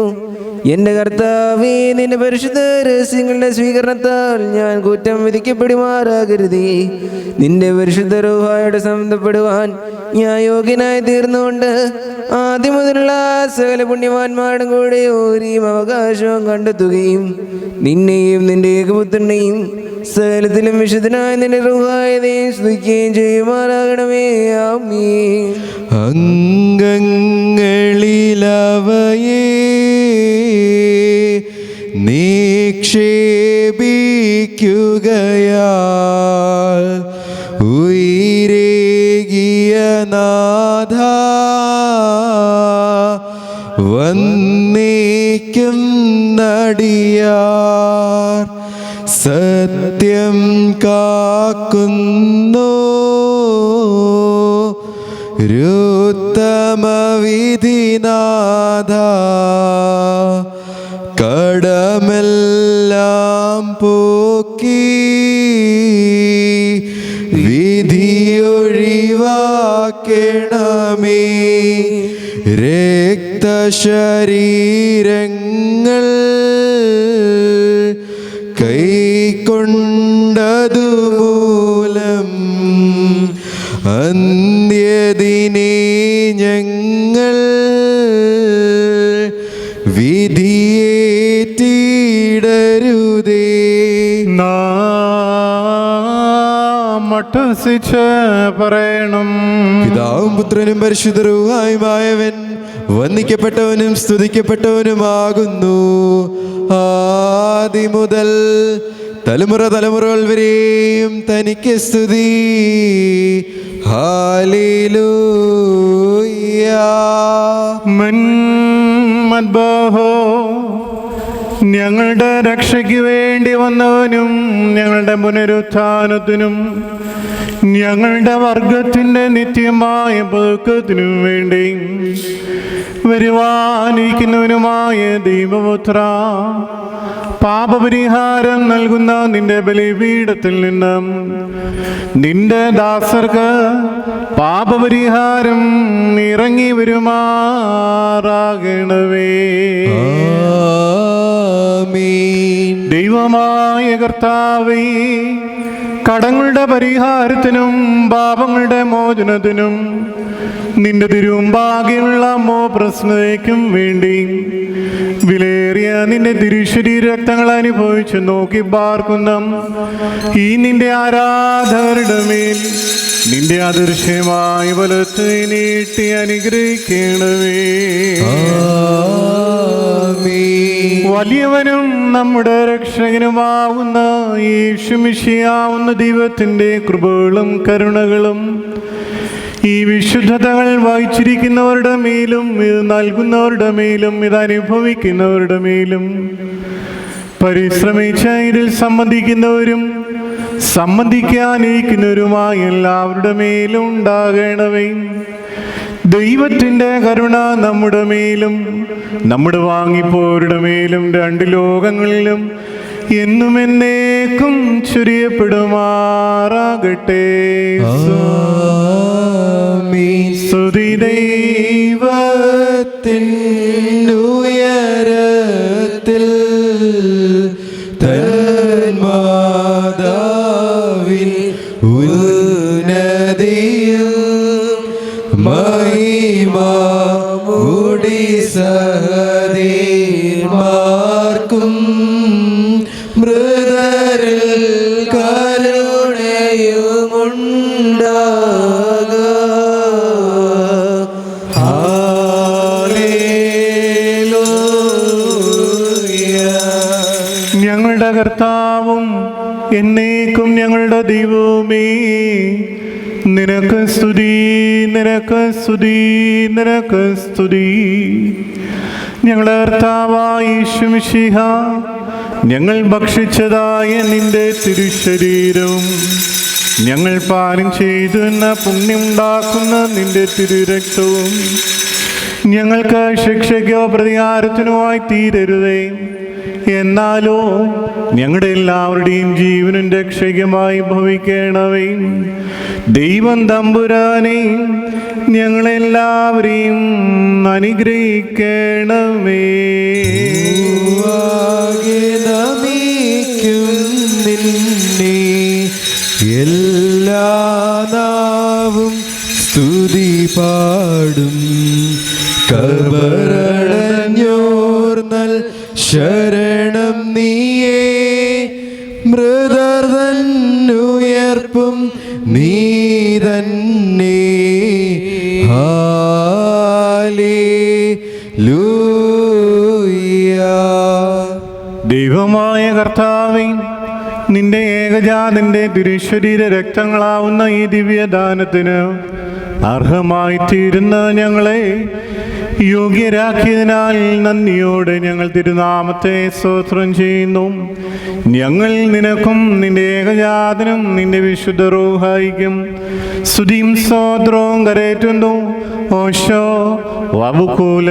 എൻ്റെ കർത്താവേ, നിന്റെ പരിശുദ്ധ രഹസ്യങ്ങളുടെ സ്വീകരണത്താൽ ഞാൻ കുറ്റം വിധിക്കപ്പെടുമാറാകരുതേ. നിന്റെ പരിശുദ്ധ റൂഹായോട് സംബന്ധപ്പെടുവാൻ ഞാൻ യോഗ്യനായി തീർന്നുകൊണ്ട് ആദ്യം മുതലുള്ള സകല പുണ്യവാന്മാരുടെ കൂടെ ഓരിയും അവകാശവും കണ്ടെത്തുകയും നിന്നെയും നിന്റെ ഏകപുത്രനെയും സകലത്തിലും വിശുദ്ധനായ നിന്റെ റൂഹായതയും സ്തുതിക്കുകയും ചെയ്യുമാറാകണമേ. ആമീൻ. അംഗങ്ങളിലവയെ നിക്ഷേപിക്കുകയാൽ ഉയരേകിയ നാഥ വന്നേക്കും നടിയാർ സത്യം കാക്കുന്നു. രുത്തമവിധിനാഥ കടമെല്ലാം പോക്കി വിധിയൊഴിവാക്കണമേ. ദൈവമേ, രക്തശരീരങ്ങൾ കൈക്കൊണ്ടതു മൂലം അന്ത്യദിനേ ഞങ്ങൾ വിധിയേറ്റിടരുതേ. മട്ടസിച്ച് പറയണം. പിതാവും പുത്രനും പരിശുദ്ധരുമായുമായവൻ വന്ദിക്കപ്പെട്ടവനും സ്തുതിക്കപ്പെട്ടവനുമാകുന്നു. ആദി മുതൽ തലമുറ തലമുറകൾ വരെയും തനിക്ക് സ്തുതി. ഹല്ലേലൂയ. ഞങ്ങളുടെ രക്ഷയ്ക്ക് വേണ്ടി വന്നവനും ഞങ്ങളുടെ പുനരുത്ഥാനത്തിനും ഞങ്ങളുടെ വർഗത്തിൻ്റെ നിത്യമായ പുതുക്കത്തിനും വേണ്ടി വരുവാനിരിക്കുന്നവനുമായ ദൈവപുത്ര, പാപപരിഹാരം നൽകുന്ന നിന്റെ ബലിപീഠത്തിൽ നിന്നും നിന്റെ ദാസർക്ക് പാപപരിഹാരം ഇറങ്ങി വരുമാറാകണവേ. ദൈവമായ കർത്താവേ, കടങ്ങളുടെ പരിഹാരത്തിനും പാപങ്ങളുടെ മോചനത്തിനും നിന്റെ തിരുമുമ്പാകെയുള്ള പ്രശ്നതയ്ക്കും വേണ്ടി വിലയേറിയ നിന്റെ തിരുശരീര രക്തങ്ങൾ അനുഭവിച്ച് നോക്കി പാർക്കുന്ന ഈ നിന്റെ ആരാധകരുടെ മേൽ നിന്റെ അദൃശ്യമായ ബലത്തെ നീട്ടി അനുഗ്രഹിക്കണമേ. വലിയവനും നമ്മുടെ രക്ഷകനുമാവുന്ന യേശുമിശിയാവുന്ന ദൈവത്തിൻ്റെ കൃപകളും കരുണകളും ഈ വിശുദ്ധതകൾ വായിച്ചിരിക്കുന്നവരുടെ മേലും ഇത് നൽകുന്നവരുടെ മേലും ഇത് അനുഭവിക്കുന്നവരുടെ മേലും പരിശ്രമിച്ച ഇതിൽ സംബന്ധിക്കുന്നവരും സംബന്ധിക്കാനിരിക്കുന്നവരുമായ എല്ലാവരുടെ മേലും ഉണ്ടാകണമേ. ദൈവത്തിൻ്റെ കരുണ നമ്മുടെ മേലും നമ്മുടെ വാങ്ങിപ്പോരുടെ മേലും രണ്ട് ലോകങ്ങളിലും എന്നും എന്നേക്കും ചൊരിയപ്പെടുമാറാകട്ടെ. സ്തുതി ദൈവത്തിൻ ഉയരത്തിൽ, തന്മാതാവിൻ ഉന്നതിയിൽ, മഹിമമുടി സഹദേവന്മാർക്കും മൃതരിൽ കരുണയുമുണ്ടാക. ഞങ്ങളുടെ കർത്താവും എന്നേക്കും ഞങ്ങളുടെ ദൈവമേ, നിനക്ക് സ്തുതി, നിനക്ക് സ്തുതി, നിനക്ക് സ്തുതി. ഞങ്ങളുടെ കർത്താവായ യേശുമിശിഹ, ഞങ്ങൾ ഭക്ഷിച്ചതായ നിന്റെ തിരുശരീരവും ഞങ്ങൾ പാനം ചെയ്തുവെന്ന പുണ്യമുണ്ടാക്കുന്ന നിന്റെ തിരുരക്തവും ഞങ്ങൾക്ക് ശിക്ഷയ്ക്കോ പ്രതികാരത്തിനുമായി തീരരുതേ. എന്നാലോ ഞങ്ങളുടെ എല്ലാവരുടെയും ജീവനും രക്ഷയ്ക്കുമായി ഭവിക്കണമേ. ദൈവം തമ്പുരാനെ, ഞങ്ങളെല്ലാവരെയും അനുഗ്രഹിക്കണമേ. നിന്നെ എല്ലാ നാവും സ്തുതി പാടും. കബറടഞ്ഞോർന്നൽ ശരണം നീയേ, മൃതർ തന്നുയർപ്പും നീ തന്നെ. ഹല്ലേലൂയ. ദൈവമായ കർത്താവേ, നിന്റെ ഏകജാതന്റെ തിരുശരീര രക്തങ്ങളാവുന്ന ഈ ദിവ്യദാനത്തിന് അർഹമായി തീരുന്ന ഞങ്ങളെ യോഗ്യരാക്കിയതിനാൽ നന്ദിയോടെ ഞങ്ങൾ തിരുനാമത്തെ സ്തോത്രം ചെയ്യുന്നു. ഞങ്ങൾ നിനക്കും നിന്റെ ഏകജാതനും നിന്റെ വിശുദ്ധ റൂഹായിക്കും സ്തുതിയും സ്തോത്രവും കരേറ്റുന്നു. ഓശോ വബുകൂല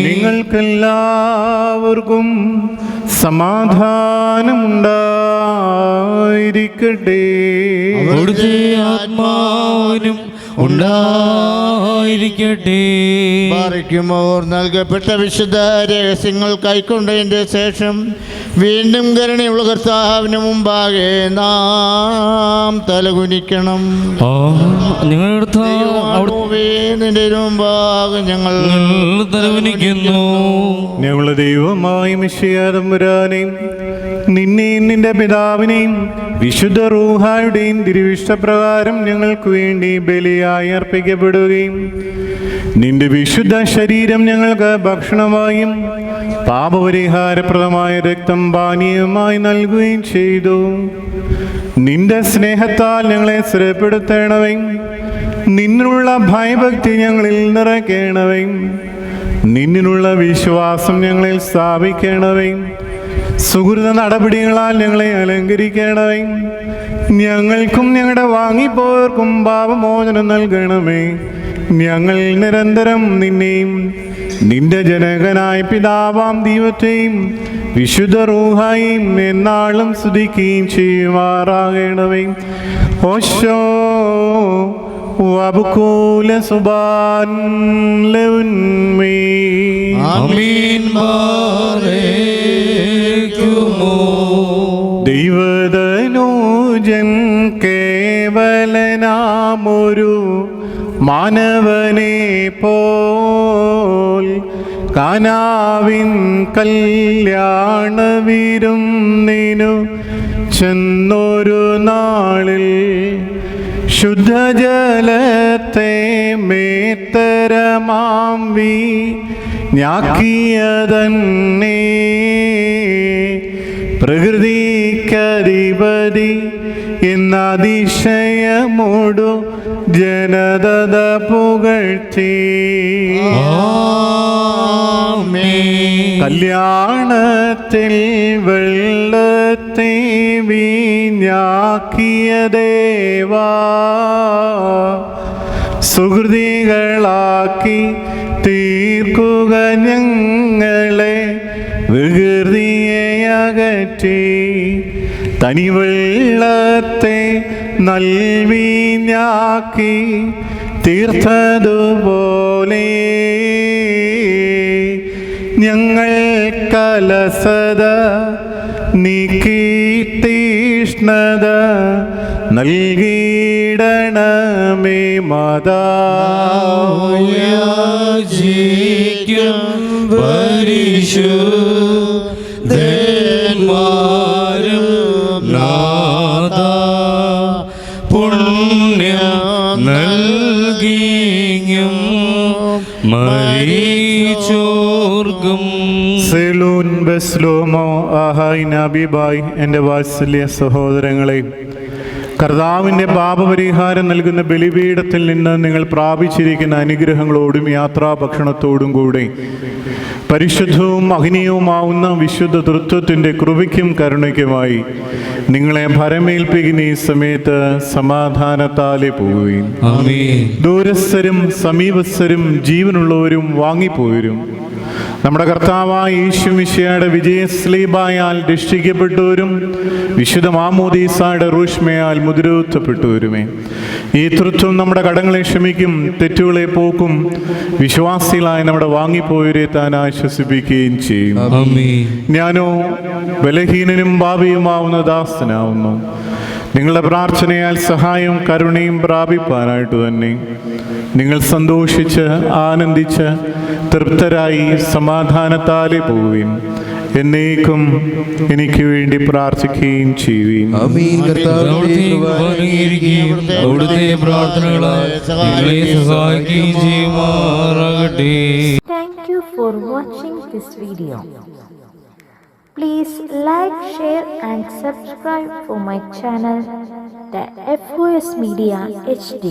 നിങ്ങൾക്കെല്ലാവർക്കും സമാധാനമുണ്ടാകട്ടെ. ഉണ്ടായിരിക്കട്ടെ. അവിടുത്തെ ആത്മാവിനും ഉണ്ടായിരിക്കട്ടെ. പാറിക്കുമോർ നൽകപ്പെട്ട വിശുദ്ധ രഹസ്യങ്ങൾ കൈക്കൊണ്ടതിൻ്റെ ശേഷം വീണ്ടും കരുണയുള്ള കർത്താവിന് മുമ്പാകെ നാം തലകുനിക്കണം. നിന്റെ മുമ്പാകെ ഞങ്ങൾ തലകുനിക്കുന്നു. ഞങ്ങളുടെ ദൈവമായ മിശിഹാ തമ്പുരാനെയും നിന്നെയും നിന്റെ പിതാവിനെയും വിശുദ്ധ റൂഹായുടെയും തിരുവിഷ്ടപ്രകാരം ഞങ്ങൾക്ക് വേണ്ടി ബലിയായി അർപ്പിക്കപ്പെടുകയും നിന്റെ വിശുദ്ധ ശരീരം ഞങ്ങൾക്ക് ഭക്ഷണമായും പാപപരിഹാരപ്രദമായ രക്തം പാനീയമായി നൽകുകയും ചെയ്തു. നിന്റെ സ്നേഹത്താൽ ഞങ്ങളെ സ്ഥിരപ്പെടുത്തണമേ. നിന്നിലുള്ള ഭയഭക്തി ഞങ്ങളിൽ നിറയ്ക്കണമേ. നിന്നിലുള്ള വിശ്വാസം ഞങ്ങളിൽ സ്ഥാപിക്കണമേ. സുഹൃത നടപടികളാൽ ഞങ്ങളെ അലങ്കരിക്കണമേ. ഞങ്ങൾക്കും ഞങ്ങളുടെ വാങ്ങിപ്പോർക്കും പാപമോചനം നൽകണമേ. ഞങ്ങൾ നിരന്തരം നിന്നെയും നിന്റെ ജനകനായ പിതാവാം ദൈവത്തെയും വിശുദ്ധ റൂഹായും എന്നാളും സ്തുതിക്കുകയും ചെയ്യുമാറാകണമേ. ഓശോ വബുകൂല സുബാൻ ലൗൻമേ. ആമീൻ. ദൈവതനൂജൻ കേവലനാമൊരു മാനവനെ പോൽ കാനാവിൻ കല്യാണവിരുന്നിനു ചെന്നൊരു നാളിൽ ശുദ്ധജലത്തെ മേത്തരമാം വീഞ്ഞാക്കിയതന്നെ പ്രകൃതിക്കധിപതി എന്നതിശയമോടു ജനത പുകഴ്ത്തി. കല്യാണത്തിൽ വെള്ളത്തെ വീഞ്ഞാക്കിയ ദേവാ സുഹൃതികളാക്കി തീർക്കുക ഞങ്ങളെ വികൃതിയെ അകറ്റി. തനിവെള്ളത്തെ നൽവീഞ്ഞാക്കി തീർത്തതുപോലെ ഞങ്ങൾ കലസത നീക്കി തീഷ്ണത നൽകിയിടണമേ. മാതാജിക്കും പരിശുദ്ധന്മാരും നാഥ പുണ്യം നൽകിയും മരിച്ചോർക്കും. സെലൂൻ ബെസ്ലോമോ ആഹായ് നബിബായ്. എൻ്റെ വാത്സല്യ സഹോദരങ്ങളെ, കർത്താവിൻ്റെ പാപപരിഹാരം നൽകുന്ന ബലിപീഠത്തിൽ നിന്ന് നിങ്ങൾ പ്രാപിച്ചിരിക്കുന്ന അനുഗ്രഹങ്ങളോടും യാത്രാഭക്ഷണത്തോടും കൂടെ പരിശുദ്ധവും മഹനീയവുമാവുന്ന വിശുദ്ധ തൃത്വത്തിൻ്റെ കൃപയ്ക്കും കരുണയ്ക്കുമായി നിങ്ങളെ ഭരമേൽപ്പിക്കുന്ന ഈ സമയത്ത് സമാധാനത്താലെ പോവുകയും ദൂരസ്ഥരും സമീപസ്ഥരും ജീവനുള്ളവരും വാങ്ങിപ്പോയവരും നമ്മുടെ കർത്താവായ യേശു മിശിഹായുടെ വിജയസ്ലീബായാൽ രക്ഷിക്കപ്പെട്ടവരും വിശുദ്ധ മാമോദീസായുടെ റൂഷ്മയാൽ മുദ്രകുത്തപ്പെട്ടവരുമേ, ഈ തൃത്വം നമ്മുടെ കടങ്ങളെ ക്ഷമിക്കും, തെറ്റുകളെ പോക്കും, വിശ്വാസികളായ നമ്മുടെ വാങ്ങിപ്പോയവരെ താൻ ആശ്വസിപ്പിക്കുകയും ചെയ്യും. ഞാനോ ബലഹീനനും പാപിയുമാവുന്ന ദാസനാവുന്നു. നിങ്ങളുടെ പ്രാർത്ഥനയാൽ സഹായവും കരുണയും പ്രാപിപ്പാനായിട്ട് തന്നെ നിങ്ങൾ സന്തോഷിച്ച് ആനന്ദിച്ച് തൃപ്തരായി സമാധാനത്താലെ പോവുകയും എന്നേക്കും എനിക്ക് വേണ്ടി പ്രാർത്ഥിക്കുകയും ചെയ്യുകയും. അവിടുത്തെ പ്രാർത്ഥനകളാൽ ഞങ്ങളെ സഹായിക്കുകയും ചെയ്യുമാറാകട്ടെ. Thank you for watching this video. Please like, share and subscribe for my channel, the FOS Media HD.